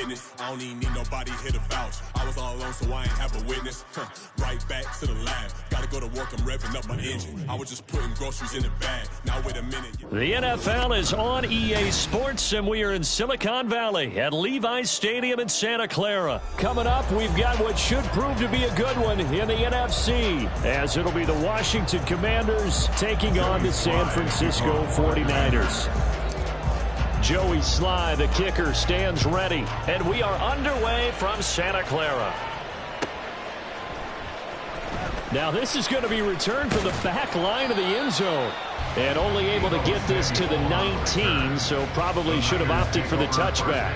business. I don't even need nobody here to vouch. I was all alone, so I ain't have a witness. Right back to the lab. Gotta go to work, I'm revving up my engine. I was just putting groceries in the bag. Now wait a minute. The NFL is on EA Sports, and we are in Silicon Valley at Levi's Stadium in Santa Clara. Coming up, we've got what should prove to be a good one in the NFC, as it'll be the Washington Commanders taking on the San Francisco 49ers. Joey Sly, the kicker, stands ready, and we are underway from Santa Clara. Now this is going to be returned from the back line of the end zone. And only able to get this to the 19, so probably should have opted for the touchback.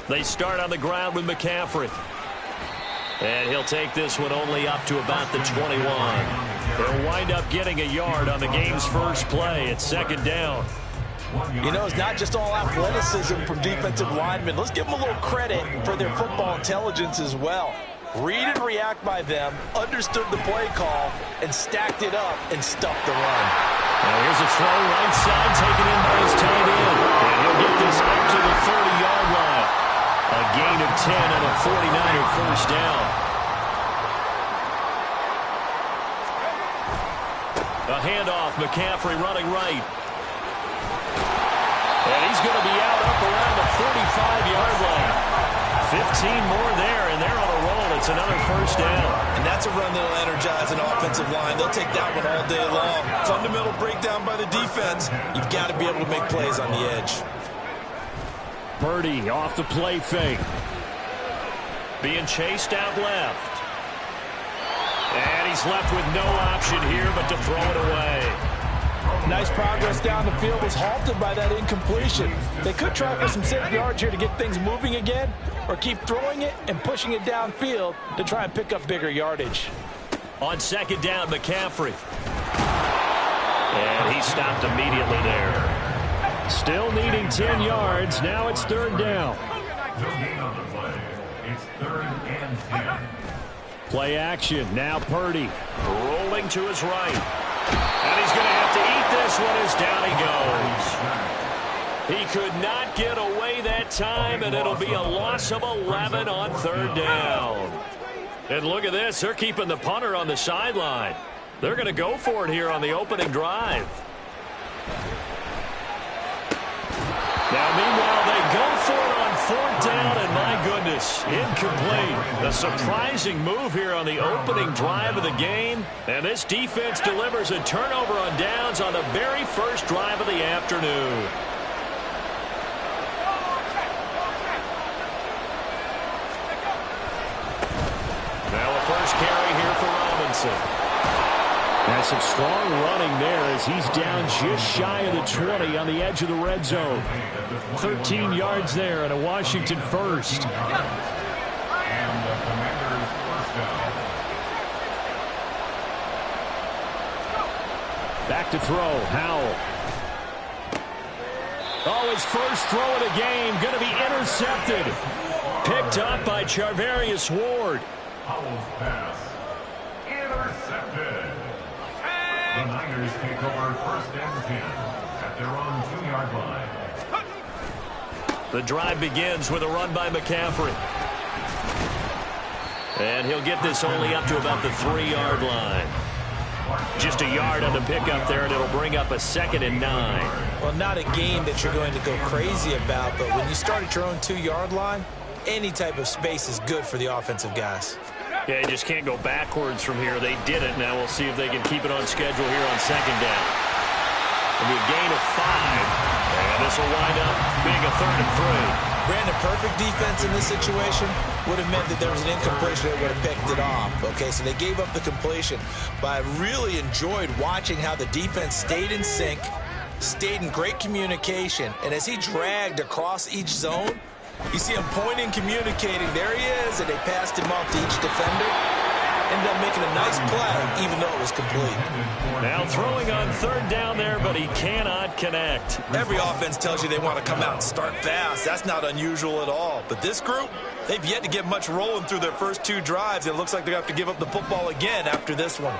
They start on the ground with McCaffrey. And he'll take this one only up to about the 21. They'll wind up getting a yard on the game's first play. It's second down. You know, it's not just all athleticism from defensive linemen. Let's give them a little credit for their football intelligence as well. Read and react by them, understood the play call, and stacked it up and stuffed the run. Now here's a throw right side taken in by his tight end. And he'll get this up to the 30-yard line. A gain of 10 and a 49er first down. A handoff, McCaffrey running right. And he's going to be out up around the 45-yard line. 15 more there, and they're on a roll. It's another first down. And that's a run that'll energize an offensive line. They'll take that one all day long. Fundamental breakdown by the defense. You've got to be able to make plays on the edge. Purdy off the play fake. Being chased out left. And he's left with no option here but to throw it away. Nice progress down the field, was halted by that incompletion. They could try for some safe yards here to get things moving again, or keep throwing it and pushing it downfield to try and pick up bigger yardage. On second down, McCaffrey. And he stopped immediately there. Still needing 10 yards. Now it's third down. No gain on the play. It's third and 10. Play action. Now Purdy rolling to his right. And he's going to have to eat this one as down he goes. He could not get away that time, and it'll be a loss of 11 on third down. And look at this. They're keeping the punter on the sideline. They're going to go for it here on the opening drive. Now, meanwhile, they go for it on fourth down, and my goodness, incomplete. A surprising move here on the opening drive of the game, and this defense delivers a turnover on downs on the very first drive of the afternoon. Now a first carry here for Robinson. That's some strong running there as he's down just shy of the 20 on the edge of the red zone. 13 yards there and a Washington first. Back to throw, Howell. Oh, his first throw of the game, going to be intercepted. Picked up by Charvarius Ward. Howell's pass. Intercepted. The Niners take over first and 10 at their own 2-yard line. The drive begins with a run by McCaffrey. And he'll get this only up to about the 3-yard line. Just a yard on the pickup there, and it'll bring up a 2nd and 9. Well, not a game that you're going to go crazy about, but when you start at your own 2-yard line, any type of space is good for the offensive guys. Yeah, you just can't go backwards from here. They did it. Now we'll see if they can keep it on schedule here on second down. It'll be a gain of 5. And this will wind up being a 3rd and 3. Brandon, perfect defense in this situation would have meant that there was an incompletion that would have picked it off. Okay, so they gave up the completion. But I really enjoyed watching how the defense stayed in sync, stayed in great communication, and as he dragged across each zone, you see him pointing, communicating. There he is, and they passed him off to each defender. ended up making a nice play, even though it was complete. Now throwing on third down there, but he cannot connect. Every offense tells you they want to come out and start fast. That's not unusual at all. But this group, they've yet to get much rolling through their first 2 drives. It looks like they're going to have to give up the football again after this one.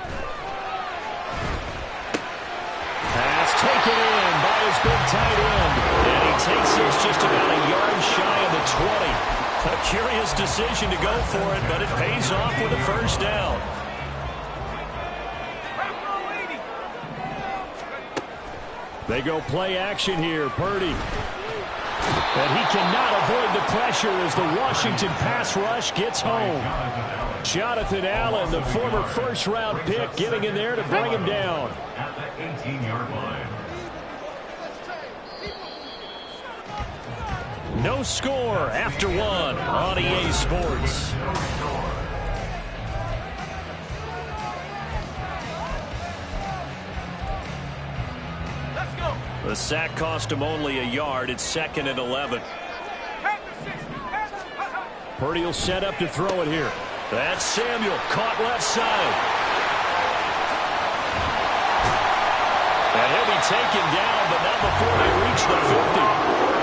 Pass taken in by his big tight end. And he takes this just about a yard shy of the 20. A curious decision to go for it, but it pays off with a first down. They go play action here. Purdy. And he cannot avoid the pressure as the Washington pass rush gets home. Jonathan Allen, the former first-round pick, getting in there to bring him down. At the 18-yard line. No score after 1 on EA Sports. The sack cost him only a yard. It's 2nd and 11. Purdy will set up to throw it here. That's Samuel, caught left side. And he'll be taken down, but not before they reach the 50.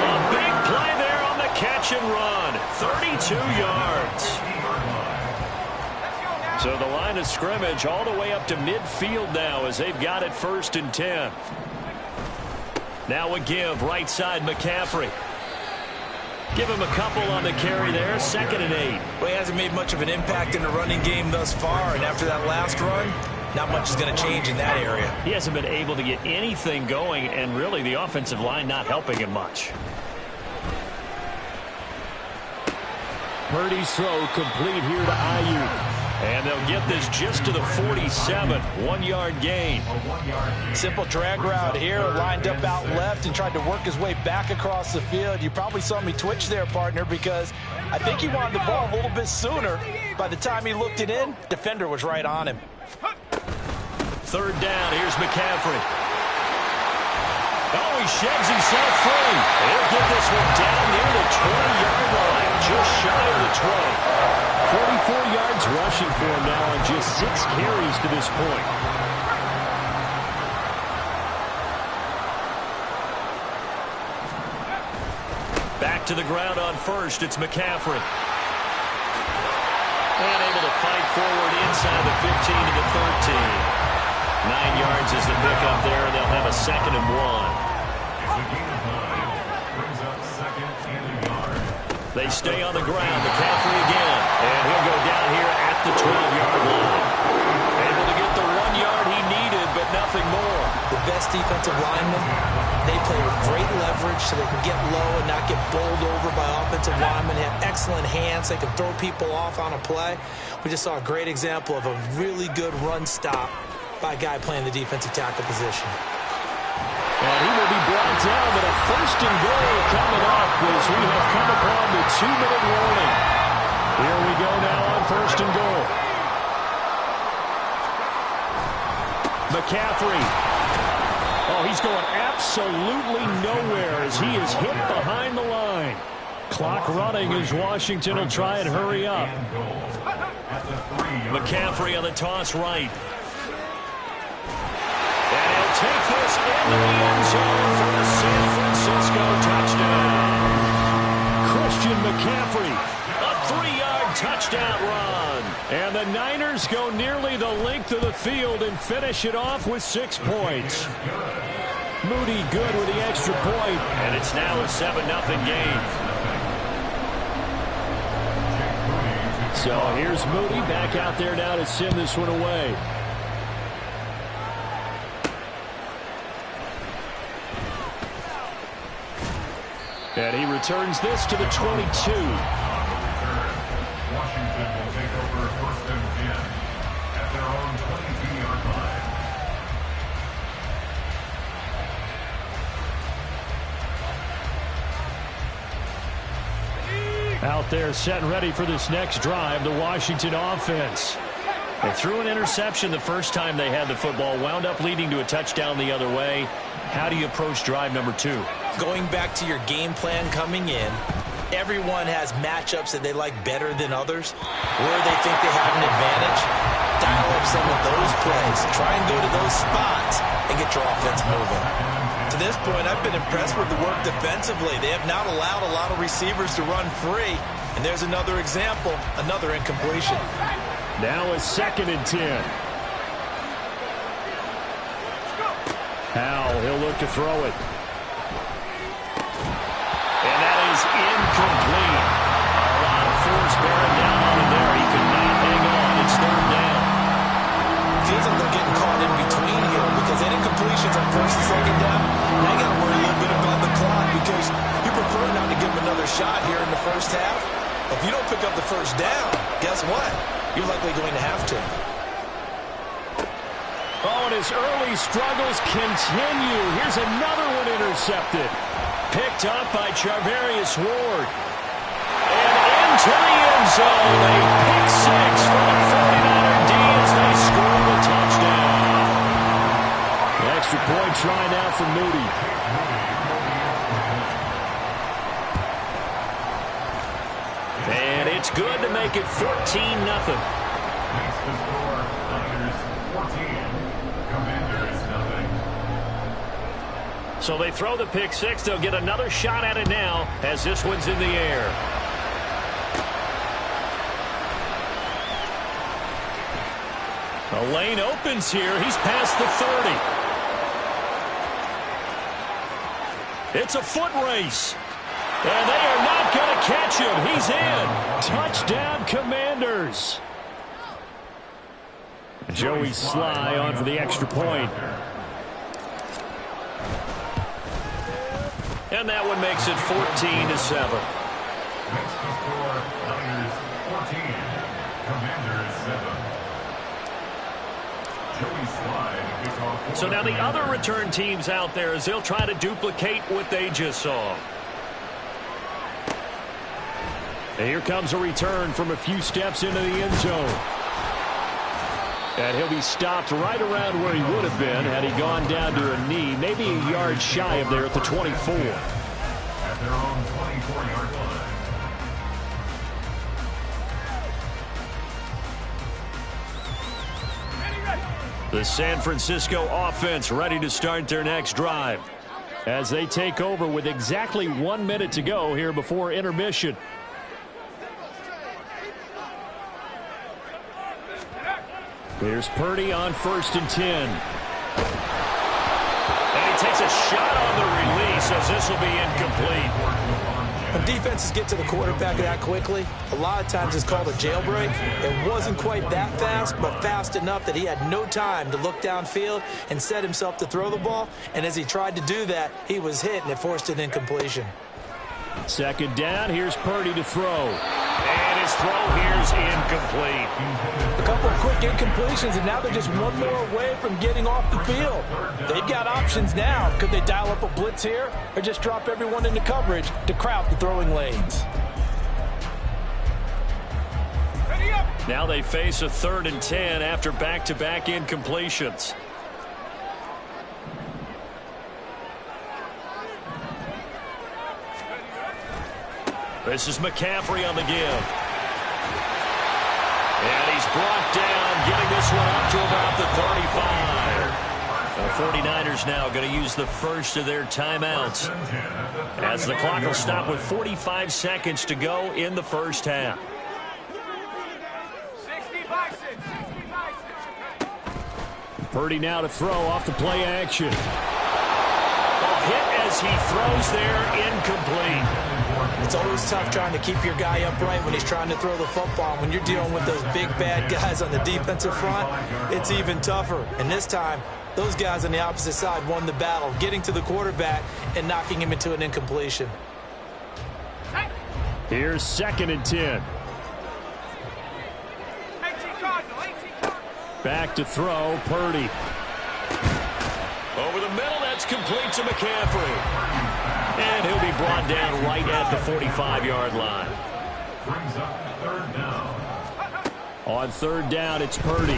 A big play there on the catch and run. 32 yards. So the line of scrimmage all the way up to midfield now as they've got it 1st and 10. Now a give, right side McCaffrey. Give him a couple on the carry there, 2nd and 8. Well, he hasn't made much of an impact in the running game thus far, and after that last run, not much is going to change in that area. He hasn't been able to get anything going, and really the offensive line not helping him much. Purdy's throw complete here to Ayuk. And they'll get this just to the 47, 1-yard gain. Simple drag route here, lined up out left and tried to work his way back across the field. You probably saw me twitch there, partner, because I think he wanted the ball a little bit sooner. By the time he looked it in, defender was right on him. 3rd down, here's McCaffrey. Oh, he sheds himself free. He'll get this one down near the 20-yard line, just shy of the 20. 44 yards rushing for him now on just 6 carries to this point. Back to the ground on 1st, it's McCaffrey. And able to fight forward inside the 15 to the 13. 9 yards is the pickup there, and they'll have a 2nd and 1. They stay on the ground. McCaffrey again. And he'll go down here at the 12-yard line. Able to get the 1 yard he needed, but nothing more. The best defensive linemen, they play with great leverage so they can get low and not get bowled over by offensive linemen. They have excellent hands. They can throw people off on a play. We just saw a great example of a really good run stop by a guy playing the defensive tackle position. And he will be brought down, but a 1st and goal coming up as we have come upon the 2-minute warning. Here we go now on 1st and goal. McCaffrey. Oh, he's going absolutely nowhere as he is hit behind the line. Clock running as Washington will try and hurry up. McCaffrey on the toss right. And he'll take this into the end zone for the San Francisco touchdown. Christian McCaffrey, a 3-yard touchdown run. And the Niners go nearly the length of the field and finish it off with 6 points. Moody good with the extra point, and it's now a 7-0 game. So here's Moody back out there now to send this one away. And he returns this to the 22. Washington will take over 1st and 10 at their own 22-yard line. Out there set and ready for this next drive, the Washington offense. They threw an interception the first time they had the football, wound up leading to a touchdown the other way. How do you approach drive number 2? Going back to your game plan coming in, Everyone has matchups that they like better than others, where they think they have an advantage. Dial up some of those plays. Try and go to those spots and get your offense moving. To this point, I've been impressed with the work defensively. They have not allowed a lot of receivers to run free. And there's another example, another incompletion. Now a 2nd and 10. Howell, he'll look to throw it. And that is incomplete. A lot of force bearing down on him there. He could not hang on. It's 3rd down. Feels like they're getting caught in between here because any completions on 1st and 2nd down, now you got to worry a little bit about the clock because you prefer not to give them another shot here in the first half. If you don't pick up the 1st down, guess what? You're likely going to have to. Oh, and his early struggles continue. Here's another one intercepted. Picked up by Charvarius Ward. And into the end zone. A pick 6 for the 49er D as they score the touchdown. The extra point try now for Moody. And it's good to make it 14-0. Next to score, Niners 14, Commanders nothing. So they throw the pick 6. They'll get another shot at it now as this one's in the air. The lane opens here. He's past the 30. It's a foot race. And they are not going to catch him. He's in. Touchdown, Commanders. Joey Sly on for the extra point. And that one makes it 14-7. Next to score, Niners 14, Commanders 7. Joey Sly to kick off. So now the other return teams out there as they'll try to duplicate what they just saw. And here comes a return from a few steps into the end zone. And he'll be stopped right around where he would have been had he gone down to a knee, maybe a yard shy of there at the 24. At their own 24-yard line. The San Francisco offense ready to start their next drive as they take over with exactly 1 minute to go here before intermission. Here's Purdy on 1st and 10. And he takes a shot on the release as this will be incomplete. When defenses get to the quarterback that quickly, a lot of times it's called a jailbreak. It wasn't quite that fast, but fast enough that he had no time to look downfield and set himself to throw the ball. And as he tried to do that, he was hit, and it forced an incompletion. 2nd down, here's Purdy to throw. And his throw here's incomplete. A couple of quick incompletions, and now they're just one more away from getting off the field. They've got options now. Could they dial up a blitz here or just drop everyone into coverage to crowd the throwing lanes? Now they face a 3rd and 10 after back-to-back incompletions. This is McCaffrey on the give. And he's brought down, getting this one up to about the 35. The 49ers now going to use the first of their timeouts as the clock will stop with 45 seconds to go in the first half. Purdy now to throw off the play action. A hit as he throws there, incomplete. It's always tough trying to keep your guy upright when he's trying to throw the football. When you're dealing with those big, bad guys on the defensive front, it's even tougher. And this time, those guys on the opposite side won the battle, getting to the quarterback and knocking him into an incompletion. Here's 2nd and 10. Back to throw, Purdy. Over the middle, that's complete to McCaffrey. And he'll be brought down right at the 45-yard line. Brings up 3rd down. On 3rd down, it's Purdy.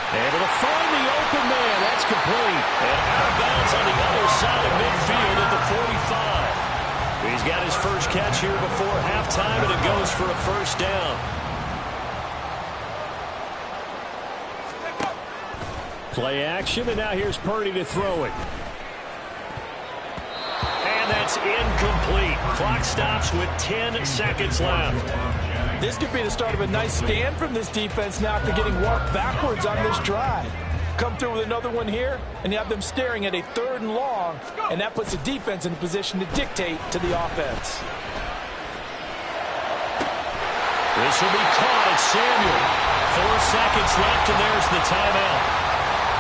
Able to find the open man. That's complete. And out of bounds on the other side of midfield at the 45. He's yards here before halftime, and it goes for a first down. Play action, and now here's Purdy to throw it. And that's incomplete. Clock stops with 10 seconds left. This could be the start of a nice stand from this defense now after getting walked backwards on this drive. Come through with another one here, and you have them staring at a 3rd and long, and that puts the defense in a position to dictate to the offense. This will be caught at Samuel. 4 seconds left, and there's the timeout.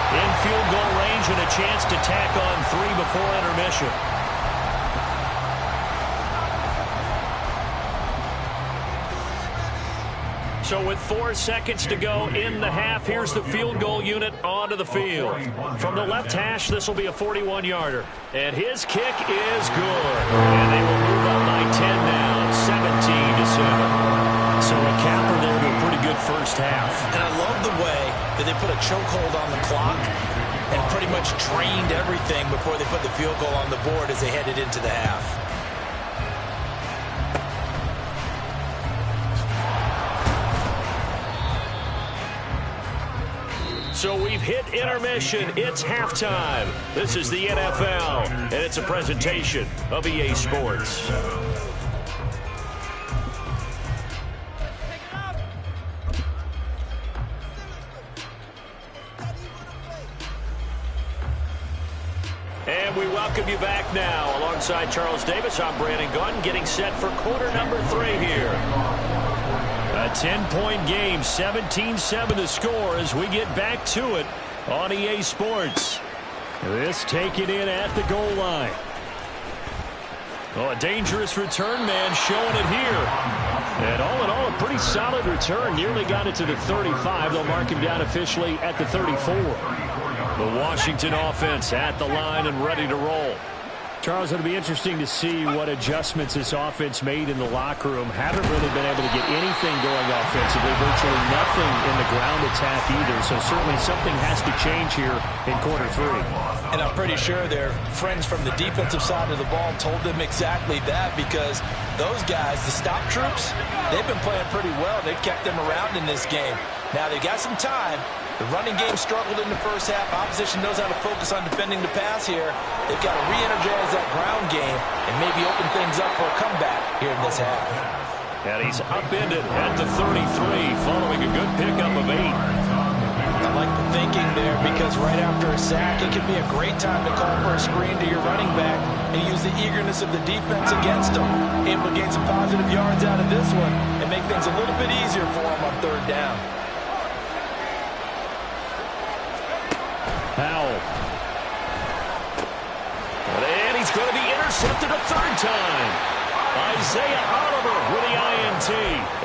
In field goal range and a chance to tack on 3 before intermission. So with 4 seconds to go in the half, here's the field goal unit onto the field. From the left hash, this will be a 41-yarder. And his kick is good. And they will move up by 10 now, 17-7. So a capper there to a pretty good first half. And I love the way that they put a chokehold on the clock and pretty much drained everything before they put the field goal on the board as they headed into the half. So we've hit intermission. It's halftime. This is the NFL, and it's a presentation of EA Sports. And we welcome you back now. Alongside Charles Davis, I'm Brandon Gunn, getting set for quarter number 3 here. A 10-point game, 17-7 the score as we get back to it on EA Sports. This taken in at the goal line. Oh, a dangerous return man showing it here. And all in all, a pretty solid return. Nearly got it to the 35. They'll mark him down officially at the 34. The Washington offense at the line and ready to roll. Charles, it'll be interesting to see what adjustments this offense made in the locker room. Haven't really been able to get anything going offensively. Virtually nothing in the ground attack either. So certainly something has to change here in quarter 3. And I'm pretty sure their friends from the defensive side of the ball told them exactly that, because those guys, the stop troops, they've been playing pretty well. They've kept them around in this game. Now they got some time. The running game struggled in the first half. Opposition knows how to focus on defending the pass here. They've got to re-energize that ground game and maybe open things up for a comeback here in this half. And he's upended at the 33 following a good pickup of 8. I like the thinking there, because right after a sack, it can be a great time to call for a screen to your running back and use the eagerness of the defense against them. Able to gain some positive yards out of this one and make things a little bit easier for them on 3rd down. Powell. And he's going to be intercepted a 3rd time. Isaiah Oliver with the INT.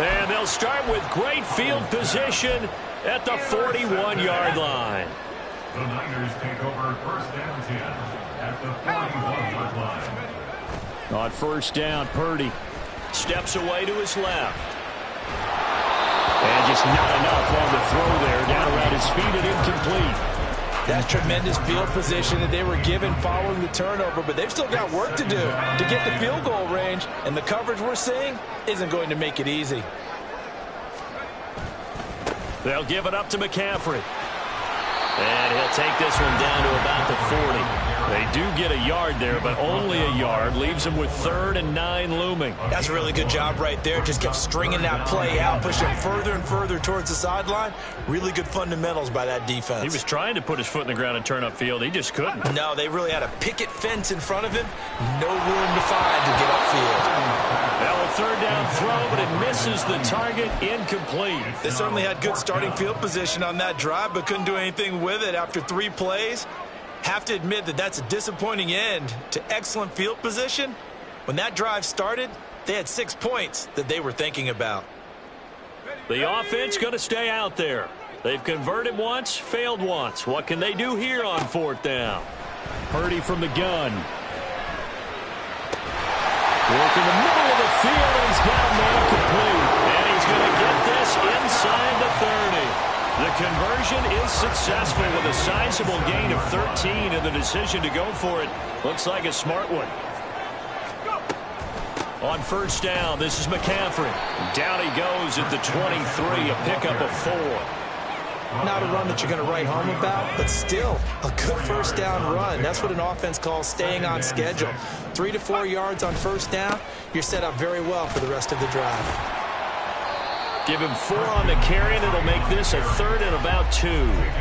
And they'll start with great field position at the 41-yard line. The Niners take over 1st and 10 at the 41-yard line. On 1st down, Purdy steps away to his left. And just not enough on the throw there. Down around his feet and incomplete. That's tremendous field position that they were given following the turnover, but they've still got work to do to get the field goal range, and the coverage we're seeing isn't going to make it easy. They'll give it up to McCaffrey. And he'll take this one down to about the 40. They do get a yard there, but only a yard. Leaves them with 3rd and 9 looming. That's a really good job right there. Just kept stringing that play out, pushing further and further towards the sideline. Really good fundamentals by that defense. He was trying to put his foot in the ground and turn upfield. He just couldn't. No, they really had a picket fence in front of him. No room to find to get upfield. Now a 3rd down throw, but it misses the target. Incomplete. They certainly had good starting field position on that drive, but couldn't do anything with it after 3 plays. Have to admit that that's a disappointing end to excellent field position. When that drive started, they had 6 points that they were thinking about. The offense going to stay out there. They've converted once, failed once. What can they do here on 4th down? Purdy from the gun. Work in the middle of the field, and he's got a man complete. And he's going to get this inside the 30. The conversion is successful with a sizable gain of 13, and the decision to go for it looks like a smart one. On first down, this is McCaffrey. Down he goes at the 23, a pickup of 4. Not a run that you're going to write home about, but still a good first down run. That's what an offense calls staying on schedule. 3 to 4 yards on first down, you're set up very well for the rest of the drive. Give him 4 on the carry, and it'll make this a 3rd and about 2.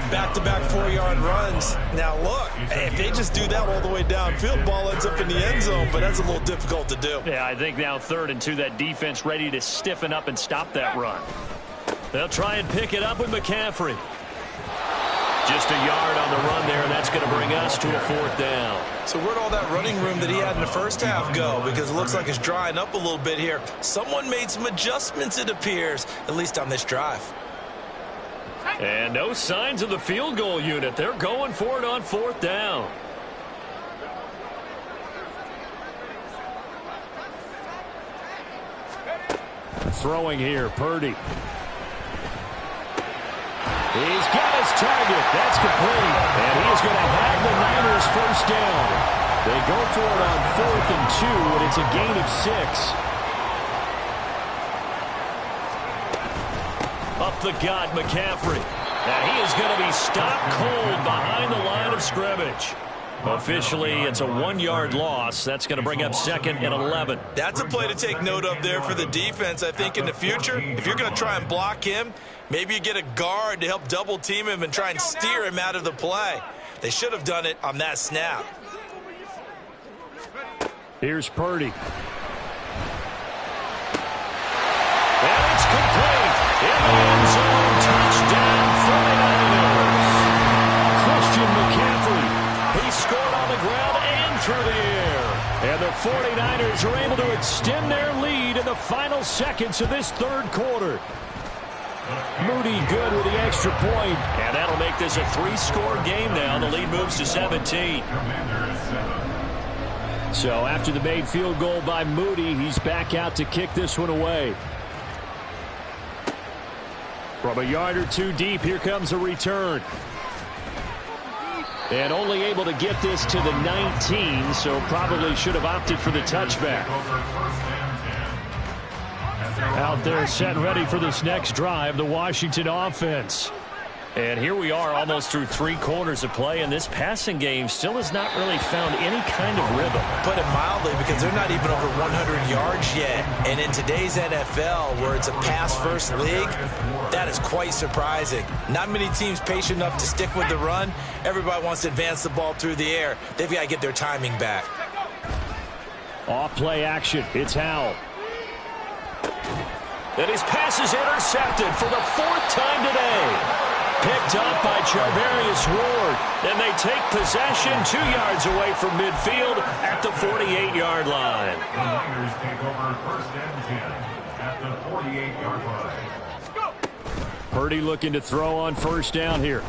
Back-to-back 4-yard runs. Now, look, if they just do that all the way downfield, ball ends up in the end zone, but that's a little difficult to do. Yeah, I think now 3rd and 2, that defense ready to stiffen up and stop that run. They'll try and pick it up with McCaffrey. Just a yard on the run there, and that's going to bring us to a 4th down. So where'd all that running room that he had in the first half go? Because it looks like it's drying up a little bit here. Someone made some adjustments, it appears, at least on this drive. And no signs of the field goal unit. They're going for it on 4th down. Throwing here, Purdy. He's got his target. That's complete. And he is going to have the Niners first down. They go for it on 4th and 2, and it's a gain of 6. Up the gut, McCaffrey. And he is going to be stopped cold behind the line of scrimmage. Officially, it's a 1-yard loss. That's going to bring up 2nd and 11. That's a play to take note of there for the defense, I think, in the future. If you're going to try and block him, maybe you get a guard to help double-team him and try and steer him out of the play. They should have done it on that snap. Here's Purdy. And it's complete. In the end zone, touchdown 49ers. Christian McCaffrey. He scored on the ground and through the air. And the 49ers are able to extend their lead in the final seconds of this 3rd quarter. Moody good with the extra point. And that'll make this a 3-score game now. The lead moves to 17. So after the made field goal by Moody, he's back out to kick this one away. From a yard or 2 deep, here comes a return. And only able to get this to the 19, so probably should have opted for the touchback. Out there set and ready for this next drive, the Washington offense. And here we are almost through 3 quarters of play, and this passing game still has not really found any kind of rhythm. Put it mildly, because they're not even over 100 yards yet. And in today's NFL, where it's a pass-first league, that is quite surprising. Not many teams patient enough to stick with the run. Everybody wants to advance the ball through the air. They've got to get their timing back. Off-play action. It's Howell. And his pass is intercepted for the 4th time today. Picked up by Charvarius Ward. And they take possession 2 yards away from midfield at the 48-yard line. The Niners take over 1st and 10 at the 48-yard line. Purdy looking to throw on first down here.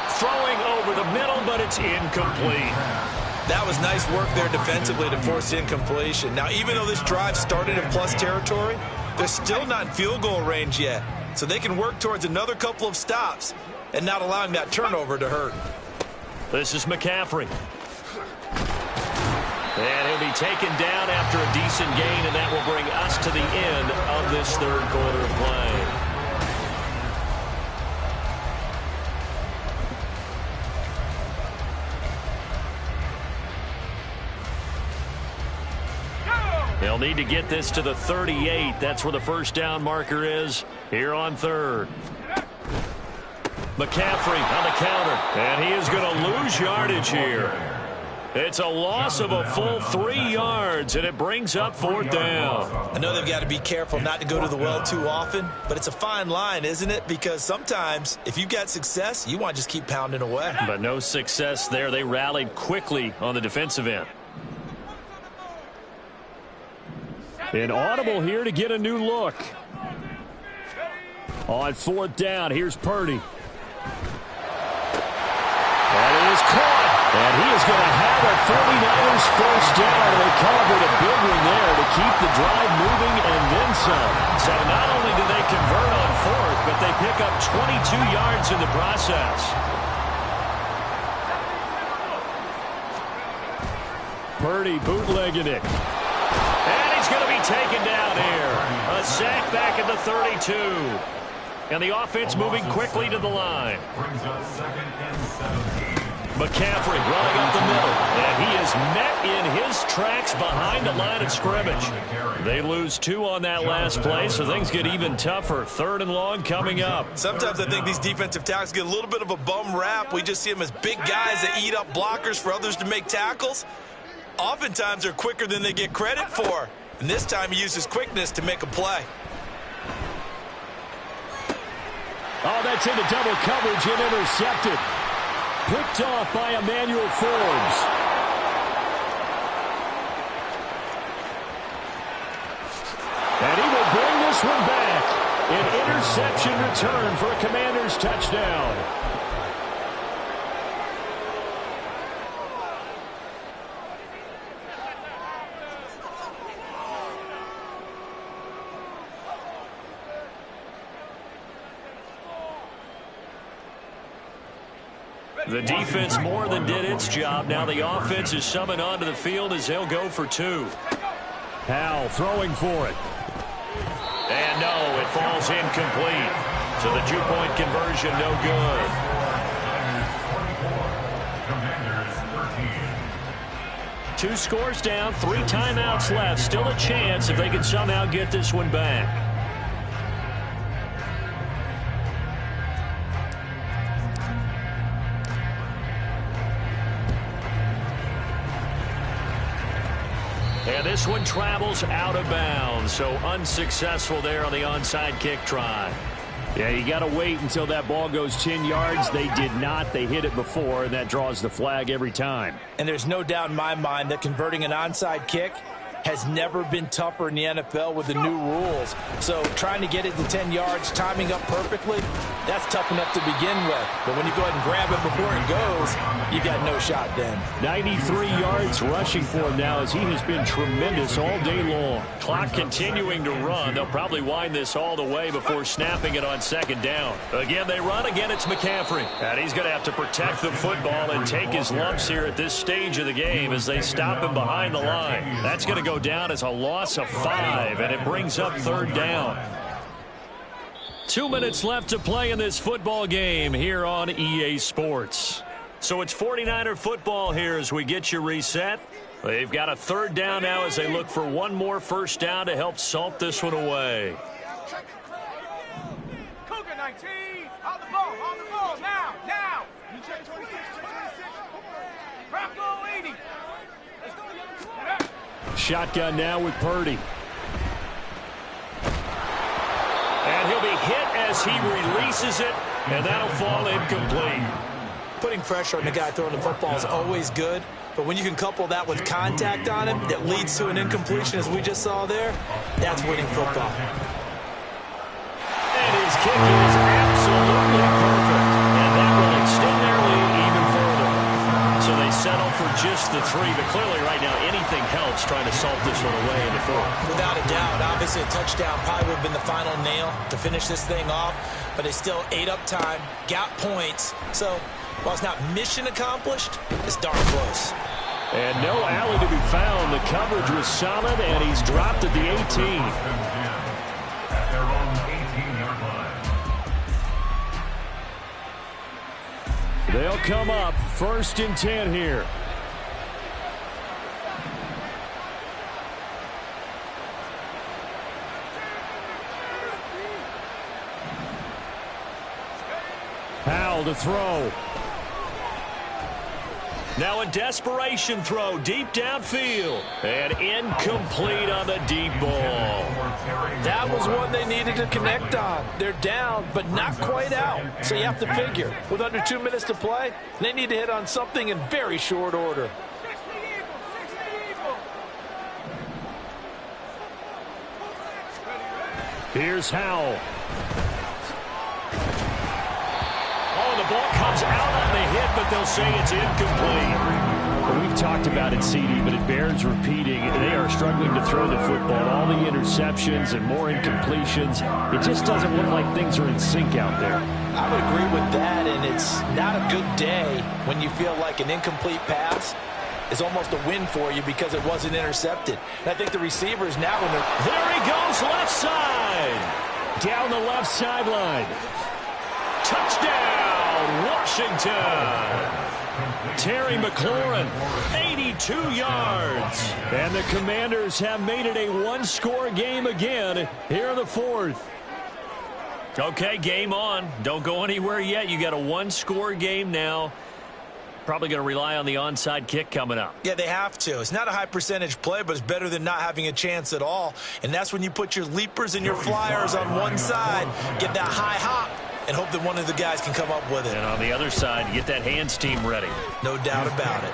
Throwing over the middle, but it's incomplete. That was nice work there defensively to force incompletion. Now, even though this drive started in plus territory, they're still not in field goal range yet. So they can work towards another couple of stops and not allowing that turnover to hurt. This is McCaffrey. And he'll be taken down after a decent gain, and that will bring us to the end of this 3rd quarter of play. They'll need to get this to the 38. That's where the first down marker is here on 3rd. McCaffrey on the counter, and he is going to lose yardage here. It's a loss of a full 3 yards, and it brings up 4th down. I know they've got to be careful not to go to the well too often, but it's a fine line, isn't it? Because sometimes if you've got success, you want to just keep pounding away. But no success there. They rallied quickly on the defensive end. An audible here to get a new look. On 4th down, here's Purdy. And it is caught. And he is going to have a 49ers first down. And they covered a big one there to keep the drive moving and then some. So not only do they convert on 4th, but they pick up 22 yards in the process. Purdy bootlegging it. And he's going to be taken down here. A sack back at the 32. And the offense moving quickly to the line. Brings up 2nd and 17. McCaffrey running up the middle. And he is met in his tracks behind the line of scrimmage. They lose 2 on that last play, so things get even tougher. 3rd and long coming up. Sometimes I think these defensive tackles get a little bit of a bum rap. We just see them as big guys that eat up blockers for others to make tackles. Oftentimes they're quicker than they get credit for. And this time he uses quickness to make a play. Oh, that's into double coverage and intercepted. Picked off by Emmanuel Forbes. And he will bring this one back. An interception return for a Commanders touchdown. The defense more than did its job. Now the offense is summoned onto the field as they'll go for 2. Howell throwing for it. And no, it falls incomplete. So the 2-point conversion no good. Commanders 13. 2 scores down, 3 timeouts left. Still a chance if they can somehow get this one back. And this one travels out of bounds, so unsuccessful there on the onside kick try. Yeah, you got to wait until that ball goes 10 yards. They did not. They hit it before, and that draws the flag every time. And there's no doubt in my mind that converting an onside kick has never been tougher in the NFL with the new rules. So trying to get it to 10 yards, timing up perfectly, that's tough enough to begin with. But when you go ahead and grab it before it goes, you got no shot then. 93 yards rushing for him now as he has been tremendous all day long. Clock continuing to run. They'll probably wind this all the way before snapping it on 2nd down. Again, they run. Again, it's McCaffrey. And he's going to have to protect the football and take his lumps here at this stage of the game as they stop him behind the line. That's going to go down as a loss of 5, and it brings up 3rd down. 2 minutes left to play in this football game here on EA Sports. So it's 49er football here as we get you reset. They've got a 3rd down now as they look for one more 1st down to help salt this one away. Cougar 19, on the ball, now. Bronco 80. Shotgun now with Purdy. And he'll be hit as he releases it, and that'll fall incomplete. Putting pressure on the guy throwing the football is always good, but when you can couple that with contact on him that leads to an incompletion as we just saw there, that's winning football. And his kick is absolutely perfect, and that will extend their lead even further. So they settle for just the 3, but clearly right now anything helps trying to salt this one away in the 4th. Without a doubt, obviously a touchdown probably would have been the final nail to finish this thing off, but they still ate up time, got points, so while it's not mission accomplished, it's darn close. And no alley to be found. The coverage was solid, and he's dropped at the 18. At their own 18-yard line. They'll come up 1st and 10 here. Howell to throw. Now a desperation throw deep downfield. And incomplete on the deep ball. That was one they needed to connect on. They're down, but not quite out. So you have to figure, with under 2 minutes to play, they need to hit on something in very short order. Here's Howell. Oh, the ball comes out on the hit, but they'll say it's incomplete. We've talked about it, CD, but it bears repeating. They are struggling to throw the football. All the interceptions and more incompletions. It just doesn't look like things are in sync out there. I would agree with that, and it's not a good day when you feel like an incomplete pass is almost a win for you because it wasn't intercepted. And I think the receivers now, when they're... There he goes, left side. Down the left sideline. Touchdown, Washington. Terry McLaurin, 82 yards. And the Commanders have made it a one-score game again here in the fourth. Okay, game on. Don't go anywhere yet. You got a one-score game now. Probably going to rely on the onside kick coming up. Yeah, they have to. It's not a high percentage play, but it's better than not having a chance at all. And that's when you put your leapers and your flyers on one side, get that high hop, and hope that one of the guys can come up with it. And on the other side, get that hands team ready. No doubt about it.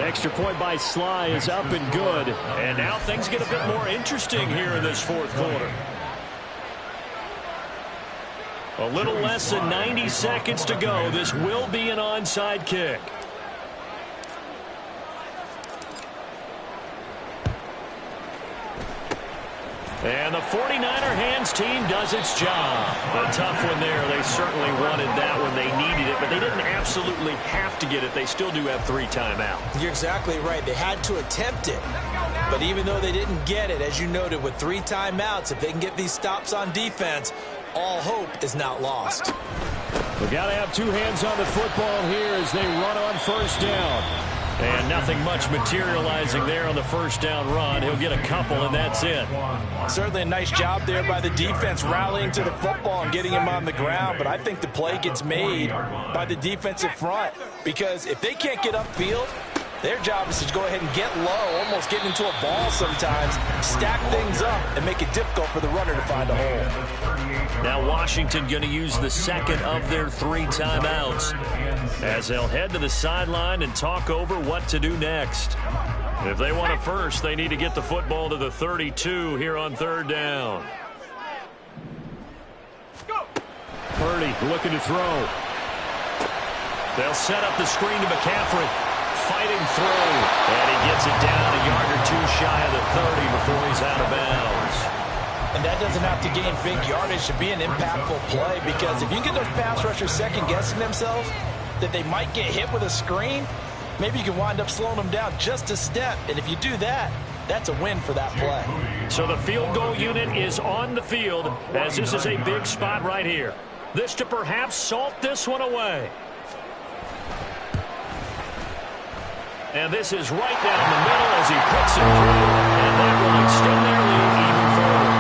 Extra point by Sly is up and good. And now things get a bit more interesting here in this fourth quarter. A little less than 90 seconds to go. This will be an onside kick. And the 49er hands team does its job. A tough one there. They certainly wanted that when they needed it, but they didn't absolutely have to get it. They still do have 3 timeouts. You're exactly right. They had to attempt it. But even though they didn't get it, as you noted, with 3 timeouts, if they can get these stops on defense, all hope is not lost. We got to have 2 hands on the football here as they run on first down. And nothing much materializing there on the first down run. He'll get a couple, and that's it. Certainly a nice job there by the defense rallying to the football and getting him on the ground. But I think the play gets made by the defensive front, because if they can't get upfield, their job is to go ahead and get low, almost get into a ball sometimes, stack things up, and make it difficult for the runner to find a hole. Now Washington going to use the second of their 3 timeouts as they'll head to the sideline and talk over what to do next. If they want it first, they need to get the football to the 32 here on third down. Purdy looking to throw. They'll set up the screen to McCaffrey. Fighting through, and he gets it down a yard or 2 shy of the 30 before he's out of bounds. And that doesn't have to gain big yardage to be an impactful play, because if you get those pass rushers second-guessing themselves that they might get hit with a screen, maybe you can wind up slowing them down just a step. And if you do that, that's a win for that play. So the field goal unit is on the field, as this is a big spot right here. This to perhaps salt this one away. And this is right down the middle as he puts it through, and that will extend their lead even further.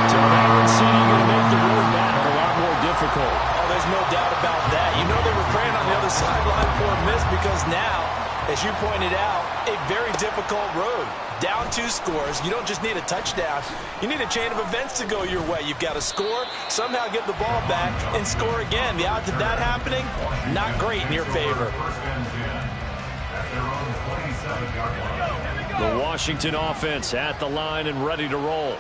So that would seem going to make the road back a lot more difficult. Oh, there's no doubt about that. You know they were praying on the other sideline for a miss, because now, as you pointed out, a very difficult road. Down 2 scores. You don't just need a touchdown. You need a chain of events to go your way. You've got to score, somehow get the ball back, and score again. The odds of that happening, not great in your favor. The Washington offense at the line and ready to roll.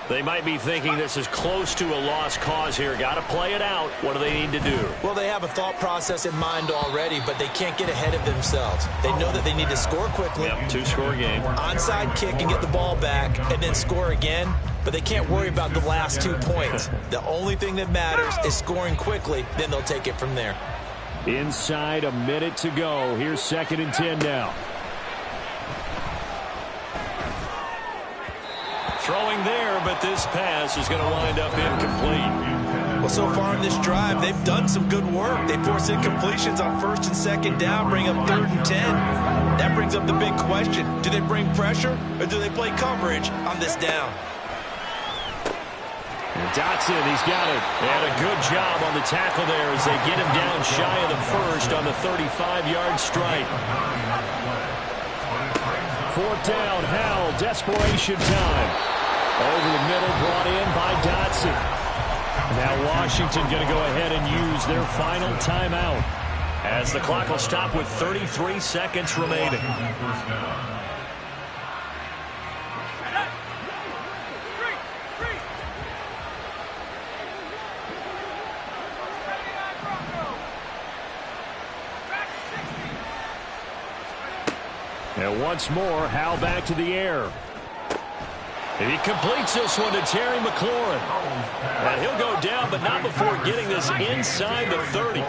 They might be thinking this is close to a lost cause here. Got to play it out. What do they need to do? Well, they have a thought process in mind already, but they can't get ahead of themselves. They know that they need to score quickly. Yep, 2-score game. Onside kick and get the ball back and then score again, but they can't worry about the last 2 points. The only thing that matters is scoring quickly, then they'll take it from there. Inside a minute to go. Here's 2nd and 10 now. Throwing there, but this pass is going to wind up incomplete. Well, so far in this drive, they've done some good work. They force incompletions on 1st and 2nd down, bring up 3rd and 10. That brings up the big question. Do they bring pressure, or do they play coverage on this down? Dotson, he's got it. And a good job on the tackle there as they get him down shy of the 1st on the 35-yard strike. 4th down, Howell, desperation time. Over the middle, brought in by Dotson. Now Washington going to go ahead and use their final timeout, as the clock will stop with 33 seconds remaining. And once more, Howell back to the air. And he completes this one to Terry McLaurin. And he'll go down, but not before getting this inside the 30.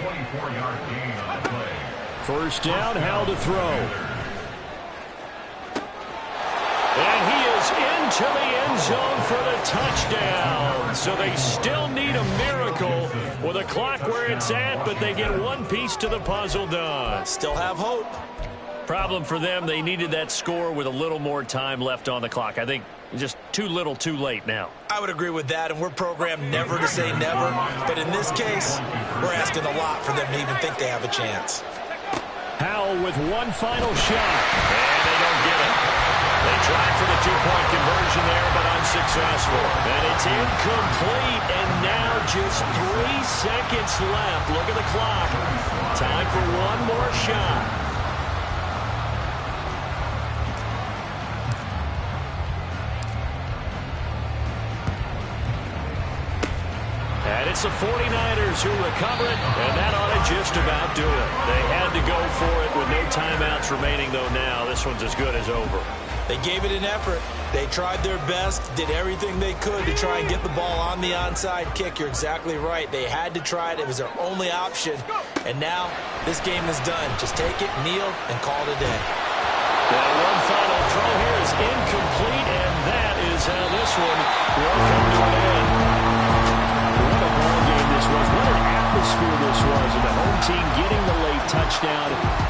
24-yard gain on the play. First down, Howell to throw. And he is into the end zone for the touchdown. So they still need a miracle with a clock where it's at, but they get one piece to the puzzle done. Still have hope. Problem for them, they needed that score with a little more time left on the clock. I think just too little too late now. I would agree with that, and we're programmed never to say never. But in this case, we're asking a lot for them to even think they have a chance. Howell with one final shot. And they don't get it. They tried for the two-point conversion there, but unsuccessful. And it's incomplete, and now just 3 seconds left. Look at the clock. Time for one more shot. And it's the 49ers who recover it, and that ought to just about do it. They had to go for it with no timeouts remaining, though now this one's as good as over. They gave it an effort. They tried their best, did everything they could to try and get the ball on the onside kick. You're exactly right. They had to try it. It was their only option. And now this game is done. Just take it, kneel, and call it a day. Now one final throw here is incomplete, and that is how this one will come to an end. What a ball game this was. What an atmosphere this was. And the home team getting the late touchdown.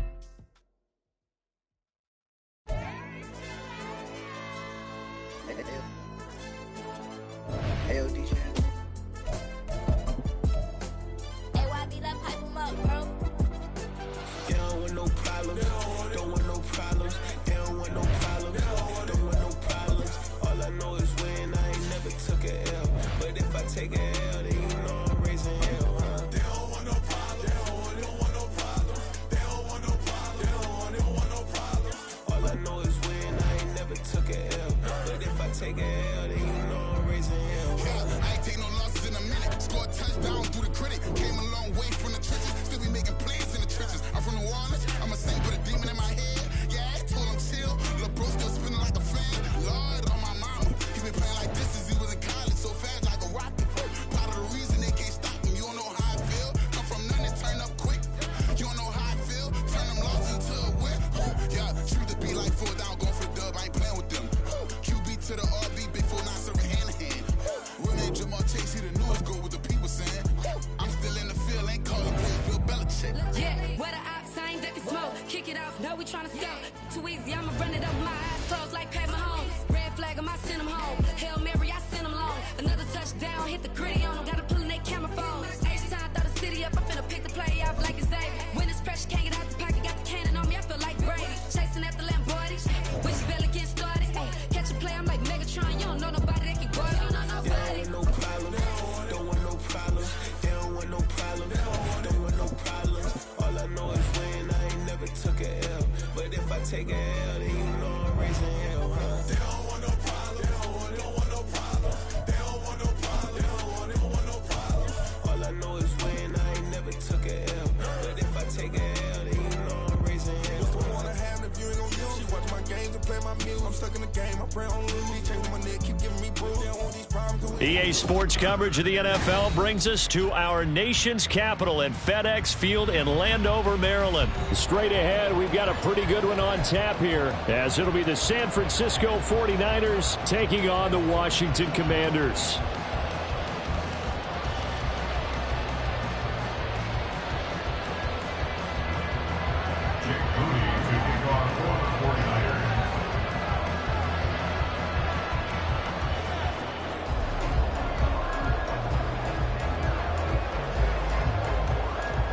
EA Sports coverage of the NFL brings us to our nation's capital at FedEx Field in Landover, Maryland. Straight ahead, we've got a pretty good one on tap here, as it'll be the San Francisco 49ers taking on the Washington Commanders.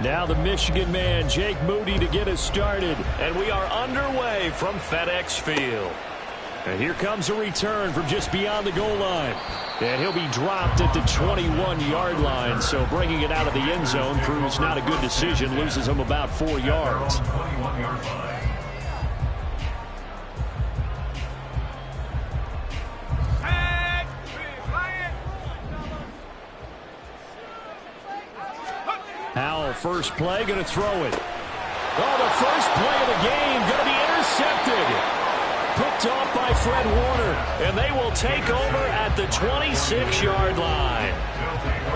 Now the Michigan man, Jake Moody, to get us started. And we are underway from FedEx Field. And here comes a return from just beyond the goal line. And he'll be dropped at the 21-yard line. So bringing it out of the end zone proves not a good decision. Loses him about 4 yards. Howell, first play, going to throw it. Oh, the first play of the game going to be intercepted. Picked off by Fred Warner, and they will take over at the 26-yard line.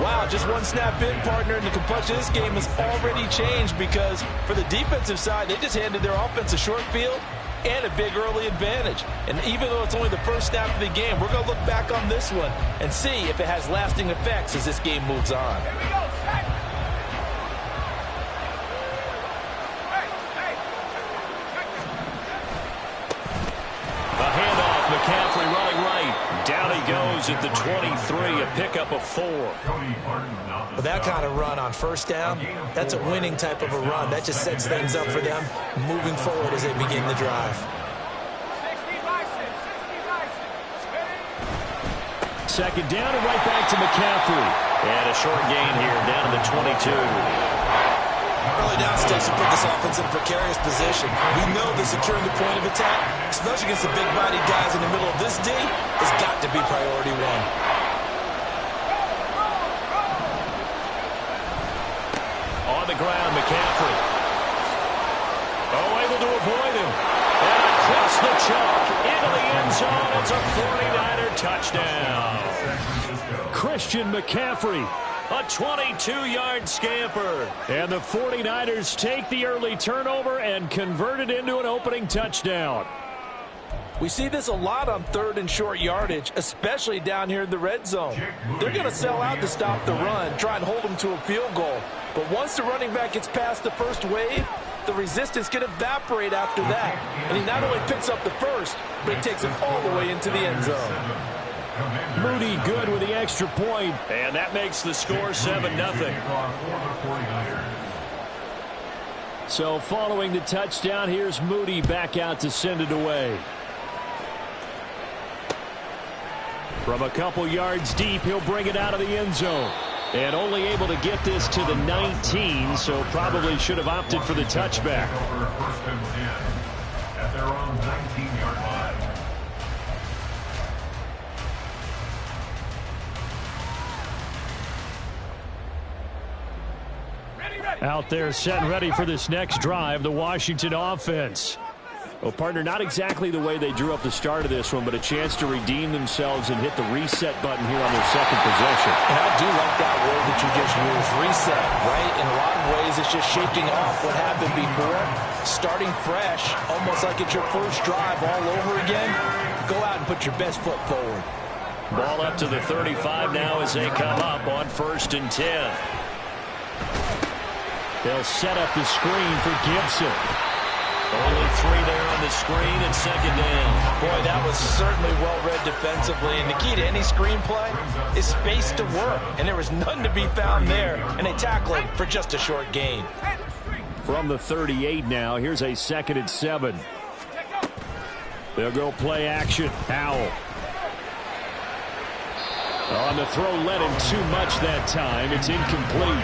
Wow, just one snap in, partner, and the complexion of this game has already changed because for the defensive side, they just handed their offense a short field and a big early advantage. And even though it's only the first snap of the game, we're going to look back on this one and see if it has lasting effects as this game moves on. Here we go, set. A handoff, McCaffrey running right. Down he goes at the 23, a pickup of 4. With that kind of run on first down, that's a winning type of a run. That just sets things up for them moving forward as they begin the drive. 60 license, 60 license. Second down and right back to McCaffrey. And a short gain here down to the 22. Early down steps to put this offense in a precarious position. We know that securing the point of attack, especially against the big-bodied guys in the middle of this D, has got to be priority one. On the ground, McCaffrey. Oh, able to avoid him. And across the chalk into the end zone. It's a 49er touchdown. Christian McCaffrey. A 22-yard scamper. And the 49ers take the early turnover and convert it into an opening touchdown. We see this a lot on third and short yardage, especially down here in the red zone. They're going to sell out to stop the run, try and hold them to a field goal. But once the running back gets past the first wave, the resistance can evaporate after that. And he not only picks up the first, but he takes it all the way into the end zone. Moody good with the extra point, and that makes the score 7-0. So following the touchdown, here's Moody back out to send it away. From a couple yards deep, he'll bring it out of the end zone. And only able to get this to the 19, so probably should have opted for the touchback. First and 10 at their own 19-yard line. Out there set and ready for this next drive, the Washington offense. Well, partner, not exactly the way they drew up the start of this one, but a chance to redeem themselves and hit the reset button here on their second possession. And I do like that word that you just used, reset, right? In a lot of ways, it's just shaking off what happened before, starting fresh, almost like it's your first drive all over again. Go out and put your best foot forward. Ball up to the 35 now as they come up on 1st and 10. They'll set up the screen for Gibson. Only 3 there on the screen and second down. Boy, that was certainly well-read defensively. And the key to any screenplay is space to work. And there was none to be found there. And they tackle him for just a short gain. From the 38 now, here's a 2nd and 7. They'll go play action. Howell. On the throw, led him too much that time. It's incomplete.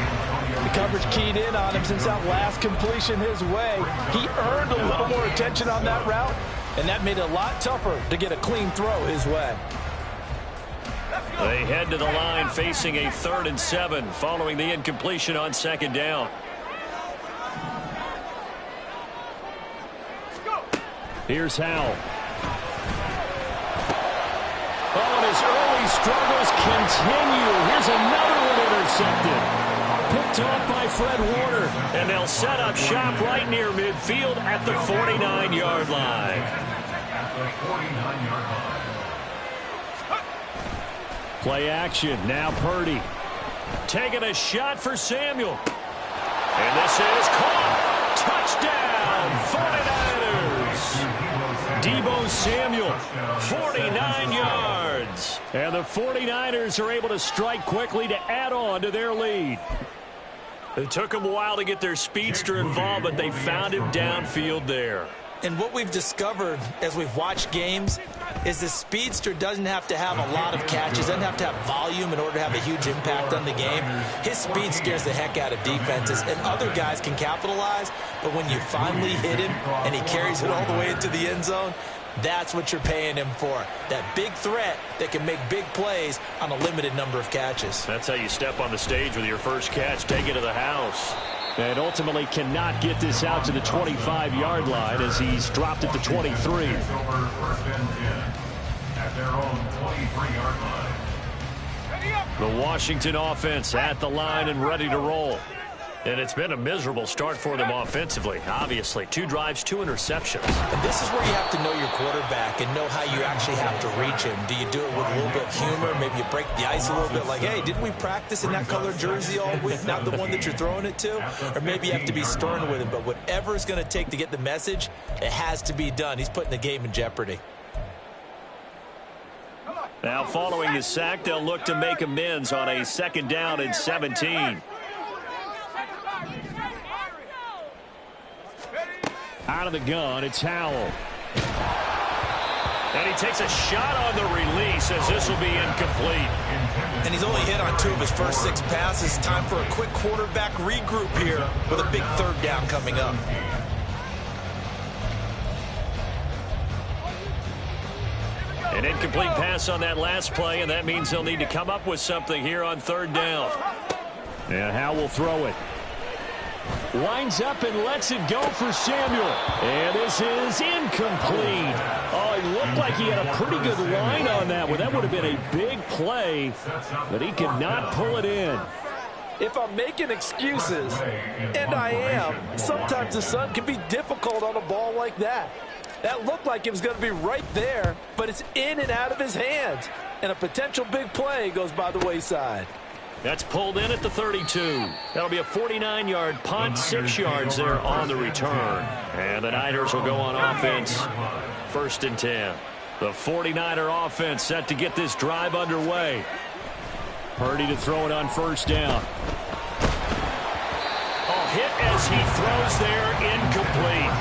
The coverage keyed in on him since that last completion his way. He earned a little more attention on that route, and that made it a lot tougher to get a clean throw his way. They head to the line facing a 3rd and 7 following the incompletion on 2nd down. Here's Howell. Oh, and his early struggles continue. Here's another one intercepted. Picked off by Fred Warner. And they'll set up shop right near midfield at the 49-yard line. Play action. Now Purdy. Taking a shot for Samuel. And this is caught. Touchdown, 49ers. Deebo Samuel, 49 yards. And the 49ers are able to strike quickly to add on to their lead. It took them a while to get their speedster involved, but they found him downfield there. And what we've discovered as we've watched games is the speedster doesn't have to have a lot of catches, doesn't have to have volume in order to have a huge impact on the game. His speed scares the heck out of defenses, and other guys can capitalize, but when you finally hit him and he carries it all the way into the end zone, that's what you're paying him for. That big threat that can make big plays on a limited number of catches. That's how you step on the stage with your first catch, take it to the house. And ultimately cannot get this out to the 25-yard line as he's dropped at the 23. Over 1st and 10 at their own 23-yard line. The Washington offense at the line and ready to roll. And it's been a miserable start for them offensively. Obviously, 2 drives, 2 interceptions. And this is where you have to know your quarterback and know how you actually have to reach him. Do you do it with a little bit of humor? Maybe you break the ice a little bit like, hey, didn't we practice in that colored jersey all week? Not the one that you're throwing it to? Or maybe you have to be stern with him. But whatever it's going to take to get the message, it has to be done. He's putting the game in jeopardy. Now, following his sack, they'll look to make amends on a 2nd down and 17. Out of the gun, it's Howell. And he takes a shot on the release as this will be incomplete. And he's only hit on 2 of his first 6 passes. Time for a quick quarterback regroup here with a big 3rd down coming up. An incomplete pass on that last play, and that means they'll need to come up with something here on 3rd down. And Howell will throw it. Winds up and lets it go for Samuel. And this is incomplete. Oh, it looked like he had a pretty good line on that one. That would have been a big play, but he could not pull it in. If I'm making excuses, and I am, sometimes the sun can be difficult on a ball like that. That looked like it was going to be right there, but it's in and out of his hands. And a potential big play goes by the wayside. That's pulled in at the 32. That'll be a 49-yard punt, 6 yards there on the return. And the Niners will go on offense, 1st and 10. The 49er offense set to get this drive underway. Purdy to throw it on 1st down. Oh, hit as he throws there, incomplete.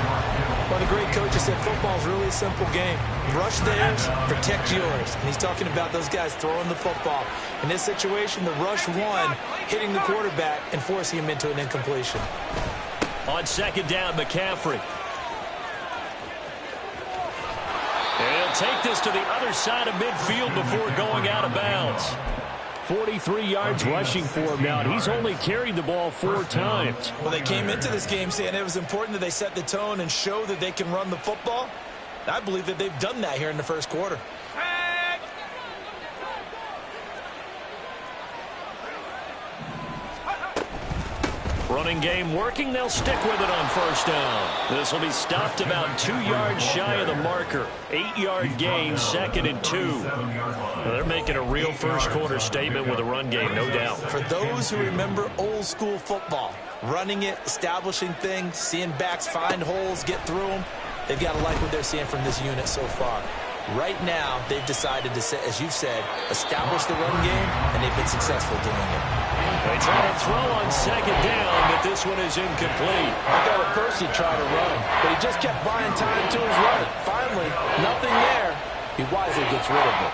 One of the great coaches said football is really a simple game. Rush theirs, protect yours. And he's talking about those guys throwing the football. In this situation, the rush one, hitting the quarterback and forcing him into an incompletion. On 2nd down, McCaffrey. And he'll take this to the other side of midfield before going out of bounds. 43 yards rushing for him now. He's only carried the ball 4 times. Well, they came into this game saying it was important that they set the tone and show that they can run the football. I believe that they've done that here in the 1st quarter. Running game working. They'll stick with it on 1st down. This will be stopped about 2 yards shy of the marker. 8-yard gain, 2nd and 2. Well, they're making a real 1st quarter statement with a run game, no doubt. For those who remember old school football, running it, establishing things, seeing backs find holes, get through them, they've got to like what they're seeing from this unit so far. Right now, they've decided to, as you've said, establish the run game, and they've been successful doing it. They try to throw on 2nd down, but this one is incomplete. I thought at first he'd try to run, but he just kept buying time to his running. Finally, nothing there. He wisely gets rid of it.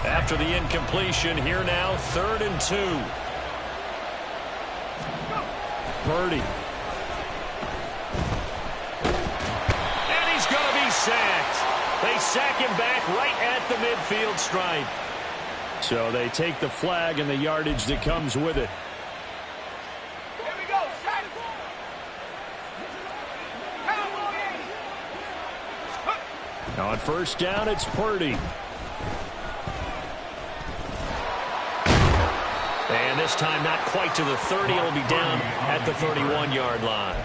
After the incompletion, here now, 3rd and 2. Purdy. And he's going to be sacked. They sack him back right at the midfield stripe. So they take the flag and the yardage that comes with it. Here we go. On 1st down, it's Purdy. And this time not quite to the 30. It'll be down at the 31-yard line.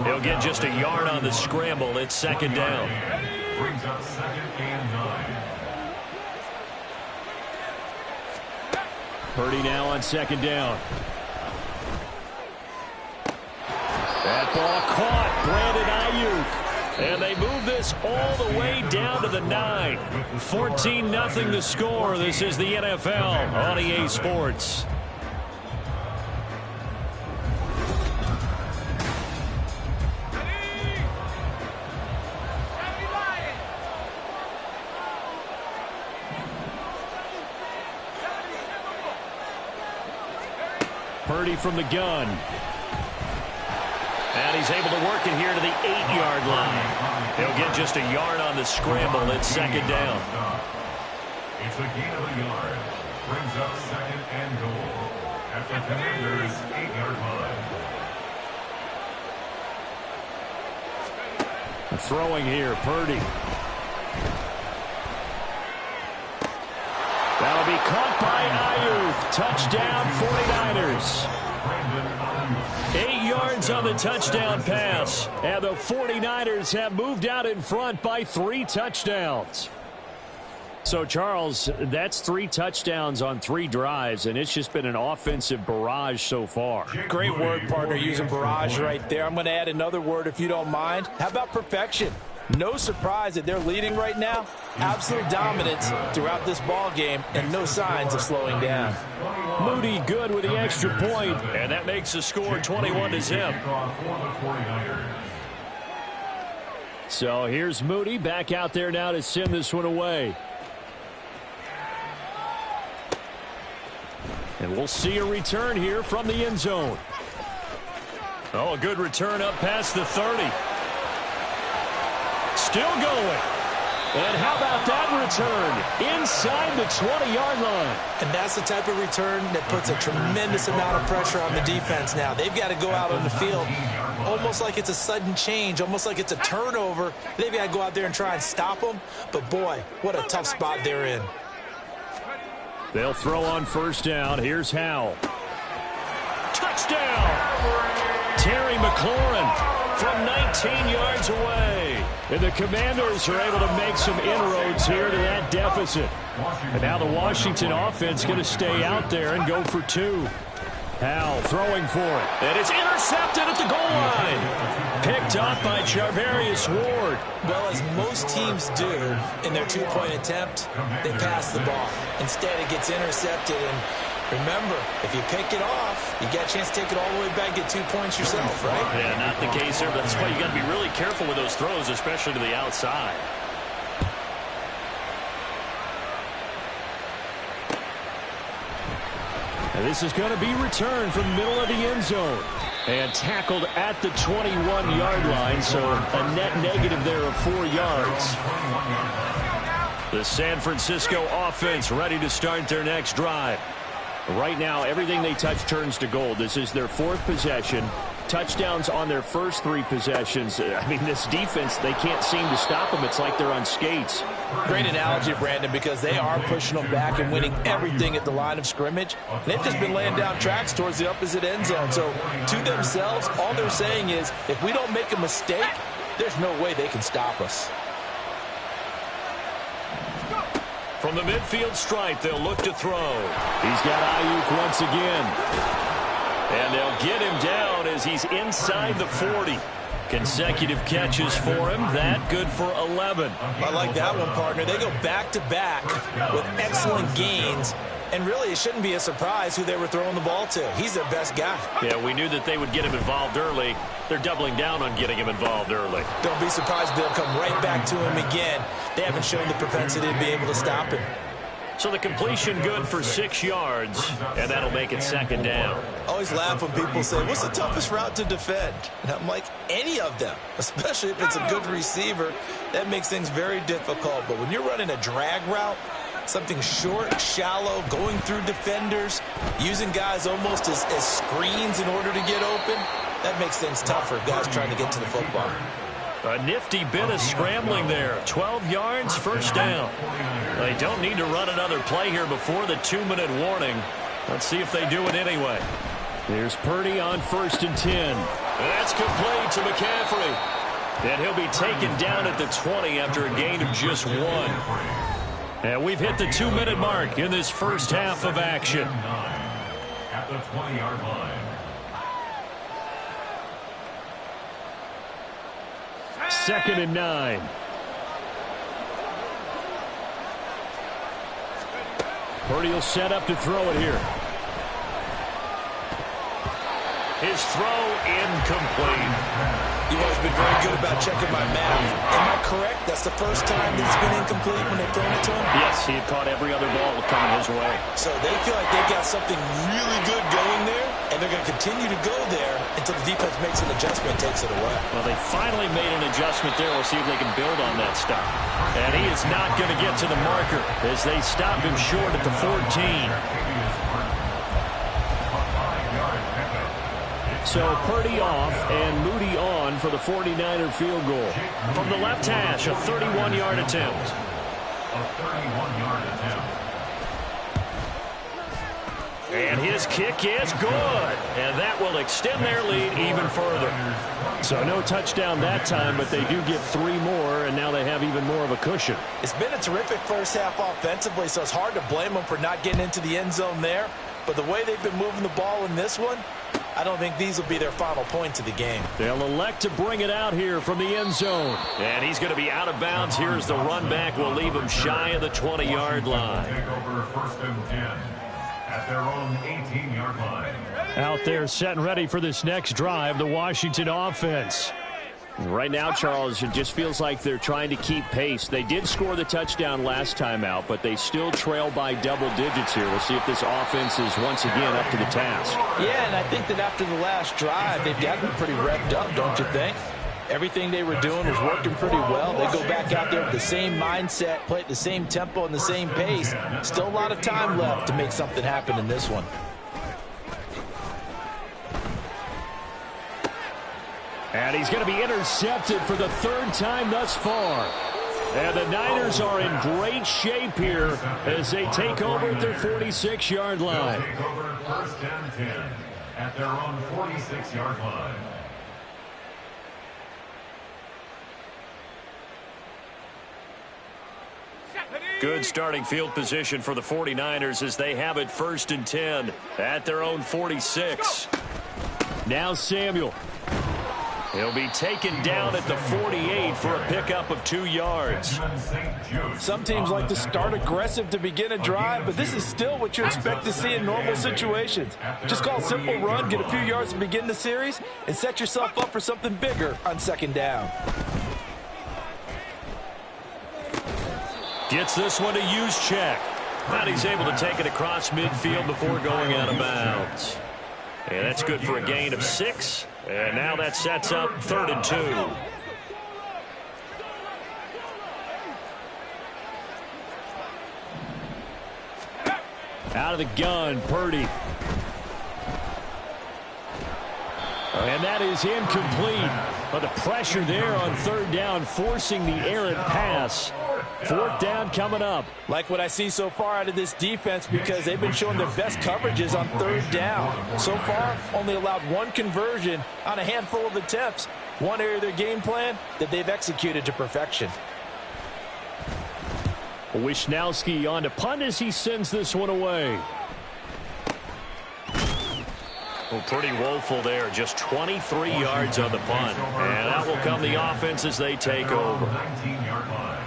He'll get just a yard on the scramble. It's 2nd down. Brings up 2nd and 9. Purdy now on 2nd down. That ball caught. Brandon Ayuk. And they move this all the way down to the 9. 14-0 the score. This is the NFL on EA Sports. Purdy from the gun. And he's able to work it here to the 8-yard line. He'll get just a yard on the scramble. It's 2nd down. It's a gain of a yard. Brings up 2nd and goal. At the Commanders' 8-yard line. throwing here. Purdy. That'll be caught by Ayuk. Touchdown 49ers. 8 yards on the touchdown pass. And the 49ers have moved out in front by 3 touchdowns. So, Charles, that's 3 touchdowns on 3 drives, and it's just been an offensive barrage so far. Great word, partner, using barrage right there. I'm going to add another word if you don't mind. How about perfection? No surprise that they're leading right now. Absolute dominance throughout this ball game and no signs of slowing down. Moody good with the extra point, and that makes the score 21-0. So here's Moody back out there now to send this one away. And we'll see a return here from the end zone. Oh, a good return up past the 30. Still going. And how about that return? Inside the 20-yard line. And that's the type of return that puts a tremendous amount of pressure on the defense now. They've got to go out on the field almost like it's a sudden change, almost like it's a turnover. They've got to go out there and try and stop them. But, boy, what a tough spot they're in. They'll throw on first down. Here's Howell. Touchdown! Terry McLaurin from 19 yards away. And the Commanders are able to make some inroads here to that deficit. And now the Washington offense going to stay out there and go for 2. Howell throwing for it. And it's intercepted at the goal line. Picked up by Charvarius Ward. Well, as most teams do in their 2-point attempt, they pass the ball. Instead, it gets intercepted. And remember, if you pick it off, you got a chance to take it all the way back, get 2 points yourself, right? Yeah, not the case there. That's why you got to be really careful with those throws, especially to the outside. And this is going to be returned from the middle of the end zone. And tackled at the 21-yard line, so a net negative there of 4 yards. The San Francisco offense ready to start their next drive. Right now, everything they touch turns to gold. This is their 4th possession. Touchdowns on their first 3 possessions. I mean, this defense, they can't seem to stop them. It's like they're on skates. Great analogy, Brandon, because they are pushing them back and winning everything at the line of scrimmage. They've just been laying down tracks towards the opposite end zone. So, to themselves, all they're saying is, if we don't make a mistake, there's no way they can stop us. From the midfield stripe, they'll look to throw. He's got Ayuk once again. And they'll get him down as he's inside the 40. Consecutive catches for him. That good for 11. I like that one, partner. They go back-to-back with excellent gains. And really, it shouldn't be a surprise who they were throwing the ball to. He's their best guy. Yeah, we knew that they would get him involved early. They're doubling down on getting him involved early. Don't be surprised if they'll come right back to him again. They haven't shown the propensity to be able to stop him. So the completion good for 6 yards, and that'll make it 2nd down. I always laugh when people say, what's the toughest route to defend? And I'm like, any of them, especially if it's a good receiver. That makes things very difficult. But when you're running a drag route, something short, shallow, going through defenders, using guys almost as screens in order to get open, that makes things tougher, guys trying to get to the football. A nifty bit of scrambling there. 12 yards, first down. They don't need to run another play here before the 2-minute warning. Let's see if they do it anyway. Here's Purdy on 1st and 10. That's complete to McCaffrey. And he'll be taken down at the 20 after a gain of just 1. And we've hit the 2-minute mark in this first half of action. At the 20-yard line. 2nd and 9. Purdy will set up to throw it here. His throw incomplete. You've always been very good about checking my math. Am I correct? That's the first time that it's been incomplete when they've thrown it to him? Yes, he had caught every other ball coming his way. So they feel like they've got something really good going there, and they're going to continue to go there until the defense makes an adjustment and takes it away. Well, they finally made an adjustment there. We'll see if they can build on that stuff. And he is not going to get to the marker as they stop him short at the 14. So Purdy off and Moody on for the 49er field goal. From the left hash, a 31-yard attempt. A 31-yard attempt. And his kick is good. And that will extend their lead even further. So no touchdown that time, but they do get 3 more, and now they have even more of a cushion. It's been a terrific first half offensively, so it's hard to blame them for not getting into the end zone there. But the way they've been moving the ball in this one, I don't think these will be their final points of the game. They'll elect to bring it out here from the end zone. And he's going to be out of bounds. Here's the run back. Will leave him shy of the 20-yard line. Take over 1st and 10 at their own 18-yard line. Out there set and ready for this next drive, the Washington offense. Right now, Charles, it just feels like they're trying to keep pace. They did score the touchdown last time out, but they still trail by double digits here. We'll see if this offense is once again up to the task. Yeah, and I think that after the last drive, they've got to be pretty revved up, don't you think? Everything they were doing was working pretty well. They go back out there with the same mindset, play at the same tempo and the same pace. Still a lot of time left to make something happen in this one. And he's going to be intercepted for the 3rd time thus far. And the Niners are in great shape here as they take over at their 46-yard line. They'll take over 1st and 10 at their own 46-yard line. Good starting field position for the 49ers as they have it 1st and 10 at their own 46. Now Samuel. He'll be taken down at the 48 for a pickup of 2 yards. Some teams like to start aggressive to begin a drive, but this is still what you expect to see in normal situations. Just call a simple run, get a few yards to begin the series, and set yourself up for something bigger on 2nd down. Gets this one to use check. And he's able to take it across midfield before going out of bounds. And that's good for a gain of 6. And now that sets up 3rd and 2. Out of the gun, Purdy. And that is incomplete. But the pressure there on 3rd down, forcing the errant pass. 4th down coming up. Like what I see so far out of this defense because they've been showing their best coverages on 3rd down. So far, only allowed 1 conversion on a handful of attempts. One area of their game plan that they've executed to perfection. Wisnowski on to punt as he sends this one away. Well, pretty woeful there. Just 23 yards on the punt. And that will come the offense as they take over. 19-yard line.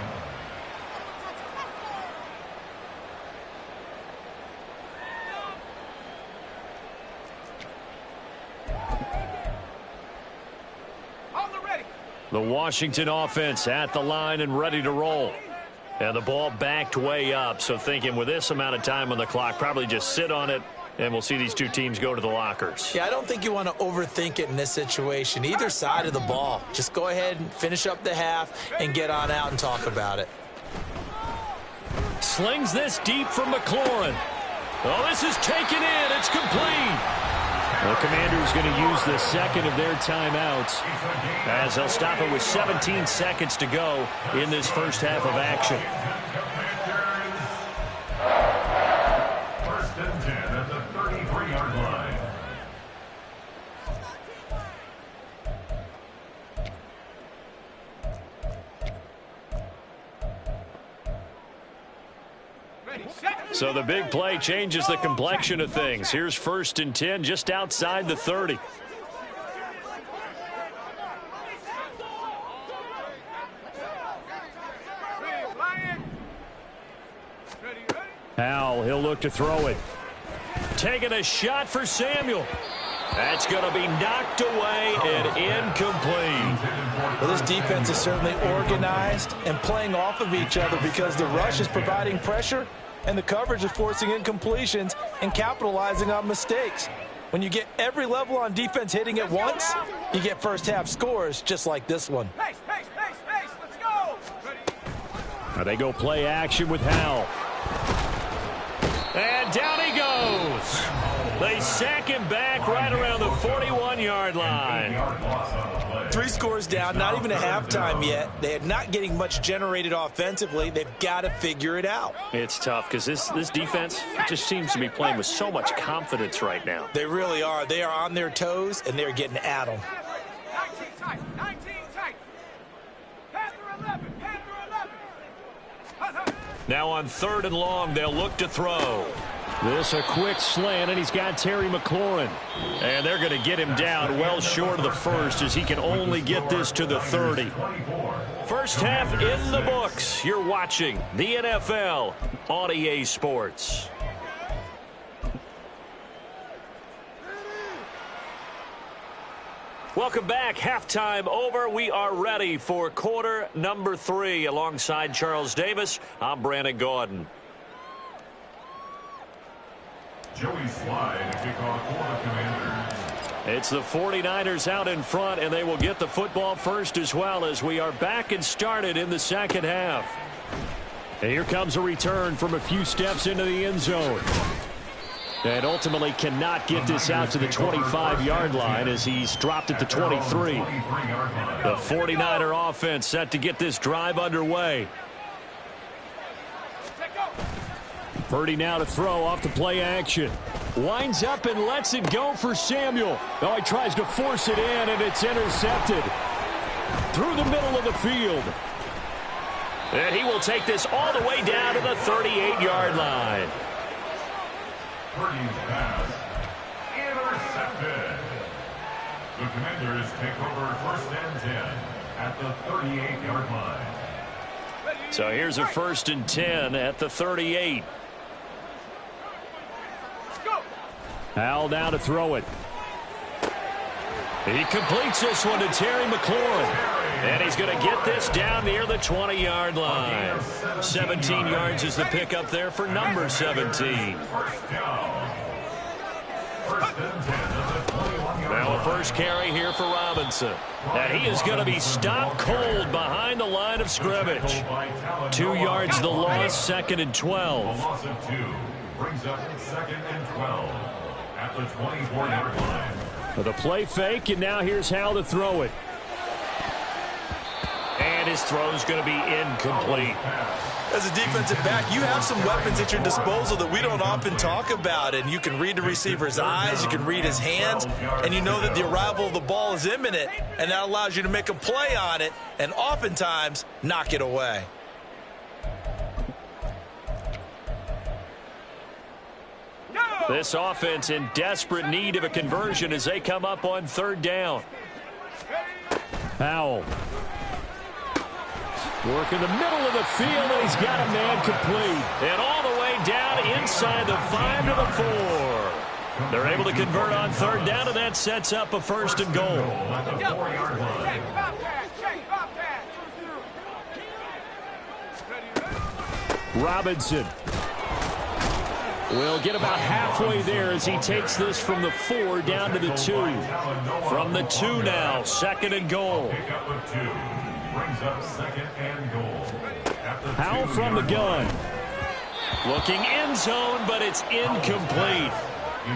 The Washington offense at the line and ready to roll. And the ball backed way up. So thinking with this amount of time on the clock, probably just sit on it. And we'll see these two teams go to the lockers. Yeah, I don't think you want to overthink it in this situation. Either side of the ball. Just go ahead and finish up the half and get on out and talk about it. Slings this deep from McLaurin. Oh, this is taken in. It's complete. The Commanders going to use the 2nd of their timeouts as they'll stop it with 17 seconds to go in this first half of action. 1st and 10 at the 33-yard line. So the big play changes the complexion of things. Here's 1st and 10 just outside the 30. Howell, he'll look to throw it. Taking a shot for Samuel. That's going to be knocked away and incomplete. Well, this defense is certainly organized and playing off of each other because the rush is providing pressure and the coverage is forcing incompletions and capitalizing on mistakes. When you get every level on defense hitting at once, you get first half scores just like this one. Pace, pace, pace, pace. Let's go. Now they go play action with Howell. And down he goes. They sack him back right around the 41-yard 15-yard line. 3 scores down, not even a halftime yet. They are not getting much generated offensively. They've got to figure it out. It's tough because this defense just seems to be playing with so much confidence right now. They really are. They are on their toes, and they're getting at them. 19 tight, 19 tight. Panther 11, Panther 11. Now on 3rd and long, they'll look to throw. This a quick slant, and he's got Terry McLaurin. And they're going to get him down well short of the first as he can only get this to the 30. First half in the books. You're watching the NFL on EA Sports. Welcome back. Halftime over. We are ready for quarter number 3. Alongside Charles Davis, I'm Brandon Gordon. Joey Slye to kick off for the Commanders. It's the 49ers out in front, and they will get the football first as well as we are back and started in the second half. And here comes a return from a few steps into the end zone. And ultimately cannot get this out to the 25-yard line as he's dropped at the 23. The 49er offense set to get this drive underway. Purdy now to throw off the play action. Winds up and lets it go for Samuel. Oh, he tries to force it in, and it's intercepted through the middle of the field. And he will take this all the way down to the 38-yard line. Purdy's pass intercepted. The Commanders take over 1st and 10 at the 38-yard line. So here's a 1st and 10 at the 38. Al now to throw it. He completes this one to Terry McLaurin. And he's going to get this down near the 20-yard line. 17 yards is the pickup there for number 17. Now a first carry here for Robinson. And he is going to be stopped cold behind the line of scrimmage. 2 yards the loss, 2nd and 12. Loss of 2 brings up 2nd and 12 at the 24-yard line. The play fake, and now here's Hal to throw it. And his throw's going to be incomplete. As a defensive back, you have some weapons at your disposal that we don't often talk about. And you can read the receiver's eyes, you can read his hands, and you know that the arrival of the ball is imminent, and that allows you to make a play on it and oftentimes knock it away. This offense in desperate need of a conversion as they come up on 3rd down. Powell. Working the middle of the field, and he's got a man complete. And all the way down inside the 5 to the 4. They're able to convert on 3rd down, and that sets up a 1st and goal. Robinson will get about halfway there as he takes this from the 4 down to the 2. From the 2 now, 2nd and goal. Brings up 2nd and goal. Powell from the gun. Looking end zone, but it's incomplete.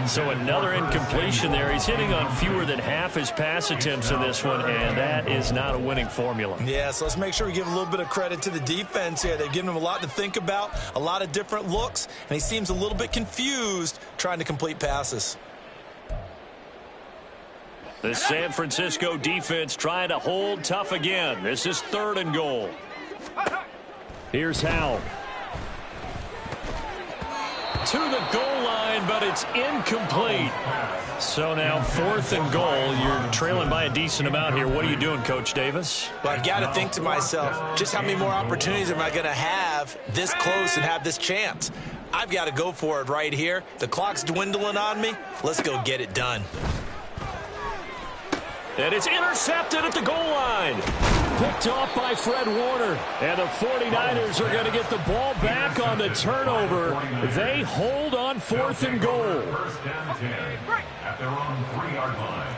So another incompletion there. He's hitting on fewer than half his pass attempts in this one, and that is not a winning formula. Yeah, so let's make sure we give a little bit of credit to the defense here. They've given him a lot to think about, a lot of different looks, and he seems a little bit confused trying to complete passes. The San Francisco defense trying to hold tough again. This is 3rd and goal. Here's Howell. To the goal line, but it's incomplete. So now 4th and goal. You're trailing by a decent amount here. What are you doing, Coach Davis? Well, I've got to think to myself, just how many more opportunities am I going to have this close and have this chance? I've got to go for it right here. The clock's dwindling on me. Let's go get it done. And it's intercepted at the goal line. Picked off by Fred Warner. And the 49ers are going to get the ball back on the turnover. They hold on 4th and goal. 1st and 10 at their own 3-yard line.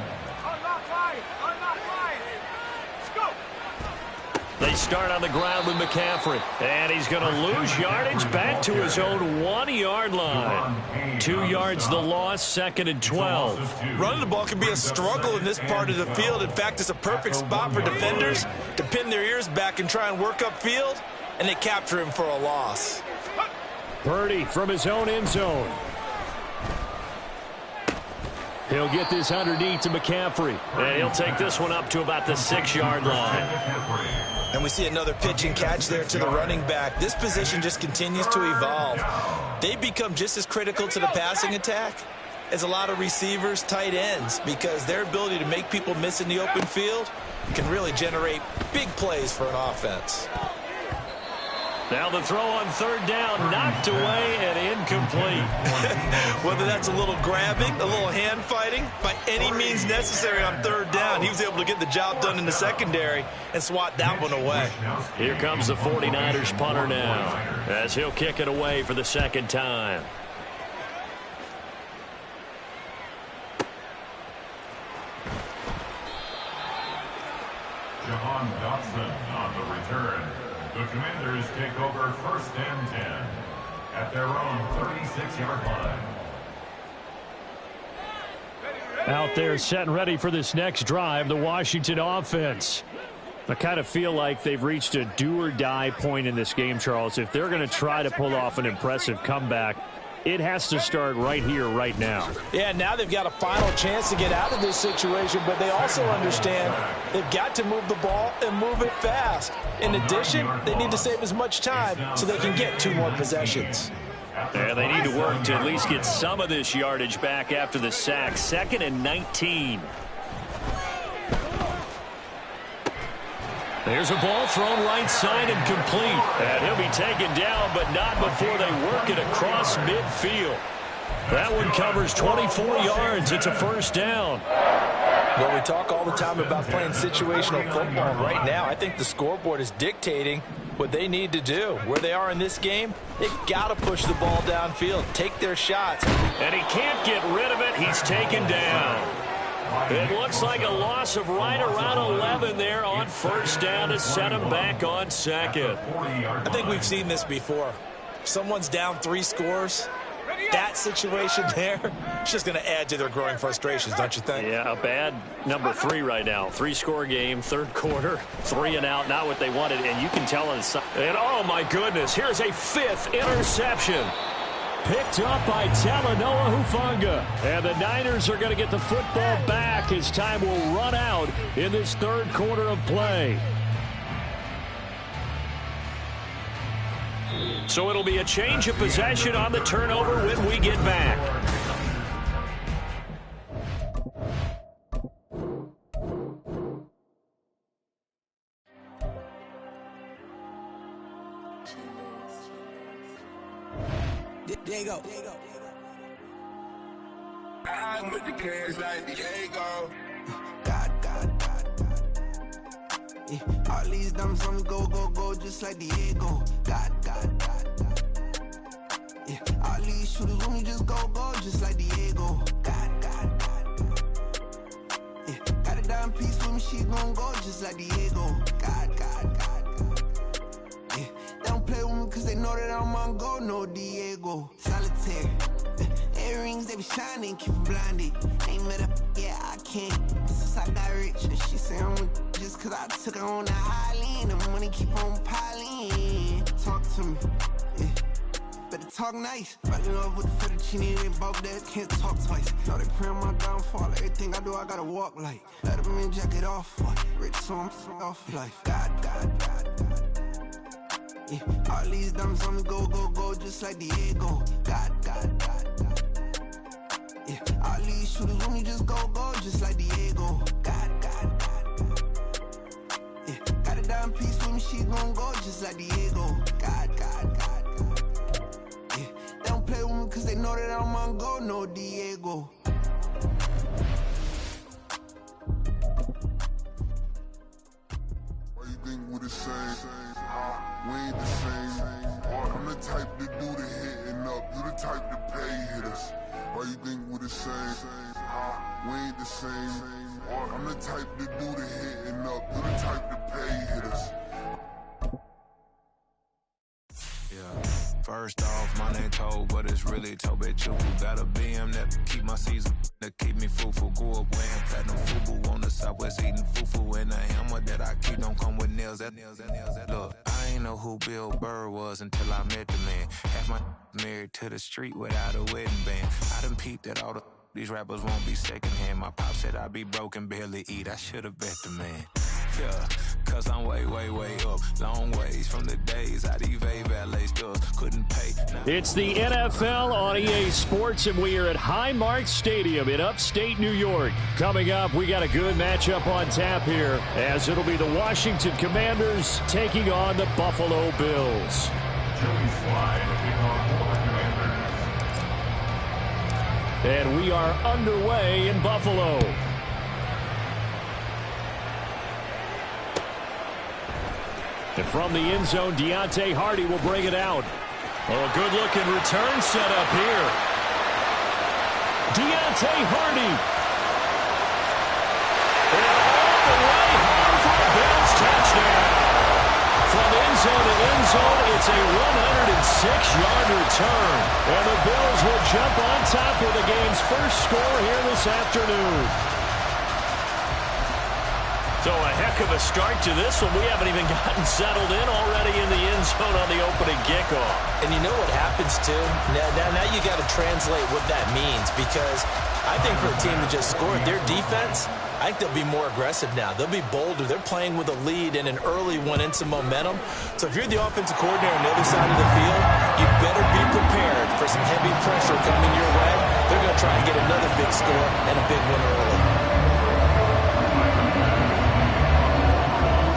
They start on the ground with McCaffrey. And he's going to lose yardage back to his own 1-yard line. 2 yards the loss, 2nd and 12. Running the ball can be a struggle in this part of the field. In fact, it's a perfect spot for defenders to pin their ears back and try and work upfield, and they capture him for a loss. Purdy from his own end zone. He'll get this underneath to McCaffrey. And he'll take this one up to about the 6-yard line. And we see another pitch and catch there to the running back. This position just continues to evolve. They become just as critical to the passing attack as a lot of receivers, tight ends, because their ability to make people miss in the open field can really generate big plays for an offense. Now the throw on 3rd down, knocked away and incomplete. Whether that's a little grabbing, a little hand fighting, by any means necessary on 3rd down, he was able to get the job done in the secondary and swat that one away. Here comes the 49ers punter now, as he'll kick it away for the 2nd time. Jahan Dotson on the return. The Commanders take over 1st and 10 at their own 36-yard line. Out there set and ready for this next drive, the Washington offense. I kind of feel like they've reached a do-or-die point in this game, Charles. If they're going to try to pull off an impressive comeback, it has to start right here, right now. Yeah, now they've got a final chance to get out of this situation, but they also understand they've got to move the ball and move it fast. In addition, they need to save as much time so they can get 2 more possessions. And they need to work to at least get some of this yardage back after the sack. 2nd and 19. There's a ball thrown right side and complete. And he'll be taken down, but not before they work it across midfield. That one covers 24 yards. It's a 1st down. Well, we talk all the time about playing situational football. Right now, I think the scoreboard is dictating what they need to do. Where they are in this game, they've got to push the ball downfield, take their shots. And he can't get rid of it. He's taken down. It looks like a loss of right around 11 there on 1st down to set him back on 2nd. I think we've seen this before. Someone's down 3 scores. That situation there, it's just going to add to their growing frustrations, don't you think? Yeah, a bad number 3 right now. 3-score game, 3rd quarter, 3 and out, not what they wanted. And you can tell on the side. And oh my goodness, here's a 5th interception. Picked up by Talanoa Hufanga. And the Niners are going to get the football back as time will run out in this 3rd quarter of play. So it'll be a change of possession on the turnover when we get back. Diego. I'm with the cash like Diego. God. Yeah, all these dumps on me go, just like Diego. God. Yeah, all these shooters on me just go, just like Diego. God. Yeah, got a dime piece with me, she gon' go just like Diego. God. Yeah, they don't play with me cause they know that I'm on go, no Diego. Solitaire. Earrings, they be shining, keep blinded. Ain't met up, yeah, I can't. Since I got rich, and she say I'm just cause I took her on the island. The money keep on piling. Talk to me, yeah. Better talk nice. Fucking up with the fettuccine and both that can't talk twice. Know they pray on my downfall. Everything I do, I gotta walk like. Let them in, jacket off. Rich, so I'm off life. God. Yeah, all these dumps on me go, just like Diego. God. Yeah, all these shooters on me just go, just like Diego. God. Yeah, got a dime piece with me, she gon' go just like Diego. God. Yeah, they don't play with me cause they know that I'm on go, no Diego. Why you think we the same? We ain't the same. I'm the type to do the hitting up. You the type to pay hitters. Why you think we the same? We ain't the same. I'm the type to do the hitting up. You the type to pay hitters. First off, my name told, but it's really Tobe Chuku. Got a BM that keep my season, that keep me fruitful. Grew up wearing platinum fubu on the Southwest, eating fufu. And the hammer that I keep don't come with nails. Look, I ain't know who Bill Burr was until I met the man. Half my married to the street without a wedding band. I done peeped at all these rappers won't be secondhand. My pop said I'd be broke and barely eat. I should've bet the man. Yeah, cause I'm way, way, way up. Long ways from the days I'd evade valet stores. Couldn't pay. It's the NFL on EA Sports, and we are at Highmark Stadium in upstate New York. Coming up, we got a good matchup on tap here, as it'll be the Washington Commanders taking on the Buffalo Bills. Joey Slide to kick off for the Commanders. And we are underway in Buffalo. And from the end zone, Deontay Hardy will bring it out. Oh, a good-looking return set up here. Deontay Hardy. And all the way home for a Bills touchdown. From end zone to end zone, it's a 106-yard return. And the Bills will jump on top with the game's first score here this afternoon. So a heck of a start to this one. We haven't even gotten settled in already in the end zone on the opening kickoff. And you know what happens, too? Now you got to translate what that means, because I think for a team that just scored, their defense, I think they'll be more aggressive now. They'll be bolder. They're playing with a lead and an early one and some momentum. So if you're the offensive coordinator on the other side of the field, you better be prepared for some heavy pressure coming your way. They're going to try and get another big score and a big one early.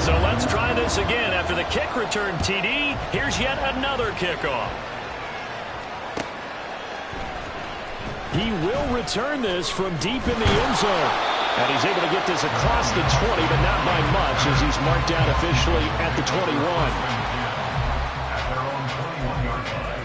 So let's try this again. After the kick return TD, here's yet another kickoff. He will return this from deep in the end zone. And he's able to get this across the 20, but not by much, as he's marked down officially at the 21. At their own 21-yard line.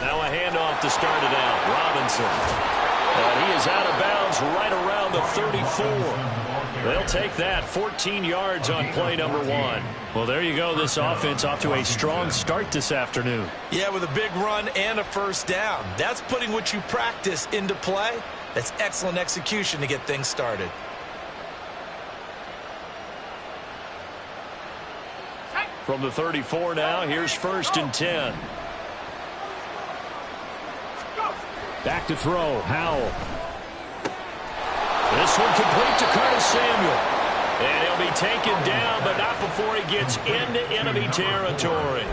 Now a handoff to start it out. Robinson. And he is out of bounds right around the 34. They'll take that. 14 yards on play number one. Well, there you go. This offense off to a strong start this afternoon. Yeah, with a big run and a first down. That's putting what you practice into play. That's excellent execution to get things started. From the 34 now, here's 1st and 10. Back to throw, Howell. This one complete to Curtis Samuel. And he'll be taken down, but not before he gets into enemy territory.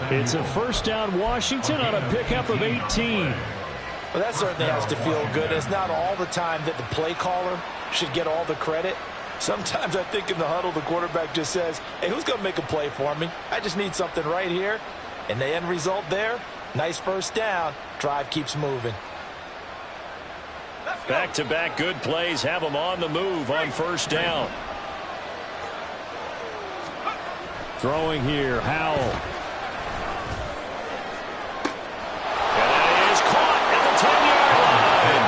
It's a first down Washington on a pickup of 18. Well, that certainly has to feel good. It's not all the time that the play caller should get all the credit. Sometimes I think in the huddle, the quarterback just says, hey, who's going to make a play for me? I just need something right here. And the end result there, nice first down. Drive keeps moving. Back-to-back good plays have them on the move on first down. Throwing here, Howell. And that is caught at the 10-yard line.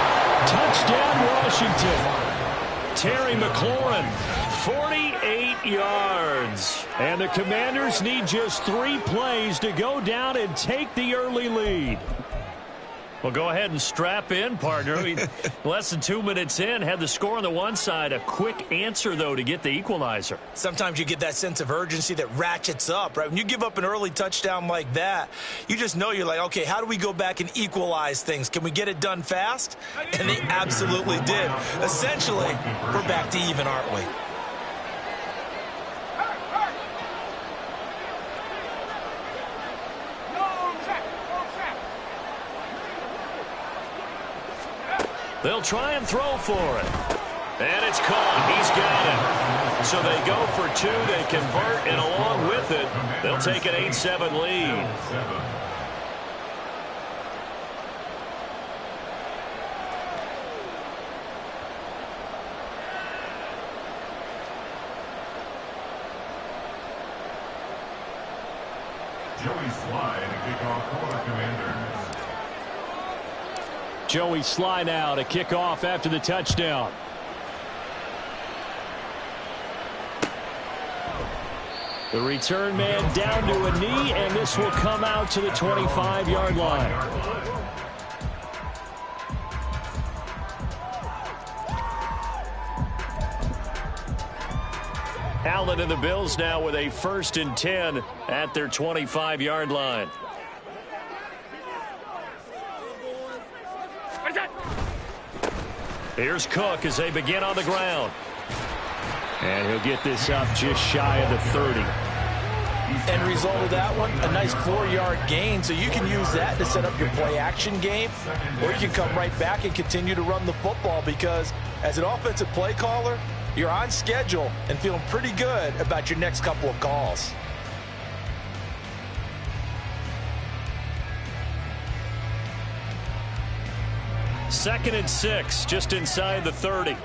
Touchdown, Washington. Terry McLaurin, 48 yards. And the Commanders need just 3 plays to go down and take the early lead. Well, go ahead and strap in, partner. Less than 2 minutes in, had the score on the one side. A quick answer, though, to get the equalizer. Sometimes you get that sense of urgency that ratchets up, right? When you give up an early touchdown like that, you just know you're like, okay, how do we go back and equalize things? Can we get it done fast? And they absolutely did. Essentially, we're back to even, aren't we? They'll try and throw for it. And it's caught. He's got it. So they go for 2. They convert, and along with it, they'll take an 8-7 lead. Joey Sly to kick off for the Commanders. Joey Sly now to kick off after the touchdown. The return man down to a knee, and this will come out to the 25-yard line. Allen and the Bills now with a 1st and 10 at their 25-yard line. Here's Cook as they begin on the ground. And he'll get this up just shy of the 30. End result of that one, a nice 4-yard gain. So you can use that to set up your play-action game, or you can come right back and continue to run the football, because as an offensive play caller, you're on schedule and feeling pretty good about your next couple of calls. Second and 6, just inside the 30.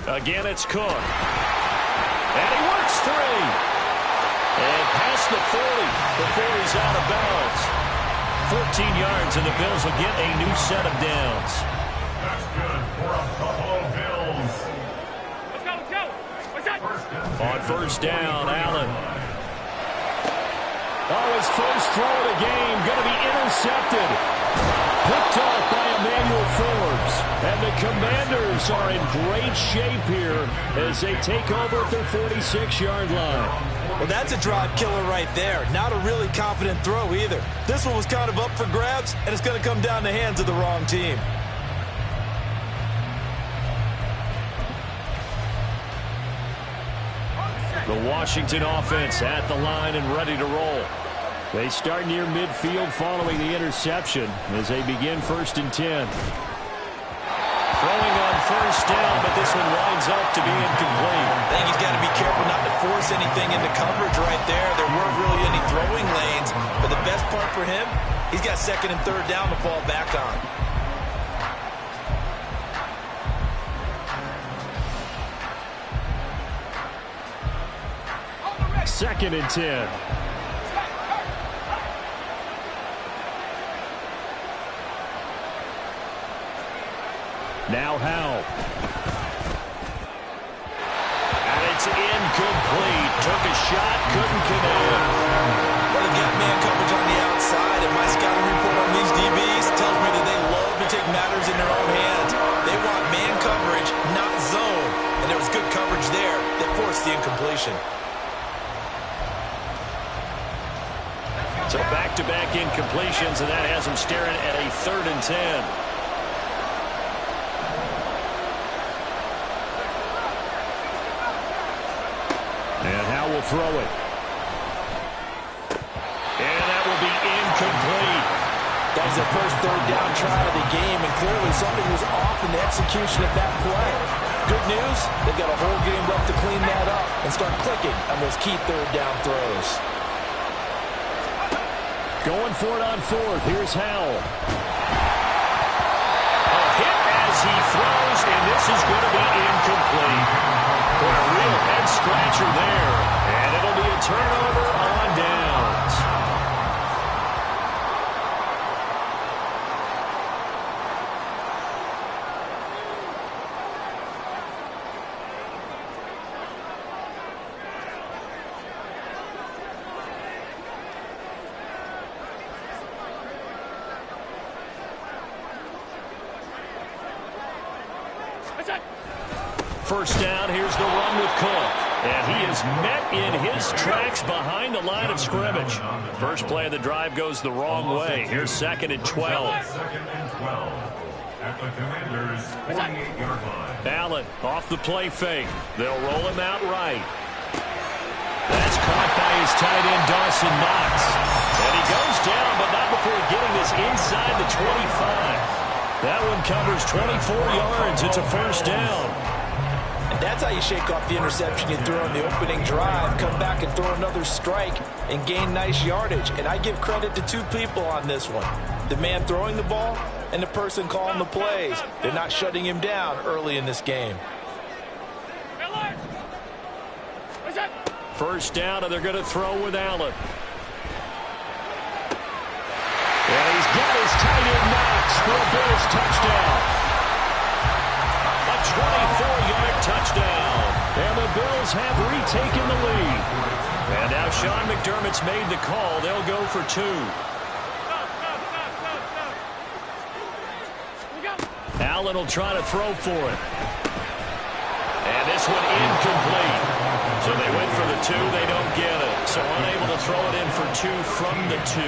Again, it's Cook. And he works 3. And past the 40 before he's out of bounds. 14 yards, and the Bills will get a new set of downs. That's good for a Buffalo Bills. Let's go. On first down, Allen. Oh, his first throw of the game going to be intercepted. Picked off by Emmanuel Forbes. And the Commanders are in great shape here as they take over at their 46-yard line. Well, that's a drive killer right there. Not a really confident throw either. This one was kind of up for grabs, and it's going to come down the hands of the wrong team. The Washington offense at the line and ready to roll. They start near midfield following the interception as they begin 1st and 10. Throwing on first down, but this one winds up to be incomplete. I think he's got to be careful not to force anything into coverage right there. There weren't really any throwing lanes, but the best part for him, he's got 2nd and 3rd down to fall back on. Second and 10. Now Howe. And it's incomplete. Took a shot, couldn't connect. Well, they've got man coverage on the outside, and my scouting report on these DBs tells me that they love to take matters in their own hands. They want man coverage, not zone. And there was good coverage there that forced the incompletion. So back-to-back incompletions, and that has them staring at a 3rd and 10. And Howe will throw it. And that will be incomplete. That was their first 3rd down try of the game, and clearly something was off in the execution of that play. Good news, they've got a whole game left to clean that up and start clicking on those key 3rd down throws. Going for it on 4th. Here's Howell. A hit as he throws, and this is going to be incomplete. Boy, a real head-scratcher there. And it'll be a turnover on downs. First down, here's the run with Cook. And he is met in his tracks behind the line of scrimmage. First play of the drive goes the wrong way. Here's 2nd and 12. 2nd and 12 at the Commanders' 48-yard line. Allen off the play fake. They'll roll him out right. That's caught by his tight end, Dawson Knox. And he goes down, but not before getting this inside the 25. That one covers 24 yards. It's a first down. And that's how you shake off the interception you threw on the opening drive. Come back and throw another strike and gain nice yardage. And I give credit to 2 people on this one. The man throwing the ball and the person calling the plays. They're not shutting him down early in this game. First down, and they're going to throw with Allen. And he's got his tight end Knox for a Bills touchdown. A 24-yard touchdown. And the Bills have retaken the lead. And now Sean McDermott's made the call. They'll go for 2. Allen will try to throw for it. And this one incomplete. So they went for the 2. They don't get it. So unable to throw it in for 2 from the 2.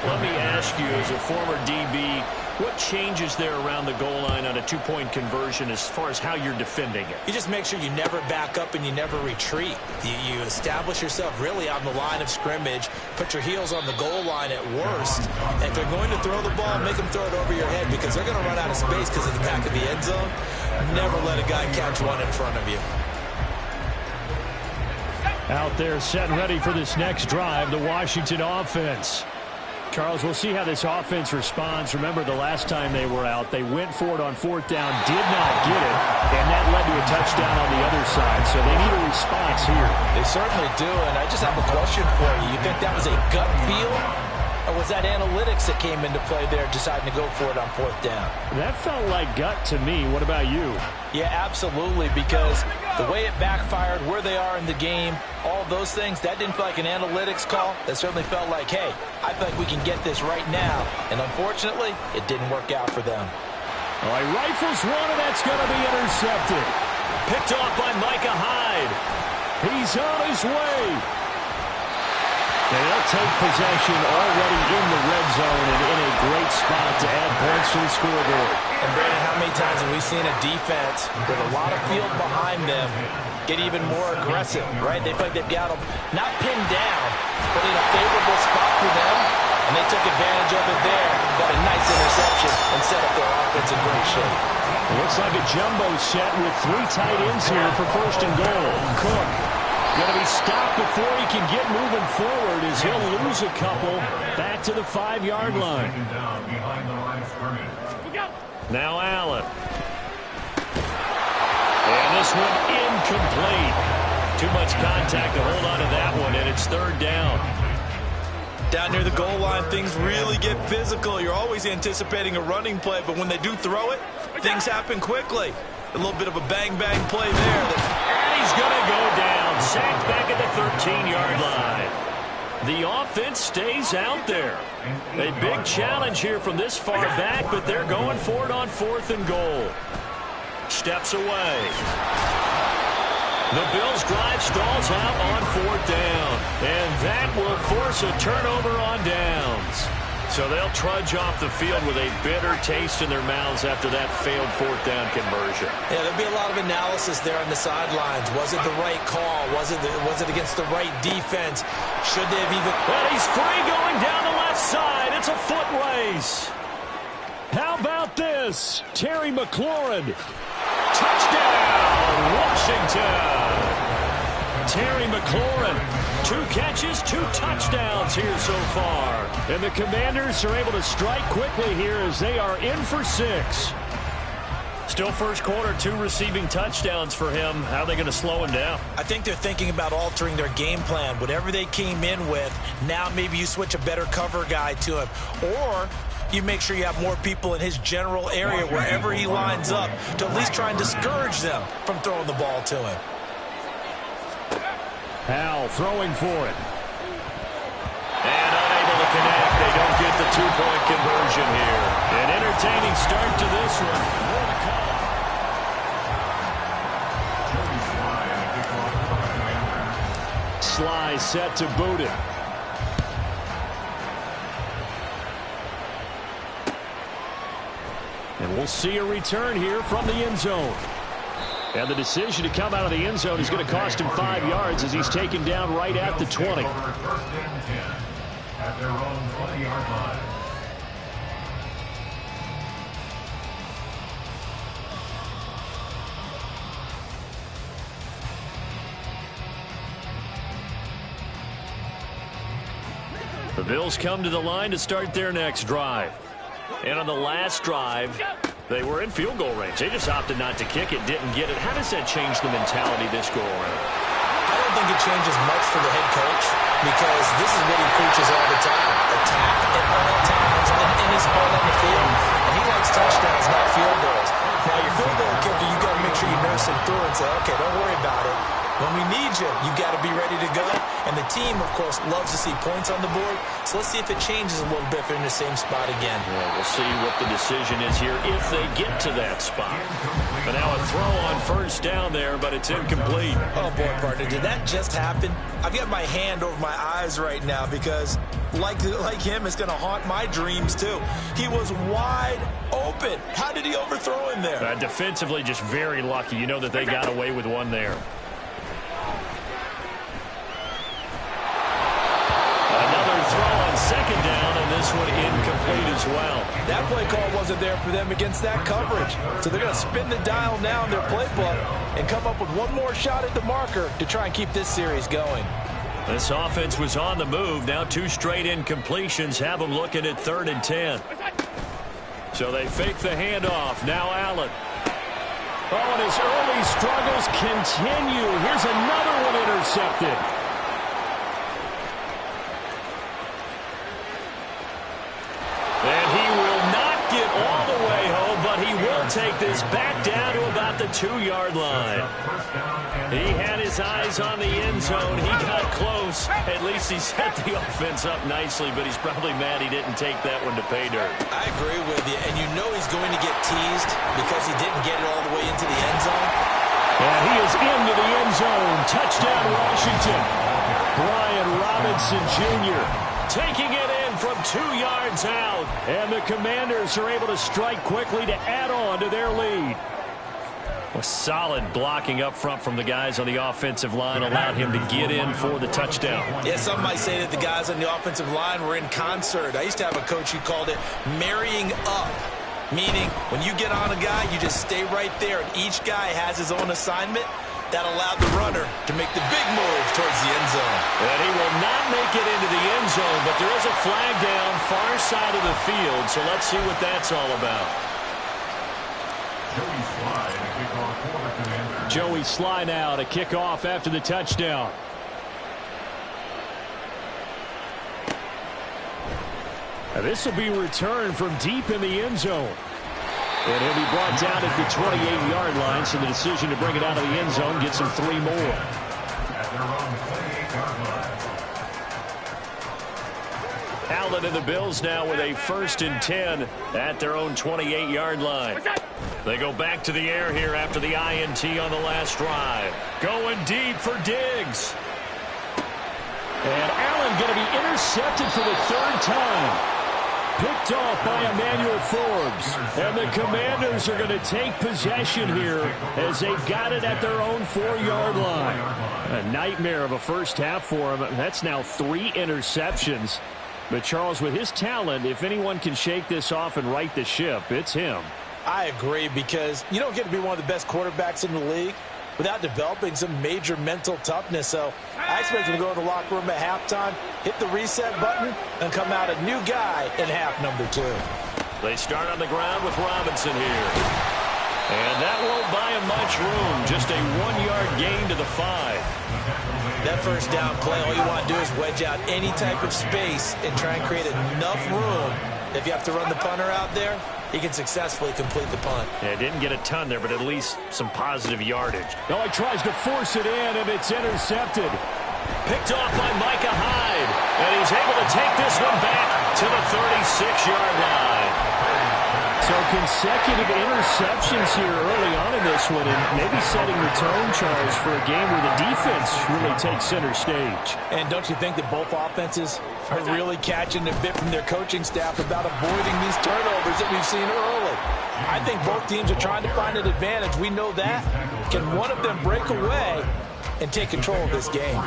Let me ask you, as a former DB, what changes there around the goal line on a 2-point conversion as far as how you're defending it? You just make sure you never back up and you never retreat. You establish yourself really on the line of scrimmage, put your heels on the goal line at worst. And if they're going to throw the ball, make them throw it over your head because they're going to run out of space because of the back of the end zone. Never let a guy catch one in front of you. Out there set and ready for this next drive, the Washington offense. Charles, we'll see how this offense responds. Remember, the last time they were out, they went for it on 4th down, did not get it, and that led to a touchdown on the other side. So they need a response here. They certainly do, and I just have a question for you. You think that was a gut feel, or was that analytics that came into play there, deciding to go for it on 4th down? That felt like gut to me. What about you? Yeah, absolutely, because the way it backfired, where they are in the game, all those things, that didn't feel like an analytics call. That certainly felt like, hey, I feel like we can get this right now. And unfortunately, it didn't work out for them. All right, rifles one, and that's going to be intercepted. Picked off by Micah Hyde. He's on his way. They'll take possession already in the red zone and in a great spot to add points to the scoreboard. And Brandon, how many times have we seen a defense with a lot of field behind them get even more aggressive, right? They feel like they've got them not pinned down, but in a favorable spot for them, and they took advantage of it there, got a nice interception, and set up their offense in great shape. It looks like a jumbo set with 3 tight ends here for 1st and goal. Cook going to be stopped before he can get moving forward as he'll lose a couple back to the 5-yard line. Now Allen. And this one incomplete. Too much contact to hold on to that one, and it's 3rd down. Down near the goal line, things really get physical. You're always anticipating a running play, but when they do throw it, things happen quickly. A little bit of a bang-bang play there. And he's going to go down. Sacked back at the 13-yard line. The offense stays out there. A big challenge here from this far back, but they're going for it on 4th and goal. Steps away. The Bills' drive stalls out on 4th down. And that will force a turnover on downs. So they'll trudge off the field with a bitter taste in their mouths after that failed 4th down conversion. Yeah, there'll be a lot of analysis there on the sidelines. Was it the right call? Was it against the right defense? Should they have even... And he's free going down the left side. It's a foot race. How about this? Terry McLaurin. Touchdown, Washington. Terry McLaurin. 2 catches, 2 touchdowns here so far. And the Commanders are able to strike quickly here as they are in for 6. Still first quarter, 2 receiving touchdowns for him. How are they going to slow him down? I think they're thinking about altering their game plan. Whatever they came in with, now maybe you switch a better cover guy to him. Or you make sure you have more people in his general area wherever he lines up to at least try and discourage them from throwing the ball to him. Howell throwing for it. And unable to connect. They don't get the 2-point conversion here. An entertaining start to this one. More to come. Sly set to boot it. And we'll see a return here from the end zone. And the decision to come out of the end zone is going to cost him 5 yards as he's taken down right at the 20. 1st and 10 at their own 20-yard line. The Bills come to the line to start their next drive. And on the last drive, they were in field goal range. They just opted not to kick it, didn't get it. How does that change the mentality this go around? I don't don't think it changes much for the head coach because this is what he preaches all the time. Attack at all times and any spot on the field. And he likes touchdowns, not field goals. Now, your field goal kicker, you got to make sure you nurse him through and say, okay, don't worry about it. When we need you, you got to be ready to go. And the team, of course, loves to see points on the board. So let's see if it changes a little bit if they're in the same spot again. Yeah, we'll see what the decision is here if they get to that spot. But now a throw on first down there, but it's incomplete. Oh, boy, partner, did that just happen? I've got my hand over my eyes right now because, like him, it's going to haunt my dreams, too. He was wide open. How did he overthrow him there? Defensively, just very lucky. You know that they got away with one there. Another throw on second down, and this one incomplete as well. That play call wasn't there for them against that coverage. So they're going to spin the dial now in their playbook and come up with one more shot at the marker to try and keep this series going. This offense was on the move. Now 2 straight incompletions have them looking at 3rd and 10. So they fake the handoff. Now Allen. Oh, and his early struggles continue. Here's another one intercepted. And he will not get all the way home, but he will take this back down to about the 2-yard line. He had his eyes on the end zone. He got close. At least he set the offense up nicely, but he's probably mad he didn't take that one to pay dirt. I agree with you, and you know he's going to get teased because he didn't get it all the way into the end zone. And he is into the end zone. Touchdown, Washington. Brian Robinson Jr. taking it in from 2 yards out. And the Commanders are able to strike quickly to add on to their lead. A solid blocking up front from the guys on the offensive line allowed him to get in for the touchdown. Yeah, some might say that the guys on the offensive line were in concert. I used to have a coach who called it marrying up, meaning when you get on a guy, you just stay right there, and each guy has his own assignment. That allowed the runner to make the big move towards the end zone. And he will not make it into the end zone, but there is a flag down far side of the field, so let's see what that's all about. Joey Sly now to kick off after the touchdown. Now this will be returned from deep in the end zone. And he'll be brought down at the 28-yard line, so the decision to bring it out of the end zone gets him 3 more. Allen and the Bills now with a 1st and 10 at their own 28-yard line. They go back to the air here after the INT on the last drive. Going deep for Diggs. And Allen going to be intercepted for the 3rd time. Picked off by Emmanuel Forbes. And the Commanders are going to take possession here as they've got it at their own 4-yard line. A nightmare of a first half for him. That's now 3 interceptions. But Charles, with his talent, if anyone can shake this off and right the ship, it's him. I agree, because you don't get to be one of the best quarterbacks in the league without developing some major mental toughness. So I expect him to go to the locker room at halftime, hit the reset button, and come out a new guy in half number 2. They start on the ground with Robinson here. And that won't buy him much room. Just a 1-yard gain to the 5. That first down play, all you want to do is wedge out any type of space and try and create enough room. If you have to run the punter out there, he can successfully complete the punt. Yeah, didn't get a ton there, but at least some positive yardage. Oh, he tries to force it in, and it's intercepted. Picked off by Micah Hyde. And he's able to take this one back to the 36-yard line. So consecutive interceptions here early on in this one, and maybe setting the tone, Charles, for a game where the defense really takes center stage. And don't you think that both offenses are really catching a bit from their coaching staff about avoiding these turnovers that we've seen early? I think both teams are trying to find an advantage. We know that. Can one of them break away and take control of this game?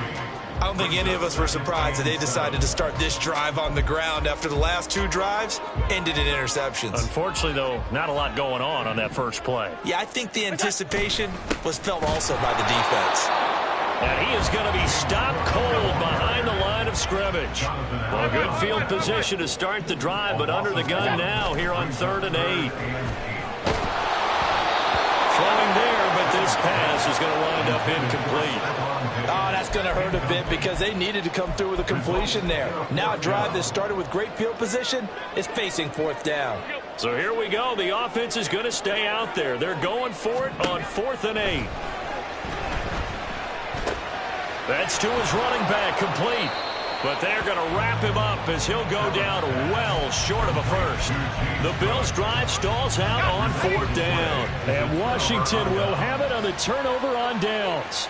I don't think any of us were surprised that they decided to start this drive on the ground after the last 2 drives ended in interceptions. Unfortunately, though, not a lot going on that first play. Yeah, I think the anticipation was felt also by the defense. And he is going to be stopped cold behind the line of scrimmage. Well, good field position to start the drive, but under the gun now here on 3rd and 8. Throwing there, but this pass is going to wind end up incomplete. Oh, that's going to hurt a bit because they needed to come through with a completion there. Now a drive that started with great field position is facing fourth down. So here we go. The offense is going to stay out there. They're going for it on 4th and 8. That's to his running back, complete. But they're going to wrap him up as he'll go down well short of a first. The Bills' drive stalls out on 4th down. And Washington will have it on the turnover on downs.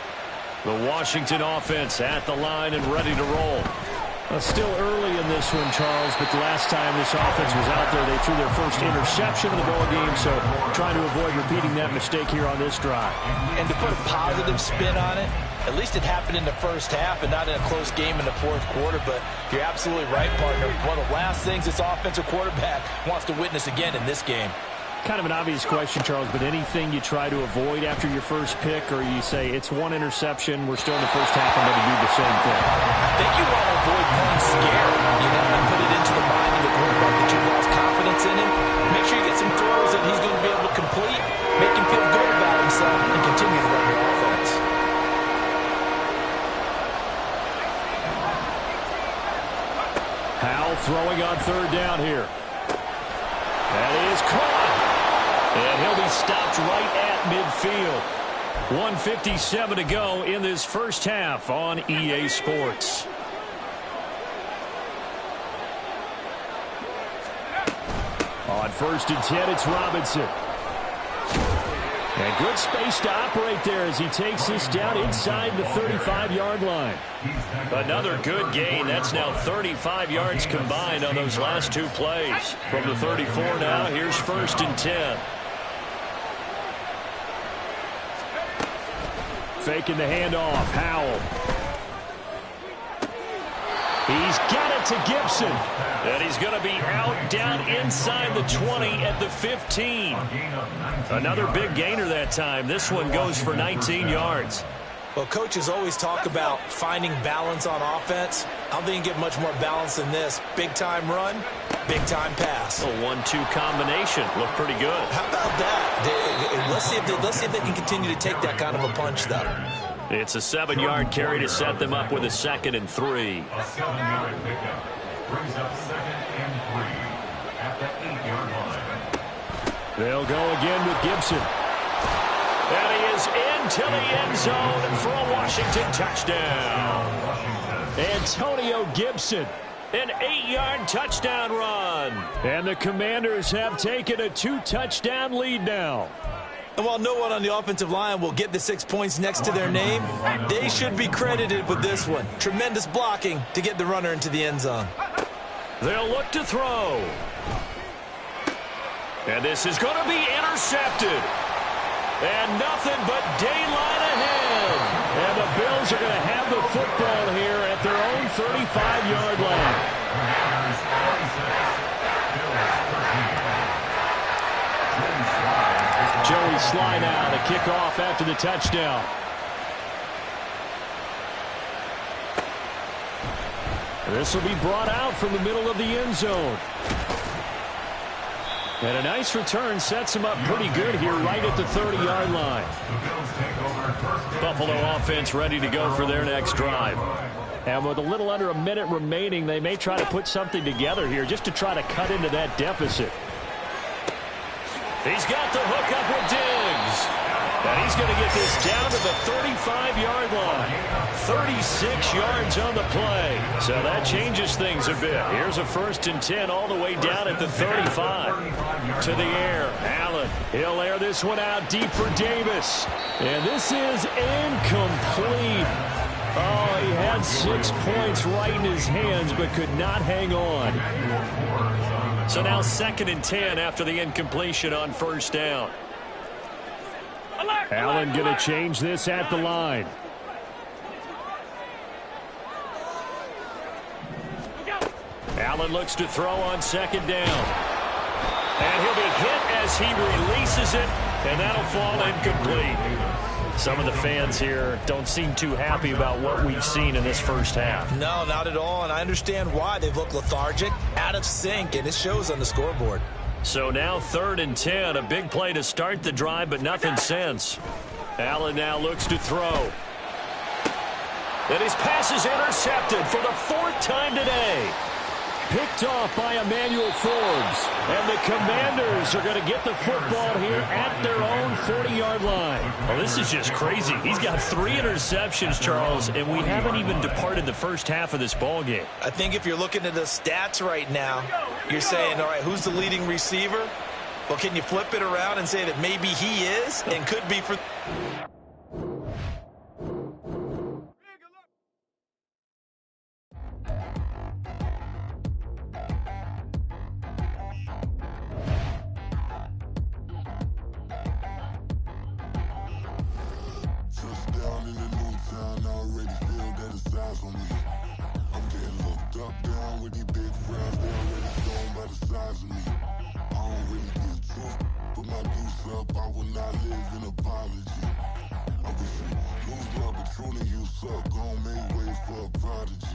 The Washington offense at the line and ready to roll. Still early in this one, Charles, but the last time this offense was out there, they threw their first interception of the ball game, so trying to avoid repeating that mistake here on this drive. And to put a positive spin on it, at least it happened in the first half and not in a close game in the fourth quarter, but you're absolutely right, partner. One of the last things this offensive quarterback wants to witness again in this game. Kind of an obvious question, Charles, but anything you try to avoid after your first pick, or you say it's one interception, we're still in the first half, I'm going to do the same thing? I think you want to avoid playing scared, and put it into the mind of the quarterback that you've lost confidence in him. Make sure you get some throws that he's going to be able to complete, make him feel good about himself, and continue to run the offense. Howell throwing on 3rd down here. That is caught. And he'll be stopped right at midfield. 1:57 to go in this first half on EA Sports. On 1st and 10, it's Robinson. And good space to operate there as he takes this down inside the 35-yard line. Another good gain. That's now 35 yards combined on those last 2 plays. From the 34 now, here's 1st and 10. Faking the handoff. Howell. He's got it to Gibson. And he's going to be out down inside the 20 at the 15. Another big gainer that time. This one goes for 19 yards. Well, coaches always talk about finding balance on offense. I don't think you get much more balance than this. Big-time run, big-time pass. A 1-2 combination. Looked pretty good. How about that? Let's see if they can continue to take that kind of a punch, though. It's a 7-yard carry to set them up with a 2nd and 3. A 7-yard pickup brings up 2nd and 3 at the 8-yard line. They'll go again with Gibson. And he is into the end zone for a Washington touchdown. Antonio Gibson, an 8-yard touchdown run. And the Commanders have taken a 2-touchdown lead now. And while no one on the offensive line will get the 6 points next to their name, they should be credited with this one. Tremendous blocking to get the runner into the end zone. They'll look to throw. And this is going to be intercepted. And nothing but daylight ahead. And the Bills are going to have the football here at their own 35-yard line. Joey Slye now to kick off after the touchdown. This will be brought out from the middle of the end zone. And a nice return sets him up pretty good here right at the 30-yard line. Buffalo offense ready to go for their next drive. And with a little under a minute remaining, they may try to put something together here just to try to cut into that deficit. He's got the hook up with Diggs. And he's going to get this down to the 35-yard line. 36 yards on the play. So that changes things a bit. Here's a 1st and 10 all the way down at the 35. To the air. Allen. He'll air this one out deep for Davis. And this is incomplete. Oh, he had 6 points right in his hands but could not hang on. So now 2nd and 10 after the incompletion on 1st down. Allen going to change this at the line. Allen looks to throw on 2nd down. And he'll be hit as he releases it, and that'll fall incomplete. Some of the fans here don't seem too happy about what we've seen in this first half. No, not at all, and I understand why. They've looked lethargic, out of sync, and it shows on the scoreboard. So now 3rd and 10, a big play to start the drive, but nothing since. Allen now looks to throw. And his pass is intercepted for the 4th time today. Picked off by Emmanuel Forbes. And the Commanders are going to get the football here at their own 40-yard line. Well, this is just crazy. He's got 3 interceptions, Charles, and we haven't even departed the first half of this ball game. I think if you're looking at the stats right now, you're saying, all right, who's the leading receiver? Well, can you flip it around and say that maybe he is and could be for... Touchdown in the new town, I already feel that it's eyes on me. I'm getting looked up, down with these big frowns, they already thrown by the size of me. I don't really give truth, put my deuce up, I will not live in apology. I wish you lose love, but truly you suck, gon' make way for a prodigy.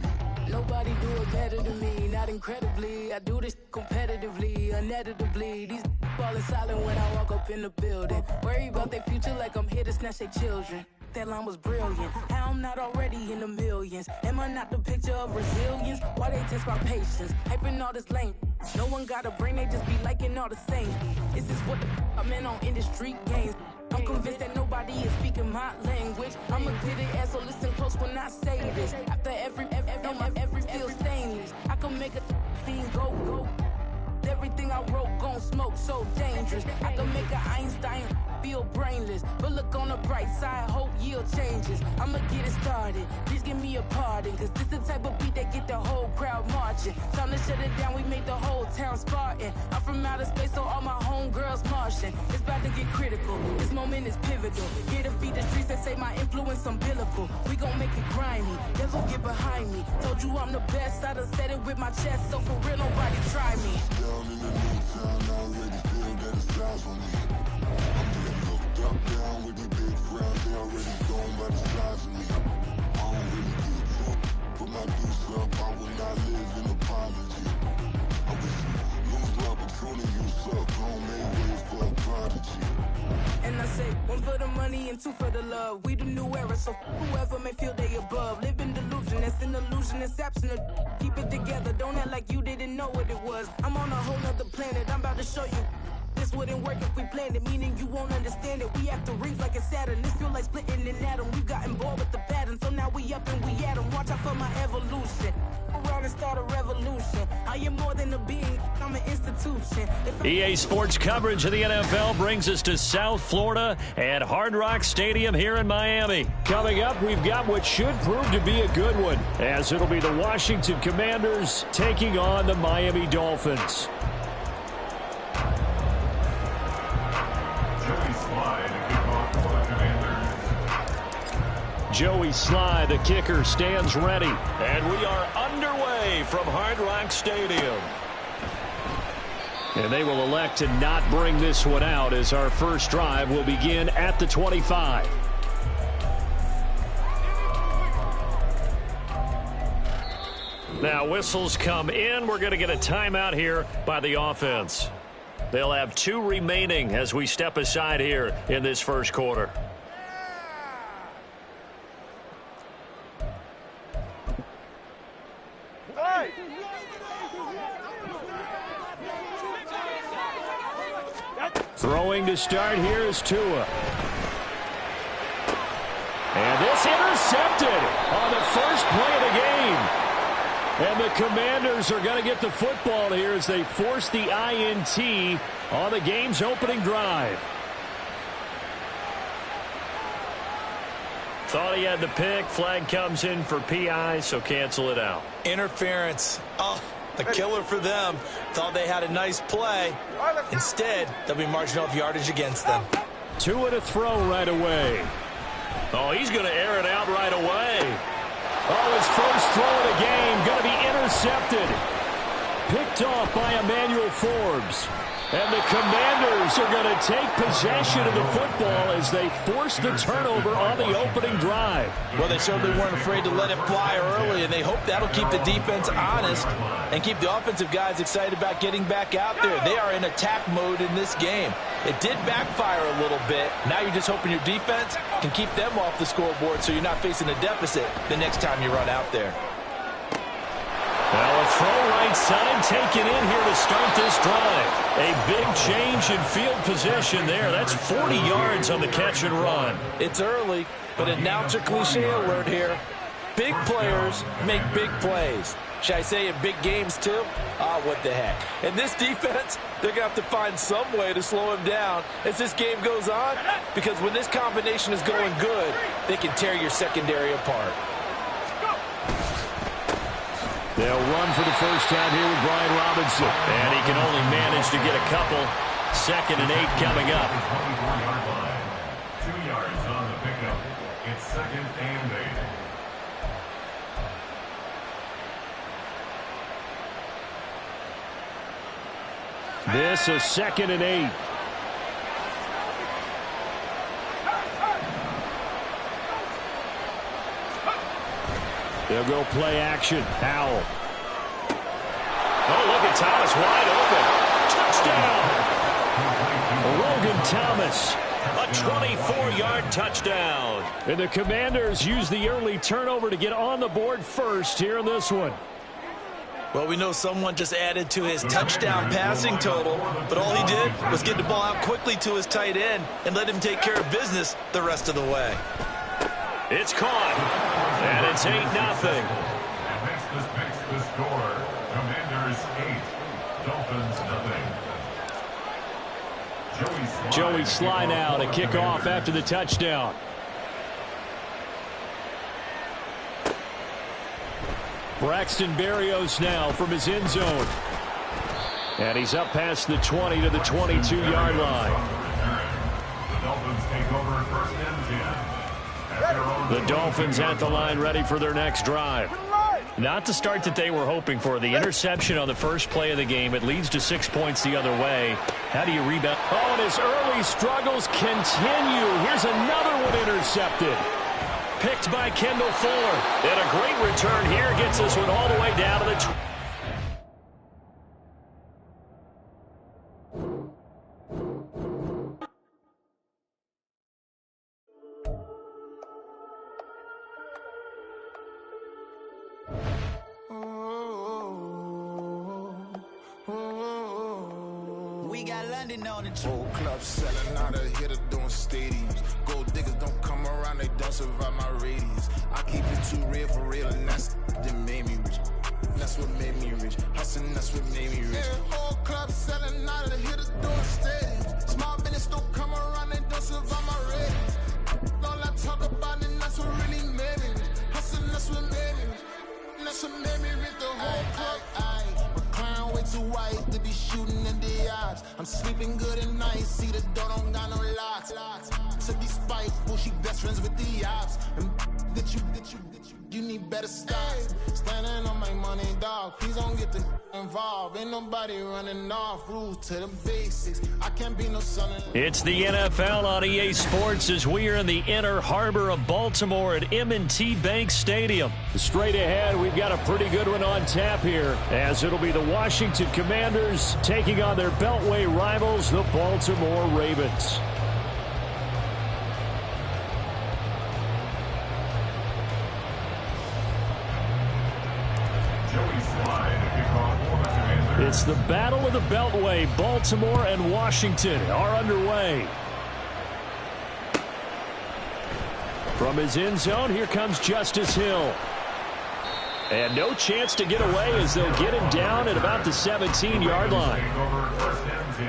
Nobody do it better than me, not incredibly. I do this competitively, uneditably. These falling silent when I walk up in the building. Worry about their future like I'm here to snatch their children. That line was brilliant. How I'm not already in the millions? Am I not the picture of resilience? Why they test my patience? Hyping all this lame. No one got a brain, they just be liking all the same. Is this what the I'm in on industry games? I'm convinced that nobody is speaking my language. I'm a good ass, so listen close when I say this. After every feel stainless. I can make a scene go. Everything I wrote gon' smoke, so dangerous. I can make an Einstein feel brainless. But look on the bright side, hope yield changes. I'ma get it started, please give me a pardon. Cause this the type of beat that get the whole crowd marching. Time to shut it down, we made the whole town Spartan. I'm from outer space, so all my homegirls Martian. It's about to get critical, this moment is pivotal. Here to feed the streets that say my influence umbilical. We gon' make it grimy, never get behind me. Told you I'm the best, I done said it with my chest. So for real, nobody try me. Down in the new town, I already feel that it's eyes on me. I'm getting looked up, down with these big frowns, they already thrown by the size of me. I don't really give truth, put my deuce up, I will not live in apology. I wish you lose love, but truly you suck, gon' make way for a prodigy. And I say, 1 for the money and 2 for the love. We the new era, so whoever may feel they above. Live in delusion, that's an illusion, that's absent of. Keep it together, don't act like you didn't know what it was. I'm on a whole nother planet, I'm about to show you. This wouldn't work if we planned it, meaning you won't understand it. We have to rings like a Saturn, this feel like splitting an atom. We got involved with the pattern, so now we up and we at 'em. Watch out for my evolution. Around and start a revolution. I am more than a being, I'm an institution. EA Sports coverage of the NFL brings us to South Florida and Hard Rock Stadium here in Miami. Coming up, we've got what should prove to be a good one, as it'll be the Washington Commanders taking on the Miami Dolphins. Joey Sly, the kicker, stands ready. And we are underway from Hard Rock Stadium. And they will elect to not bring this one out as our first drive will begin at the 25. Now whistles come in. We're going to get a timeout here by the offense. They'll have 2 remaining as we step aside here in this first quarter. Throwing to start here is Tua. And this intercepted on the first play of the game. And the Commanders are going to get the football here as they force the INT on the game's opening drive. Thought he had the pick. Flag comes in for PI, so cancel it out. Interference. Oh, the killer for them. Thought they had a nice play. Instead, they'll be marching off yardage against them. Tua to throw right away. Oh, he's going to air it out right away. Oh, his first throw of the game going to be intercepted. Picked off by Emmanuel Forbes. And the Commanders are going to take possession of the football as they force the turnover on the opening drive. Well, they certainly weren't afraid to let it fly early, and they hope that'll keep the defense honest and keep the offensive guys excited about getting back out there. They are in attack mode in this game. It did backfire a little bit. Now you're just hoping your defense can keep them off the scoreboard so you're not facing a deficit the next time you run out there. Well, a throw right side taken in here to start this drive. A big change in field position there. That's 40 yards on the catch and run. It's early, but announcer cliche alert here. Big players make big plays. Should I say in big games too? What the heck. And this defense, they're going to have to find some way to slow him down as this game goes on, because when this combination is going good, they can tear your secondary apart. They'll run for the first time here with Brian Robinson. And he can only manage to get a couple. 2nd and 8 coming up. 24-yard line. 2 yards on the pickup. It's 2nd and 8. This is 2nd and 8. They'll go play action. Howell. Oh, look at Thomas wide open. Touchdown. Logan Thomas. A 24-yard touchdown. And the Commanders use the early turnover to get on the board first here in this one. Well, we know someone just added to his touchdown passing total, but all he did was get the ball out quickly to his tight end and let him take care of business the rest of the way. It's caught, and it's 8-0. And makes the score. Commanders 8, Dolphins 0. Joey Sly now to kick off after the touchdown. Braxton Berrios now from his end zone. And he's up past the 20 to the 22-yard line. The Dolphins take over 1st and 10. The Dolphins at the line ready for their next drive. Not the start that they were hoping for. The interception on the first play of the game. It leads to 6 points the other way. How do you rebound? Oh, and his early struggles continue. Here's another one intercepted. Picked by Kendall Fuller. And a great return here gets this one all the way down to the Whole club selling out of hitter doing stadiums. Gold diggers don't come around, they don't survive my radius. I keep it too real for real, and that's that made me rich. That's what made me rich. Hustling, that's what made me rich. Yeah, whole club selling out of hitters doing stadiums. Small business don't come around, they don't survive my radius. All I talk about, and that's what really made me rich. Hustling, that's what made me rich. That's what made me rich. The whole club, my crown way too white to be shooting in the eyes. I'm sleeping good at night, see the door don't got no locks. To be spiteful, she best friends with the ops. And you need better stop. Standing on my money, dog. Please don't get the involved. Ain't nobody running off. Rules to the basics. I can't be no son. It's the NFL on EA Sports as we are in the inner harbor of Baltimore at M&T Bank Stadium. Straight ahead, we've got a pretty good one on tap here, as it'll be the Washington Commanders taking on their Beltway rivals, the Baltimore Ravens. It's the battle of the Beltway. Baltimore and Washington are underway. From his end zone, here comes Justice Hill. And no chance to get away as they'll get him down at about the 17-yard line. Over 1st and 10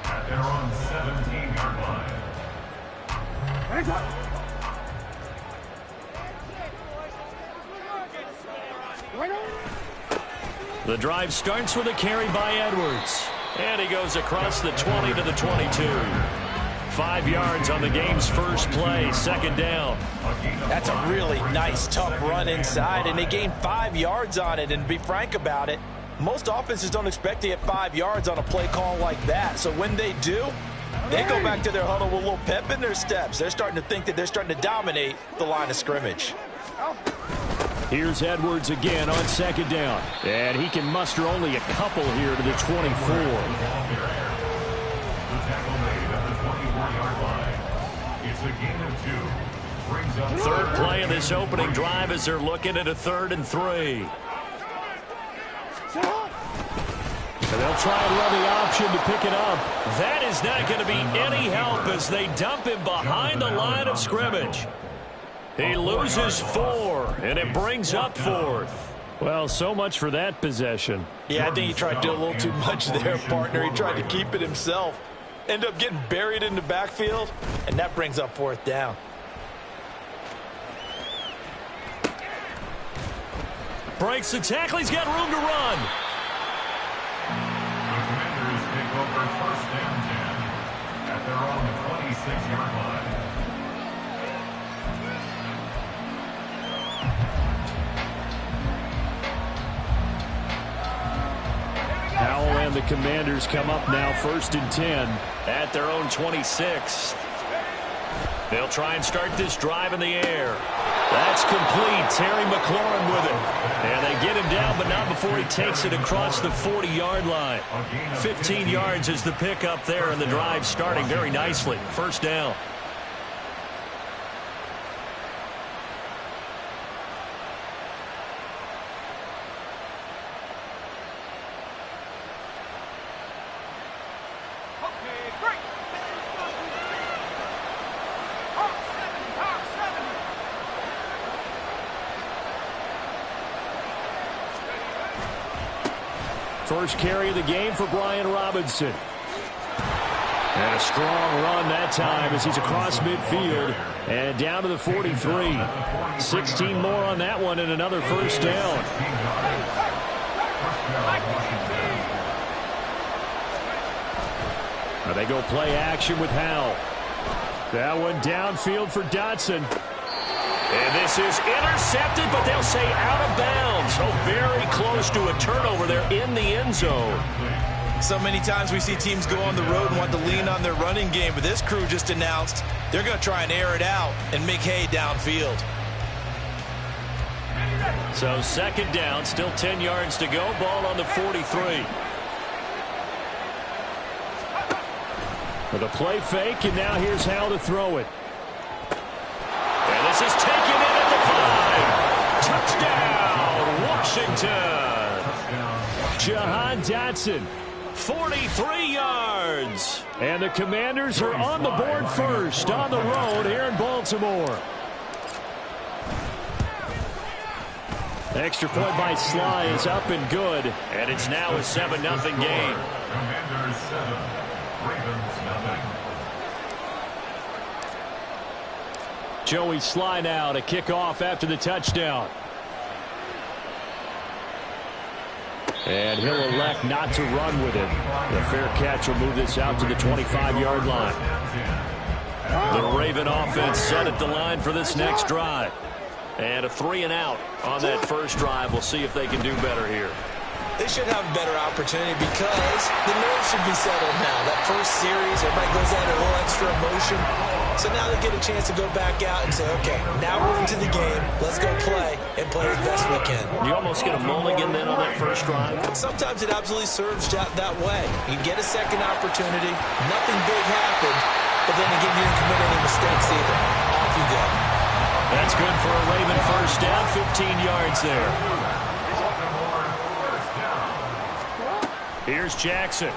at their own 17-yard line. The drive starts with a carry by Edwards. And he goes across the 20 to the 22. 5 yards on the game's first play, 2nd down. That's a really nice, tough run inside, and they gained 5 yards on it. And to be frank about it, Most offenses don't expect to get 5 yards on a play call like that. So when they do, they go back to their huddle with a little pep in their steps. They're starting to think that they're starting to dominate the line of scrimmage. Here's Edwards again on second down. And he can muster only a couple here to the 24. Third play of this opening drive as they're looking at a 3rd and 3. And they'll try and run the option to pick it up. That is not going to be any help as they dump him behind the line of scrimmage. He loses 4, and it brings up 4th. Well, so much for that possession. Yeah, I think he tried to do a little too much there, partner. He tried to keep it himself. Ended up getting buried in the backfield, and that brings up 4th down. Breaks the tackle. He's got room to run. The Commanders take over 1st and 10 at their own 26-yard line. Howell and the Commanders come up now 1st and 10 at their own 26. They'll try and start this drive in the air. That's complete. Terry McLaurin with it. And they get him down, but not before he takes it across the 40-yard line. 15 yards is the pickup there, and the drive starting very nicely. 1st down. First carry of the game for Brian Robinson. And a strong run that time as he's across midfield and down to the 43. 16 more on that one and another 1st down. Now they go play action with Howell. That one downfield for Dotson. And this is intercepted, but they'll say out of bounds. So very close to a turnover there in the end zone. So many times we see teams go on the road and want to lean on their running game, but this crew just announced they're going to try and air it out and make hay downfield. So 2nd down, still 10 yards to go. Ball on the 43. With a play fake, and now here's Howell to throw it. And this is taken in at the 5. Touchdown, Washington. Jahan Dotson, 43 yards. And the Commanders are on the board first on the road here in Baltimore. Extra point by Sly is up and good. And it's now a 7-0 game. Commanders 7, Ravens 0. Joey Sly now to kick off after the touchdown. And he'll elect not to run with it. The fair catch will move this out to the 25-yard line. The Raven offense set at the line for this next drive. And a 3-and-out on that first drive. We'll see if they can do better here. They should have a better opportunity because the nerves should be settled now. That first series, everybody goes out a little extra emotion. So now they get a chance to go back out and say, okay, now we're into the game. Let's go play and play as best we can. You almost get a mulligan then on that first drive? Sometimes it absolutely serves that way. You get a second opportunity. Nothing big happened. But then again, you didn't commit any mistakes either. Off you go. That's good for a Raven first down. 15 yards there. Here's Jackson.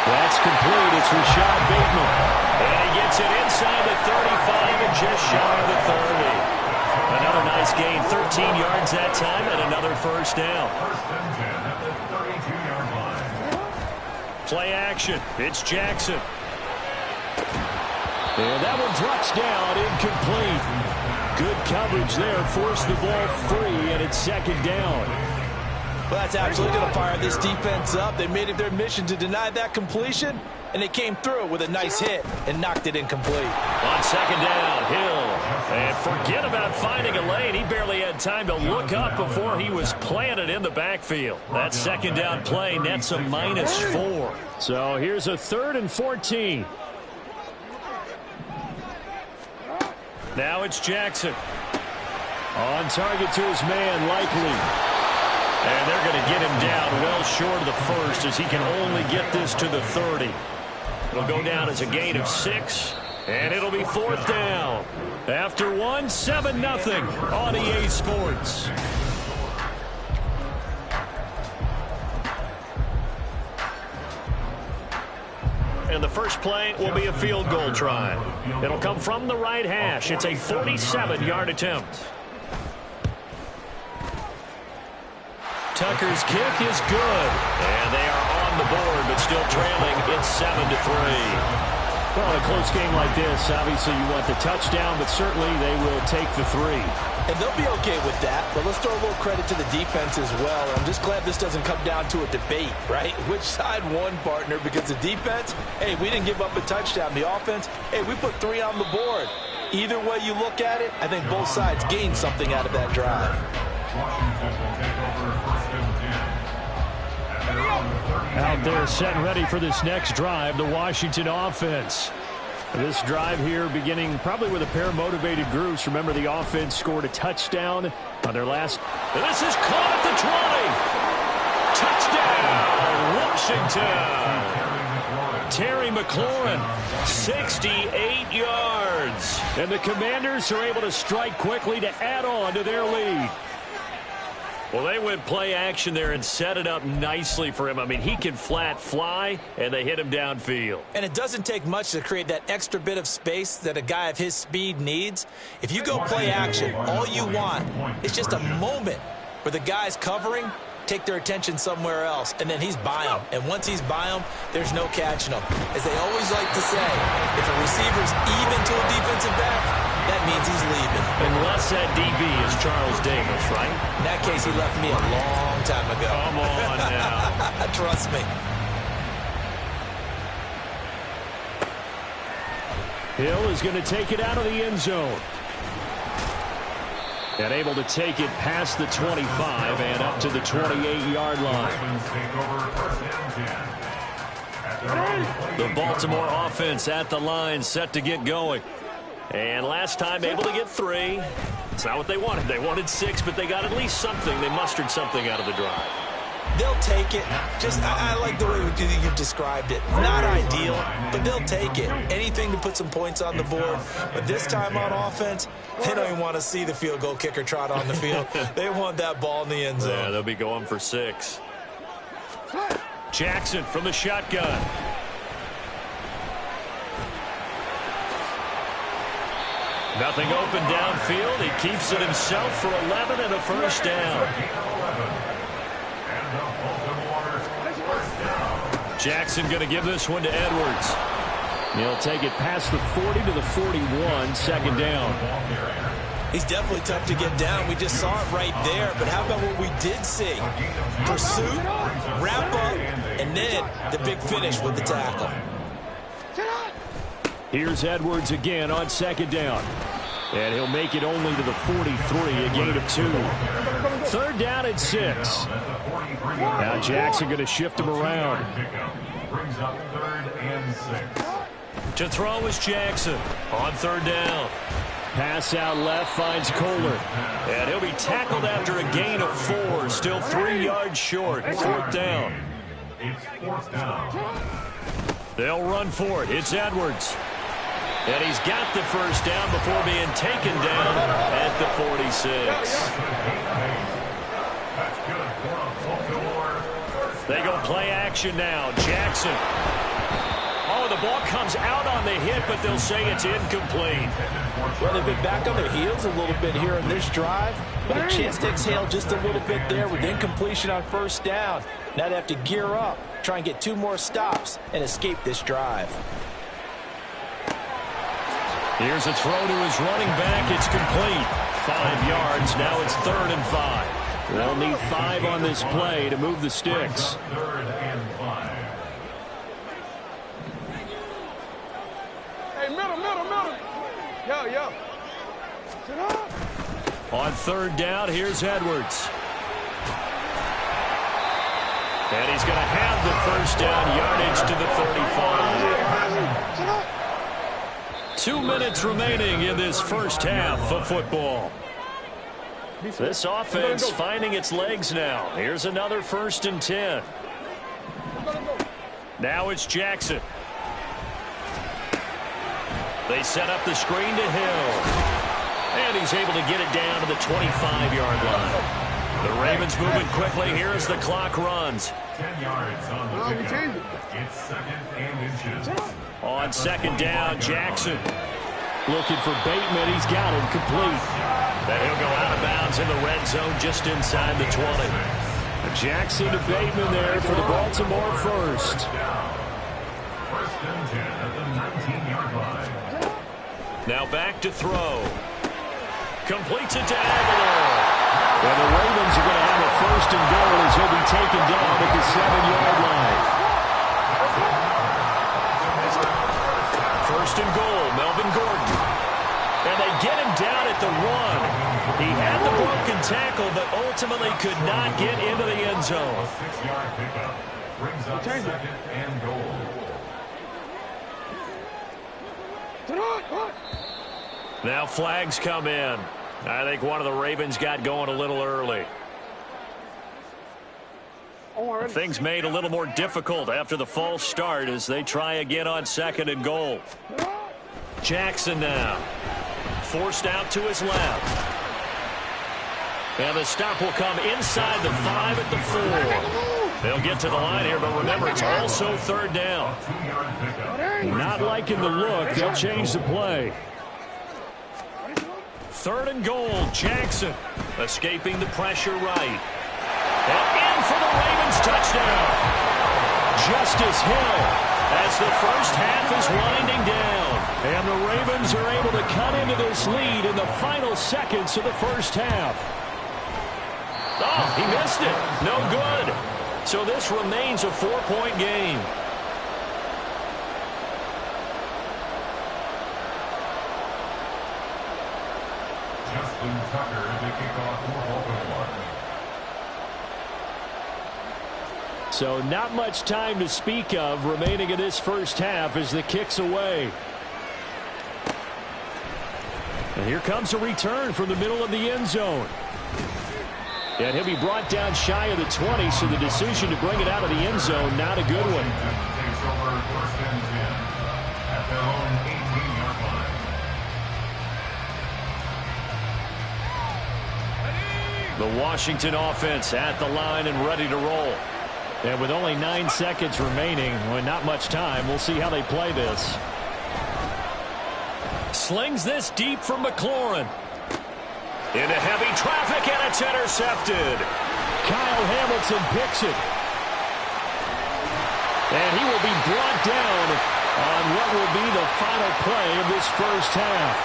That's complete. It's Rashad Bateman. And he gets it inside the 35 and just shy of the 30. Another nice gain. 13 yards that time and another first down. Play action. It's Jackson. And that one drops down, incomplete. Good coverage there. Forced the ball free, and it's 2nd down. Well, that's absolutely going to fire this defense up. They made it their mission to deny that completion, and they came through with a nice hit and knocked it incomplete. On 2nd down, Hill. And for Forget about finding a lane. He barely had time to look up before he was planted in the backfield. That second down play nets a -4. So here's a 3rd and 14. Now it's Jackson. On target to his man, Likely. And they're going to get him down well short of the first as he can only get this to the 30. It'll go down as a gain of 6, and it'll be 4th down. After 1, 7-0 on EA Sports. And the first play will be a field goal try. It'll come from the right hash. It's a 47-yard attempt. Tucker's kick is good. And they are on the board, but still trailing. It's 7-3. Well, in a close game like this, obviously you want the touchdown, but certainly they will take the 3. And they'll be okay with that, but let's throw a little credit to the defense as well. I'm just glad this doesn't come down to a debate, right? Which side won, partner? Because the defense, hey, we didn't give up a touchdown. The offense, hey, we put 3 on the board. Either way you look at it, I think both sides gained something out of that drive. Out there set and ready for this next drive, the Washington offense. This drive here beginning probably with a pair of motivated groups. Remember, the offense scored a touchdown on their last. This is caught at the 20. Touchdown, Washington. Terry McLaurin, 68 yards. And the Commanders are able to strike quickly to add on to their lead. Well, they went play action there and set it up nicely for him. I mean, he can flat fly, and they hit him downfield. And it doesn't take much to create that extra bit of space that a guy of his speed needs. If you go play action, all you want is just a moment where the guy's covering, take their attention somewhere else, and then he's by him. And once he's by him, there's no catching him. As they always like to say, if a receiver's even to a defensive back, that means he's leaving. Unless that DB is Charles Davis, right? In that case, he left me a long time ago. Come on now. Trust me. Hill is going to take it out of the end zone. And able to take it past the 25 and up to the 28-yard line. The Baltimore offense at the line, set to get going. And last time able to get 3. It's not what they wanted. They wanted 6, but they got at least something. They mustered something out of the drive. They'll take it. Just, I like the way you've described it. Not ideal, but they'll take it. Anything to put some points on the board. But this time on offense, they don't even want to see the field goal kicker trot on the field. They want that ball in the end zone. Yeah, they'll be going for 6. Jackson from the shotgun. Nothing open downfield. He keeps it himself for 11 and a first down. Jackson going to give this one to Edwards. He'll take it past the 40 to the 41, second down. He's definitely tough to get down. We just saw it right there. But how about what we did see? Pursuit, wrap up, and then the big finish with the tackle. Here's Edwards again on second down. And he'll make it only to the 43, a gain of 2. Third down and 6. Now Jackson going to shift him around. To throw is Jackson on third down. Pass out left finds Kohler. And he'll be tackled after a gain of 4. Still 3 yards short. Fourth down. They'll run for it. It's Edwards. And he's got the first down before being taken down at the 46. They go play action now. Jackson. Oh, the ball comes out on the hit, but they'll say it's incomplete. Well, they've been back on their heels a little bit here in this drive, but a chance to exhale just a little bit there with incompletion on first down. Now they have to gear up, try and get 2 more stops, and escape this drive. Here's a throw to his running back. It's complete. 5 yards. Now it's 3rd and 5. They'll need 5 on this play to move the sticks. 3rd and 5. Hey, middle. Yo. On third down, here's Edwards. And he's going to have the first down, yardage to the 35. 2 minutes remaining in this first half of football. This offense finding its legs now. Here's another 1st and 10. Now it's Jackson. They set up the screen to Hill. And he's able to get it down to the 25-yard line. The Ravens moving quickly here as the clock runs. 10 yards on the pickup. It's 2nd and inches. On 2nd down, Jackson. Looking for Bateman. He's got him complete. Then he'll go out of bounds in the red zone just inside the 20. Jackson to Bateman there for the Baltimore first. 1st and 10 at the 19-yard line. Now back to throw. Completes it to Aguilar. And the Ravens are going to have a 1st and goal as he'll be taken down at the 7-yard line. 1st and goal, Melvin Gordon. And they get him down at the 1. He had the broken tackle, but ultimately could not get into the end zone. A 6-yard pickup brings up 2nd and goal. Now flags come in. I think one of the Ravens got going a little early. Things made a little more difficult after the false start as they try again on 2nd and goal. Jackson now. Forced out to his left. And the stop will come inside the 5 at the 4. They'll get to the line here, but remember, it's also 3rd down. Not liking the look. They'll change the play. 3rd and goal, Jackson. Escaping the pressure right. And in for the Ravens touchdown. Justice Hill as the first half is winding down. And the Ravens are able to cut into this lead in the final seconds of the first half. Oh, he missed it. No good. So this remains a 4-point game. Justin Tucker to kick off for Baltimore. So not much time to speak of remaining in this first half as the kick's away. And here comes a return from the middle of the end zone. And he'll be brought down shy of the 20, so the decision to bring it out of the end zone, not a good one. Takes over 1st and 10 at their own 18-yard line. The Washington offense at the line and ready to roll. And with only 9 seconds remaining, well, not much time, we'll see how they play this. Slings this deep from McLaurin. Into heavy traffic, and it's intercepted. Kyle Hamilton picks it. And he will be brought down on what will be the final play of this first half.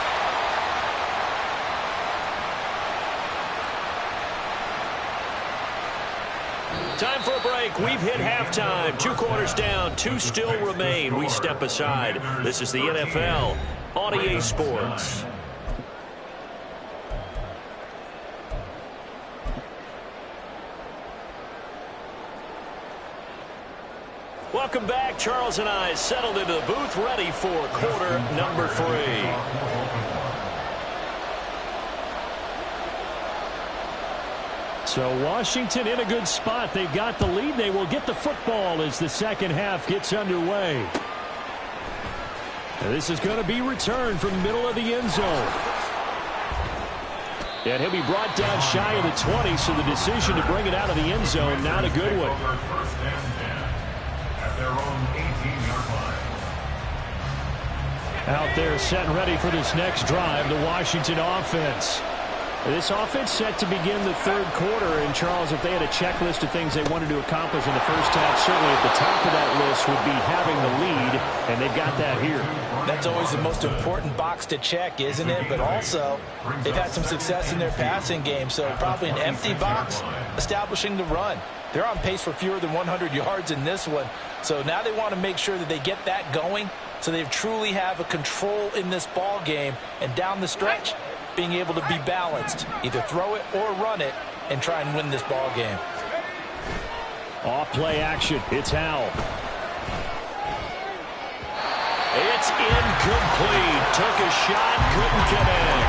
Time for a break. We've hit halftime. 2 quarters down. 2 still remain. We step aside. This is the NFL on EA Sports. Welcome back. Charles and I settled into the booth, ready for quarter number 3. So Washington in a good spot. They've got the lead. They will get the football as the second half gets underway. And this is going to be returned from the middle of the end zone. And he'll be brought down shy of the 20, so the decision to bring it out of the end zone, not a good one. Their own 18-yard line. Out there set and ready for this next drive, the Washington offense. This offense set to begin the 3rd quarter, and Charles, if they had a checklist of things they wanted to accomplish in the first half, certainly at the top of that list would be having the lead, and they've got that here. That's always the most important box to check, isn't it? But also, they've had some success in their passing game, so probably an empty box, establishing the run. They're on pace for fewer than 100 yards in this one. So now they want to make sure that they get that going so they truly have a control in this ball game. And down the stretch, being able to be balanced, either throw it or run it, and try and win this ball game. Off play action. It's Howell. It's incomplete. Took a shot, couldn't connect.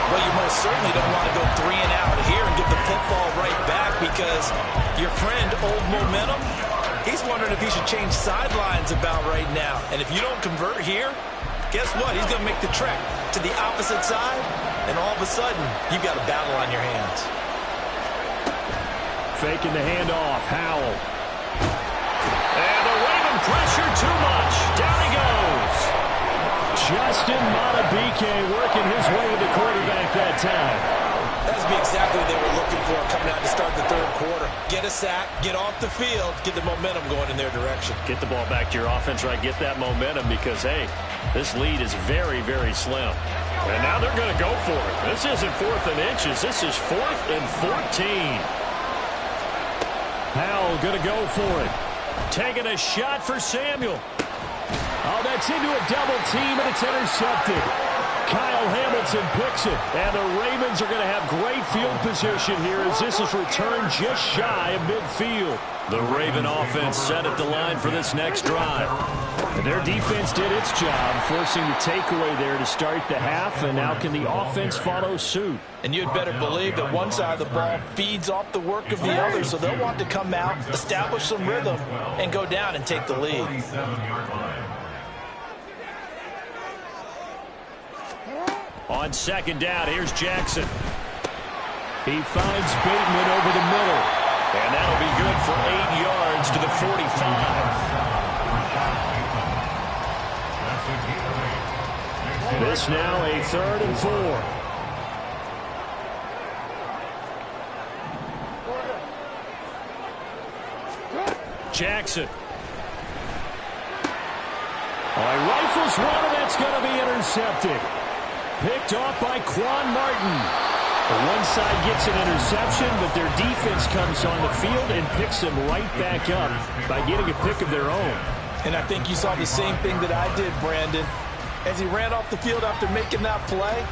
Well, you most certainly don't want to go 3 and out here and get the football right back, because your friend, Old Momentum, he's wondering if he should change sidelines about right now. And if you don't convert here, guess what? He's going to make the trek to the opposite side, and all of a sudden, you've got a battle on your hands. Faking the handoff. Howell. And the Raven pressure too much. Down he goes. Justin Matabike working his way to the quarterback that time. That's exactly what they were looking for coming out to start the third quarter. Get a sack, get off the field, get the momentum going in their direction. Get the ball back to your offense, right? Get that momentum, because, hey, this lead is very, very slim. And now they're going to go for it. This isn't 4th and inches. This is 4th and 14. Howell going to go for it. Taking a shot for Samuel. Oh, that's into a double team, and it's intercepted. Kyle Hamilton picks it, and the Ravens are going to have great field position here as this is returned just shy of midfield. The Raven offense set at the line for this next drive. And their defense did its job, forcing the takeaway there to start the half, and now can the offense follow suit? And you'd better believe that one side of the ball feeds off the work of the other, so they'll want to come out, establish some rhythm, and go down and take the lead. On second down, here's Jackson. He finds Bateman over the middle. And that'll be good for 8 yards to the 45. This now a 3rd and 4. Jackson. Rifles one, and that's going to be intercepted. Picked off by Quan Martin. One side gets an interception, but their defense comes on the field and picks them right back up by getting a pick of their own. And I think you saw the same thing that I did, Brandon. As he ran off the field after making that play,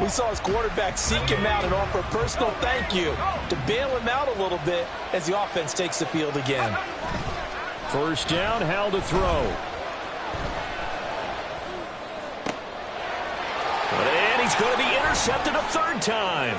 we saw his quarterback seek him out and offer a personal thank you to bail him out a little bit as the offense takes the field again. First down, Howell to throw. And he's going to be intercepted a 3rd time.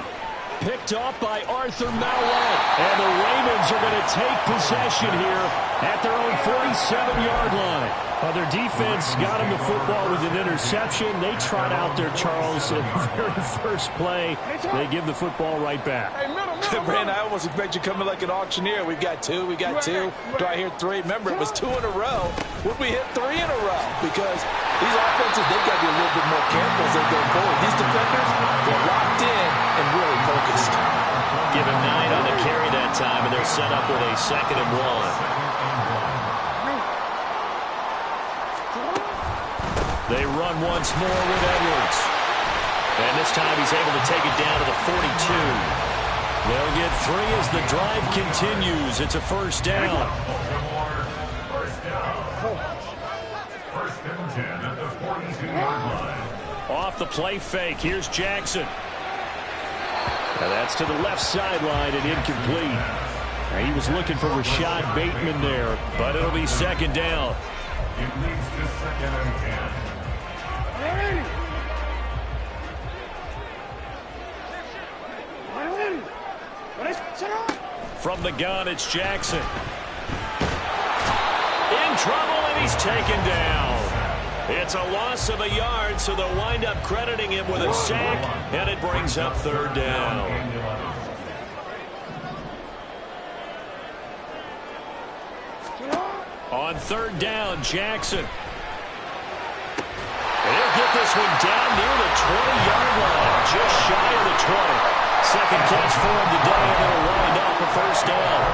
Picked off by Arthur Mallett. And the Ravens are going to take possession here at their own 47-yard line. Well, their defense got him the football with an interception. They trot out there, Charles, at the very first play. They give the football right back. Brandon, I almost expect you coming like an auctioneer. We've got 2, we got 2. Do I hear 3? Remember, it was 2 in a row. Would we hit 3 in a row? Because these offenses, they've got to be a little bit more careful as they go forward. These defenders, they're locked in and really focused. Give him 9 on the carry that time, and they're set up with a 2nd and 1. They run once more with Edwards. And this time he's able to take it down to the 42. They'll get 3 as the drive continues. It's a first down. First down. 1st and 10 at the 42-yard line. Off the play fake. Here's Jackson. Now that's to the left sideline and incomplete. Now he was looking for Rashad Bateman there, but it'll be 2nd down. It leads to 2nd and 10. From the gun, it's Jackson. In trouble, and he's taken down. It's a loss of a yard, so they'll wind up crediting him with a sack, and it brings up 3rd down. On 3rd down, Jackson. He'll get this one down near the 20-yard line, just shy of the 20. 2nd catch for him today, and it'll wind up a first down.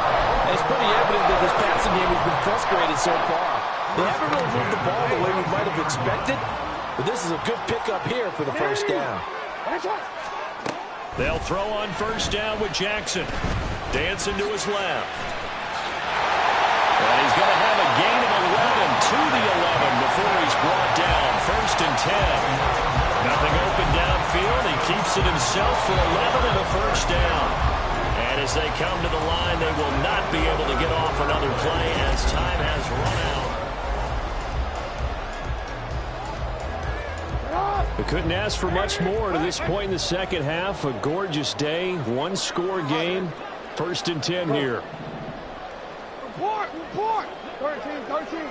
And it's pretty evident that this passing game has been frustrated so far. They haven't really moved the ball the way we might have expected, but this is a good pickup here for the first down. They'll throw on first down with Jackson. Dancing to his left. And he's going to have a gain of 11 to the 11 before he's brought down. 1st and 10. Nothing open downfield. He keeps it himself for 11 and a first down. And as they come to the line, they will not be able to get off another play as time has run out. We couldn't ask for much more to this point in the second half. A gorgeous day, one-score game. 1st and 10 here. Report! 13.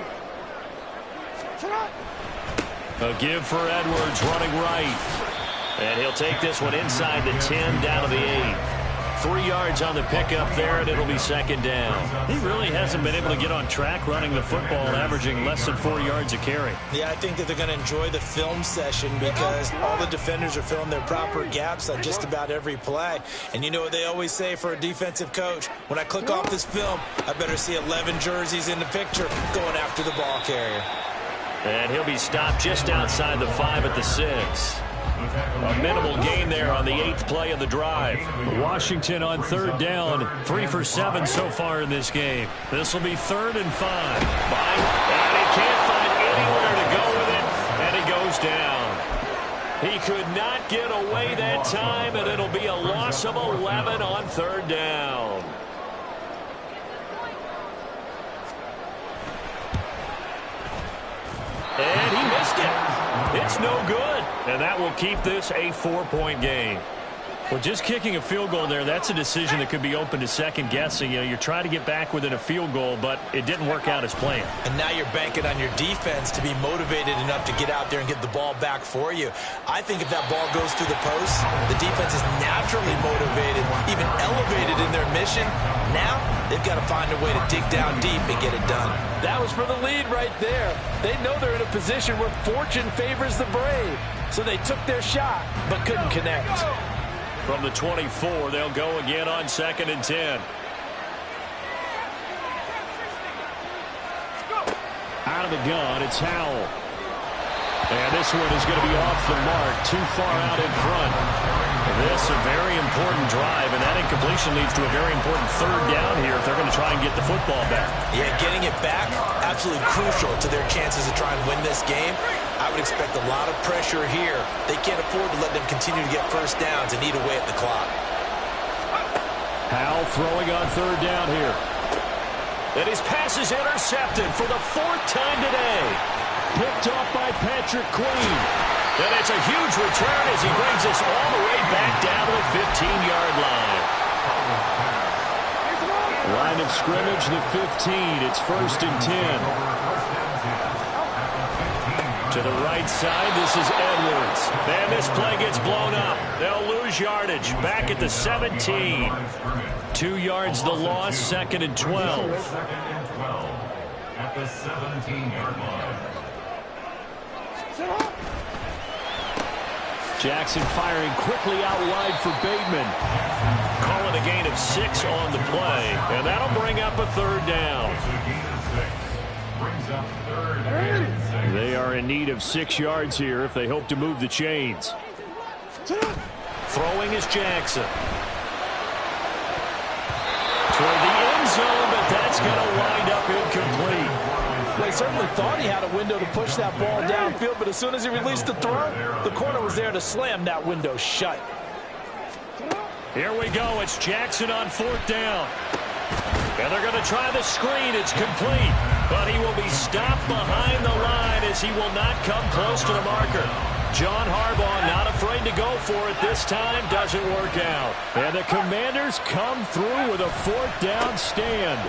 A give for Edwards running right. And he'll take this one inside the 10 down to the 8. 3 yards on the pickup there, and it'll be 2nd down. He really hasn't been able to get on track running the football, averaging less than 4 yards a carry. Yeah, I think that they're going to enjoy the film session because all the defenders are filling their proper gaps on just about every play. And you know what they always say for a defensive coach? When I click off this film, I better see 11 jerseys in the picture going after the ball carrier. And he'll be stopped just outside the 5 at the 6. A minimal gain there on the 8th play of the drive. Washington on 3rd down, 3 for 7 so far in this game. This will be 3rd and 5. And he can't find anywhere to go with it, and he goes down. He could not get away that time, and it'll be a loss of 11 on 3rd down. And he missed it. It's no good. And that will keep this a 4-point game. Well, just kicking a field goal there, that's a decision that could be open to second guessing. You know, you're trying to get back within a field goal, but it didn't work out as planned. And now you're banking on your defense to be motivated enough to get out there and get the ball back for you. I think if that ball goes through the post, the defense is naturally motivated, even elevated in their mission. Now they've got to find a way to dig down deep and get it done. That was for the lead right there. They know they're in a position where fortune favors the brave. So they took their shot, but couldn't connect. From the 24, they'll go again on 2nd and 10. Out of the gun, it's Howell. And this one is going to be off the mark, too far out in front. This a very important drive, and that incompletion leads to a very important 3rd down here if they're going to try and get the football back. Yeah, getting it back, absolutely crucial to their chances to try and win this game. I would expect a lot of pressure here. They can't afford to let them continue to get first downs and eat away at the clock. Howell throwing on 3rd down here. And his pass is intercepted for the 4th time today. Picked off by Patrick Queen. And it's a huge return as he brings us all the way back down to the 15-yard line. Line of scrimmage, the 15. It's 1st and 10. To the right side, this is Edwards. And this play gets blown up. They'll lose yardage. Back at the 17. 2 yards the loss, 2nd and 12. 2nd and 12 at the 17-yard line. Jackson firing quickly out wide for Bateman. Calling a gain of 6 on the play. And that'll bring up a 3rd down. They are in need of 6 yards here if they hope to move the chains. Throwing is Jackson. Toward the end zone, but that's going to wind up incomplete. Well, he certainly thought he had a window to push that ball downfield, but as soon as he released the throw, the corner was there to slam that window shut. Here we go. It's Jackson on 4th down. And they're going to try the screen. It's complete. But he will be stopped behind the line as he will not come close to the marker. John Harbaugh not afraid to go for it this time. Doesn't work out. And the Commanders come through with a 4th down stand.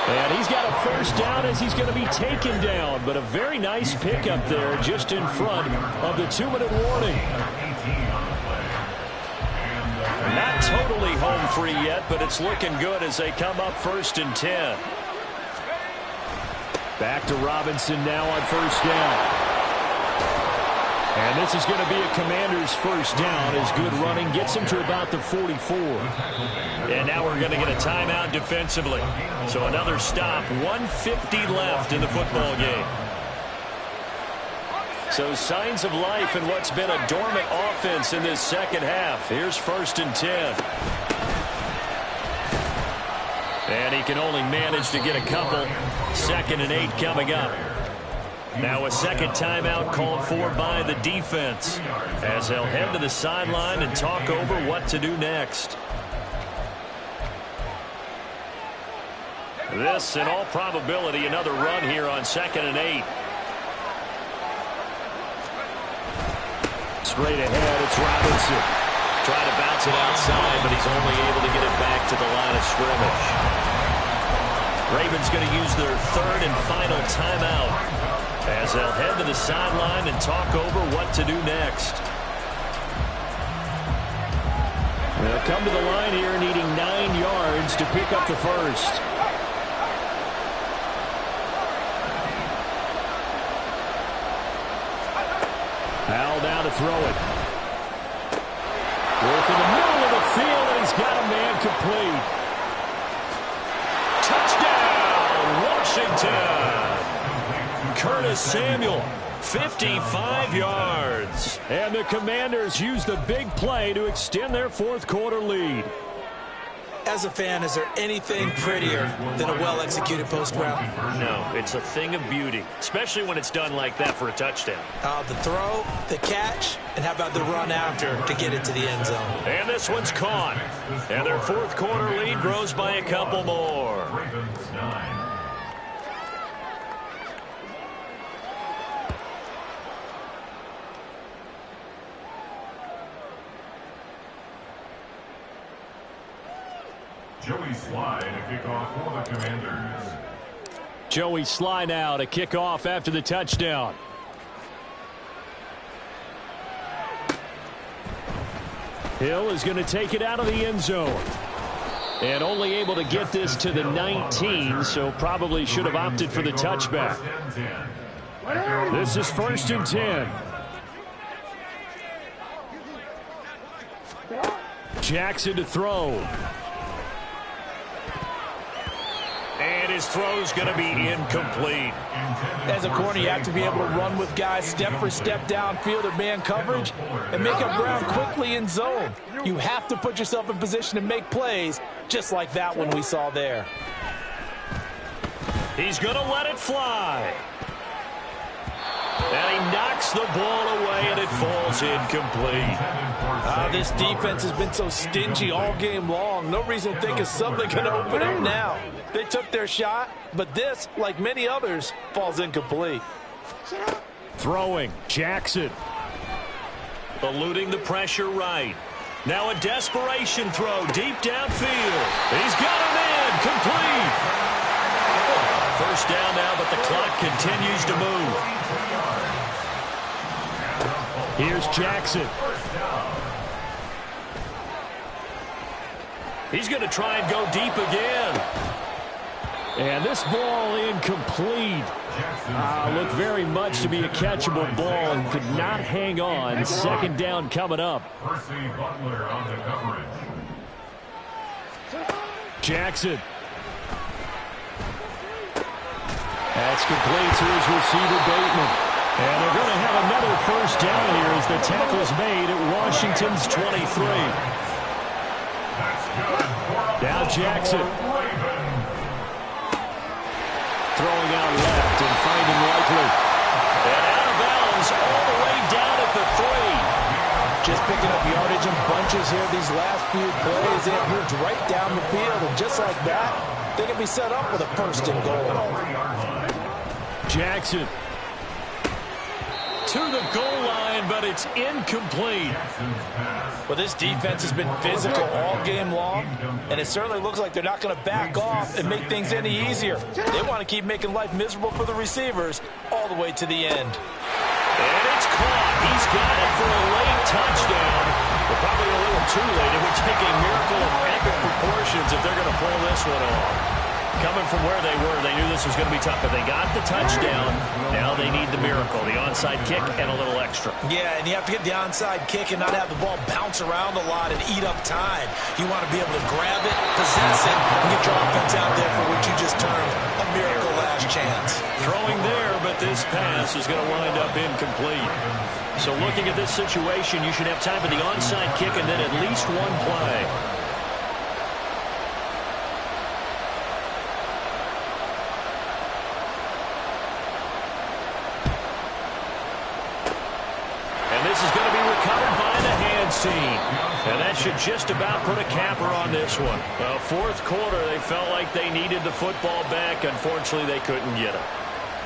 And he's got a first down as he's going to be taken down. But a very nice pickup there just in front of the 2-minute warning. Not totally home free yet, but it's looking good as they come up 1st and 10. Back to Robinson now on 1st down. And this is going to be a Commander's 1st down as good running gets him to about the 44. And now we're going to get a timeout defensively. So another stop, 1:50 left in the football game. So signs of life in what's been a dormant offense in this second half. Here's 1st and 10. And he can only manage to get a couple. 2nd and 8 coming up. Now a second timeout called for by the defense as they'll head to the sideline and talk over what to do next. This, in all probability, another run here on 2nd and 8. Straight ahead, it's Robinson. Trying to bounce it outside, but he's only able to get it back to the line of scrimmage. Ravens going to use their 3rd and final timeout as they'll head to the sideline and talk over what to do next. They'll come to the line here needing 9 yards to pick up the first. Al now to throw it. Work in the middle of the field, and he's got a man complete. Touchdown, Washington. Curtis Samuel, 55 yards. And the Commanders use the big play to extend their 4th quarter lead. As a fan, is there anything prettier than a well-executed post route? No, it's a thing of beauty, especially when it's done like that for a touchdown. The throw, the catch, and how about the run after to get it to the end zone? And this one's caught. And their 4th quarter lead grows by a couple more. Joey Sly to kick off for the Commanders. Joey Sly now to kick off after the touchdown. Hill is going to take it out of the end zone. And only able to get this to the 19, so probably should have opted for the touchback. This is 1st and 10. Jackson to throw. And his throw's going to be incomplete. As a corner, you have to be able to run with guys step for step downfield or man coverage and make up ground quickly in zone. You have to put yourself in position to make plays, just like that one we saw there. He's going to let it fly. And he knocks the ball away, and it falls incomplete. This defense has been so stingy all game long. No reason to think it's something going to open up now. They took their shot, but this, like many others, falls incomplete. Throwing, Jackson. Eluding the pressure right. Now a desperation throw deep downfield. He's got him in, complete. First down now, but the clock continues to move. Here's Jackson. He's going to try and go deep again. And this ball incomplete. Looked very much to be a catchable ball and could not hang on. 2nd down coming up. Jackson. That's complete to his receiver, Bateman. And they're going to have another first down here as the tackle's made at Washington's 23. Now Jackson. Throwing out left and finding Likely. And out of bounds all the way down at the 3. Just picking up yardage in bunches here these last few plays. They have moved right down the field, and just like that, they can be set up with a 1st and goal. Jackson. To the goal line, but it's incomplete. Well, this defense has been physical all game long, and it certainly looks like they're not going to back off and make things any easier. They want to keep making life miserable for the receivers all the way to the end. And it's caught. He's got it for a late touchdown. But probably a little too late. It would take a miracle of epic proportions if they're going to pull this one off. Coming from where they were, they knew this was going to be tough, but they got the touchdown. Now they need the miracle, the onside kick and a little extra. Yeah, and you have to get the onside kick and not have the ball bounce around a lot and eat up time. You want to be able to grab it, possess it, and get your offense out there for what you just termed a miracle last chance. Throwing there, but this pass is going to wind up incomplete. So looking at this situation, you should have time for the onside kick and then at least one play. this is going to be recovered by the hands team. And that should just about put a capper on this one. Fourth quarter, they felt like they needed the football back. Unfortunately, they couldn't get it.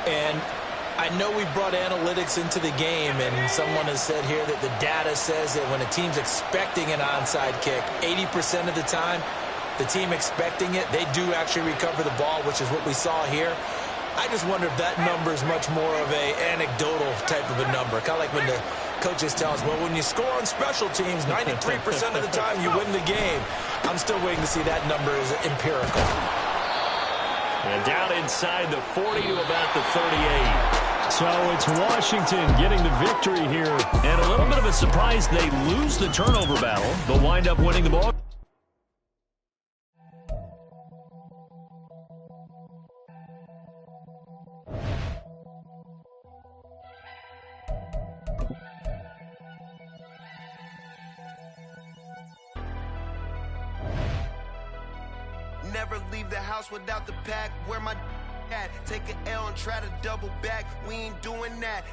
And I know we brought analytics into the game, and someone has said here that the data says that when a team's expecting an onside kick, 80% of the time, the team expecting it, they do actually recover the ball, which is what we saw here. I just wonder if that number is much more of a anecdotal type of a number. Kind of like when the coaches tell us, well, when you score on special teams, 93% of the time you win the game. I'm still waiting to see that number is empirical. And down inside the 40 to about the 38. So it's Washington getting the victory here. And a little bit of a surprise, they lose the turnover battle. They'll wind up winning the ball. Never leave the house without the pack. Where my at? Take an L and try to double back. We ain't doing that.